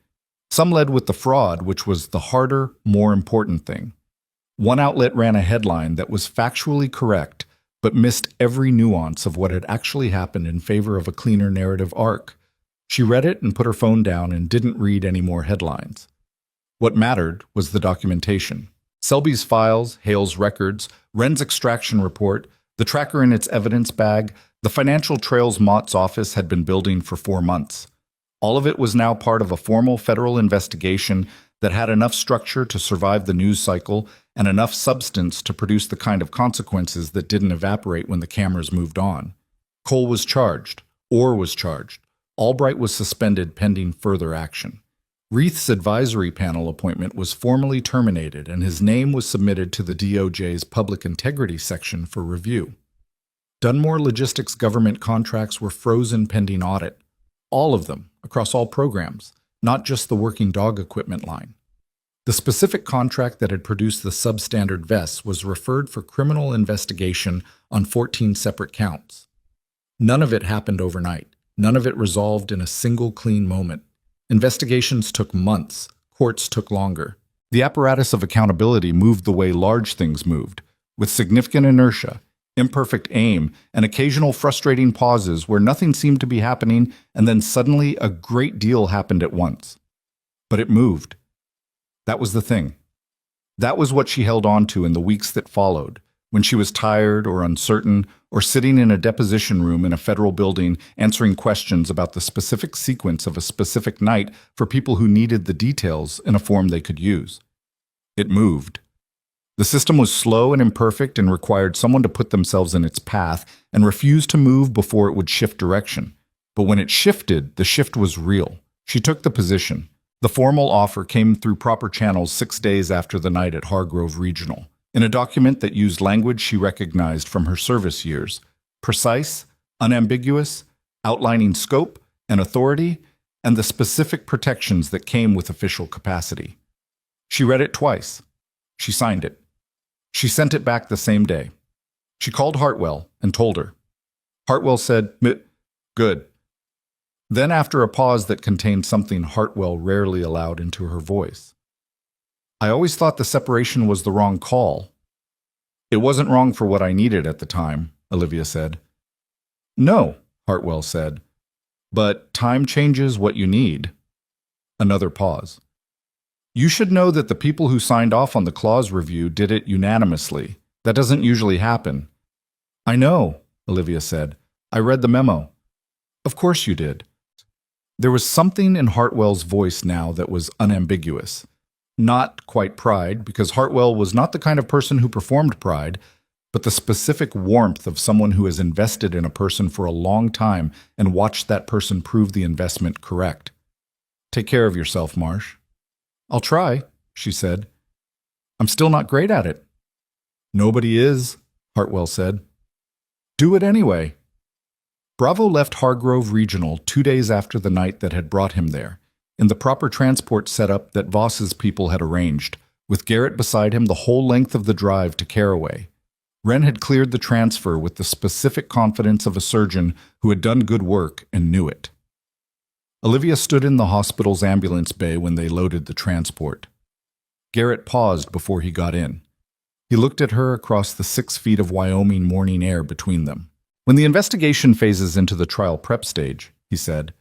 Some led with the fraud, which was the harder, more important thing. One outlet ran a headline that was factually correct, but missed every nuance of what had actually happened in favor of a cleaner narrative arc. She read it and put her phone down and didn't read any more headlines. What mattered was the documentation. Selby's files, Hale's records, Wren's extraction report, the tracker in its evidence bag, the financial trails Mott's office had been building for 4 months. All of it was now part of a formal federal investigation that had enough structure to survive the news cycle and enough substance to produce the kind of consequences that didn't evaporate when the cameras moved on. Cole was charged. Orr was charged. Albright was suspended pending further action. Reith's advisory panel appointment was formally terminated, and his name was submitted to the DOJ's Public Integrity section for review. Dunmore Logistics government contracts were frozen pending audit. All of them, across all programs, not just the working dog equipment line. The specific contract that had produced the substandard vests was referred for criminal investigation on 14 separate counts. None of it happened overnight. None of it resolved in a single clean moment. Investigations took months. Courts took longer. The apparatus of accountability moved the way large things moved, with significant inertia, imperfect aim, and occasional frustrating pauses where nothing seemed to be happening, and then suddenly a great deal happened at once. But it moved. That was the thing. That was what she held on to in the weeks that followed, when she was tired or uncertain or sitting in a deposition room in a federal building answering questions about the specific sequence of a specific night for people who needed the details in a form they could use. It moved. The system was slow and imperfect and required someone to put themselves in its path and refuse to move before it would shift direction. But when it shifted, the shift was real. She took the position. The formal offer came through proper channels 6 days after the night at Hargrove Regional, in a document that used language she recognized from her service years, precise, unambiguous, outlining scope and authority, and the specific protections that came with official capacity. She read it twice. She signed it. She sent it back the same day. She called Hartwell and told her. Hartwell said, "Good." Then, after a pause that contained something Hartwell rarely allowed into her voice, "I always thought the separation was the wrong call." "It wasn't wrong for what I needed at the time," Olivia said. "No," Hartwell said, "but time changes what you need." Another pause. "You should know that the people who signed off on the clause review did it unanimously. That doesn't usually happen." "I know," Olivia said. "I read the memo." "Of course you did." There was something in Hartwell's voice now that was unambiguous. Not quite pride, because Hartwell was not the kind of person who performed pride, but the specific warmth of someone who has invested in a person for a long time and watched that person prove the investment correct. "Take care of yourself, Marsh." "I'll try," she said. "I'm still not great at it." "Nobody is," Hartwell said. "Do it anyway." Bravo left Hargrove Regional 2 days after the night that had brought him there, in the proper transport setup that Voss's people had arranged, with Garrett beside him the whole length of the drive to Caraway. Wren had cleared the transfer with the specific confidence of a surgeon who had done good work and knew it. Olivia stood in the hospital's ambulance bay when they loaded the transport. Garrett paused before he got in. He looked at her across the 6 feet of Wyoming morning air between them. "When the investigation phases into the trial prep stage," he said,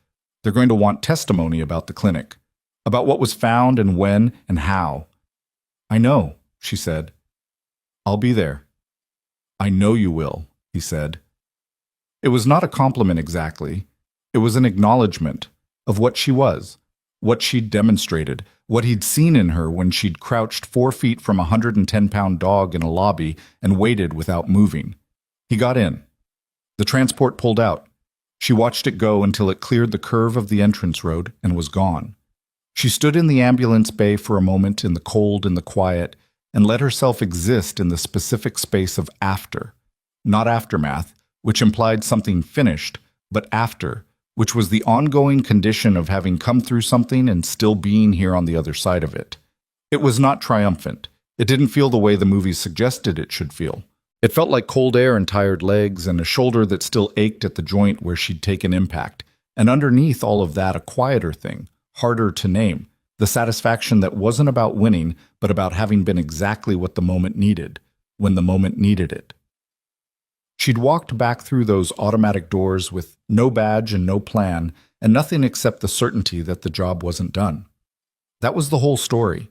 "they're going to want testimony about the clinic, about what was found and when and how." "I know," she said. "I'll be there." "I know you will," he said. It was not a compliment exactly. It was an acknowledgement of what she was, what she'd demonstrated, what he'd seen in her when she'd crouched 4 feet from a 110-pound dog in a lobby and waited without moving. He got in. The transport pulled out. She watched it go until it cleared the curve of the entrance road and was gone. She stood in the ambulance bay for a moment in the cold and the quiet and let herself exist in the specific space of after, not aftermath, which implied something finished, but after, which was the ongoing condition of having come through something and still being here on the other side of it. It was not triumphant. It didn't feel the way the movies suggested it should feel. It felt like cold air and tired legs and a shoulder that still ached at the joint where she'd taken impact. And underneath all of that, a quieter thing, harder to name, the satisfaction that wasn't about winning, but about having been exactly what the moment needed, when the moment needed it. She'd walked back through those automatic doors with no badge and no plan, and nothing except the certainty that the job wasn't done. That was the whole story.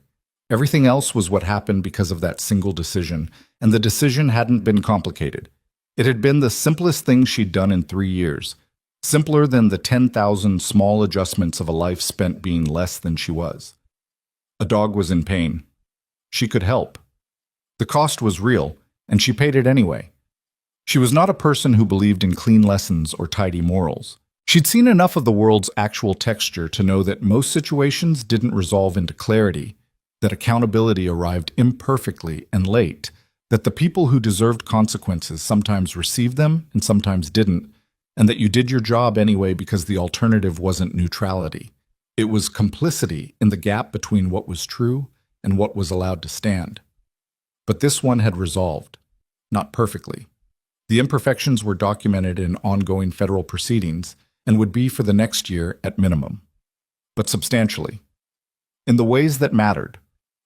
Everything else was what happened because of that single decision, and the decision hadn't been complicated. It had been the simplest thing she'd done in 3 years, simpler than the 10,000 small adjustments of a life spent being less than she was. A dog was in pain. She could help. The cost was real, and she paid it anyway. She was not a person who believed in clean lessons or tidy morals. She'd seen enough of the world's actual texture to know that most situations didn't resolve into clarity, that accountability arrived imperfectly and late, that the people who deserved consequences sometimes received them and sometimes didn't, and that you did your job anyway because the alternative wasn't neutrality. It was complicity in the gap between what was true and what was allowed to stand. But this one had resolved, not perfectly. The imperfections were documented in ongoing federal proceedings and would be for the next year at minimum, but substantially. In the ways that mattered,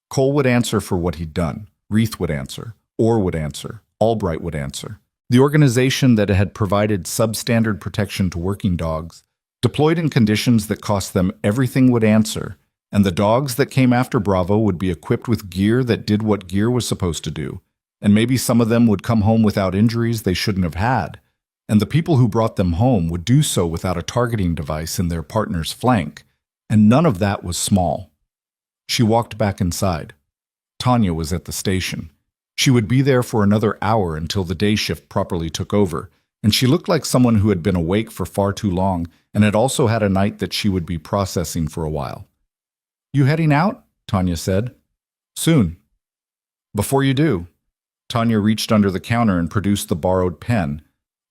Cole would answer for what he'd done, Reith would answer, Orr would answer, Albright would answer. The organization that had provided substandard protection to working dogs, deployed in conditions that cost them everything, would answer, and the dogs that came after Bravo would be equipped with gear that did what gear was supposed to do, and maybe some of them would come home without injuries they shouldn't have had, and the people who brought them home would do so without a targeting device in their partner's flank, and none of that was small. She walked back inside. Tanya was at the station. She would be there for another hour until the day shift properly took over, and she looked like someone who had been awake for far too long and had also had a night that she would be processing for a while. "You heading out?" Tanya said. "Soon." "Before you do," Tanya reached under the counter and produced the borrowed pen,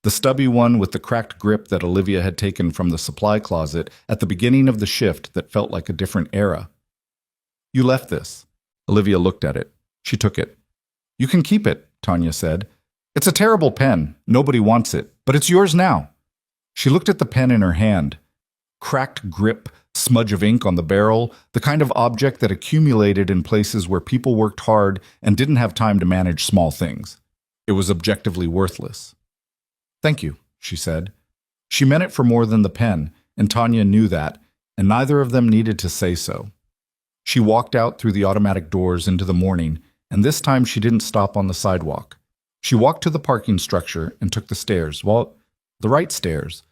the stubby one with the cracked grip that Olivia had taken from the supply closet at the beginning of the shift that felt like a different era. "You left this." Olivia looked at it. She took it. "You can keep it," Tanya said. "It's a terrible pen. Nobody wants it, but it's yours now." She looked at the pen in her hand. Cracked grip, smudge of ink on the barrel, the kind of object that accumulated in places where people worked hard and didn't have time to manage small things. It was objectively worthless. "Thank you," she said. She meant it for more than the pen, and Tanya knew that, and neither of them needed to say so. She walked out through the automatic doors into the morning, and this time she didn't stop on the sidewalk. She walked to the parking structure and took the stairs, the right stairs,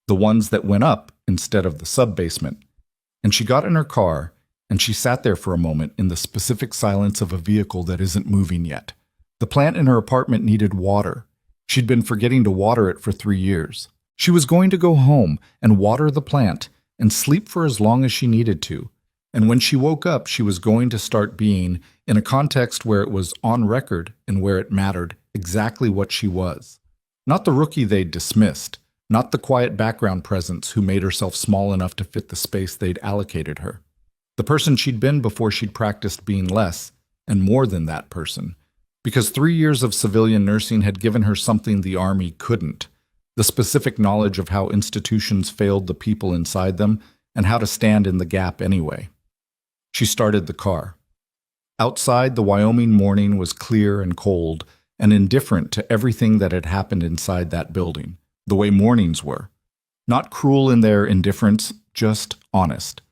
the ones that went up instead of the sub-basement. And she got in her car, and she sat there for a moment in the specific silence of a vehicle that isn't moving yet. The plant in her apartment needed water. She'd been forgetting to water it for 3 years. She was going to go home and water the plant and sleep for as long as she needed to. And when she woke up, she was going to start being, in a context where it was on record and where it mattered, exactly what she was. Not the rookie they'd dismissed, not the quiet background presence who made herself small enough to fit the space they'd allocated her. The person she'd been before she'd practiced being less, and more than that person. Because 3 years of civilian nursing had given her something the Army couldn't, the specific knowledge of how institutions failed the people inside them and how to stand in the gap anyway. She started the car. Outside, the Wyoming morning was clear and cold and indifferent to everything that had happened inside that building, the way mornings were. Not cruel in their indifference, just honest.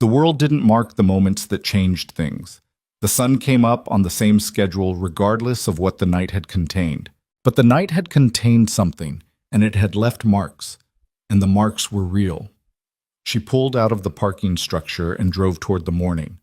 The world didn't mark the moments that changed things. The sun came up on the same schedule regardless of what the night had contained. But the night had contained something, and it had left marks, and the marks were real. She pulled out of the parking structure and drove toward the morning.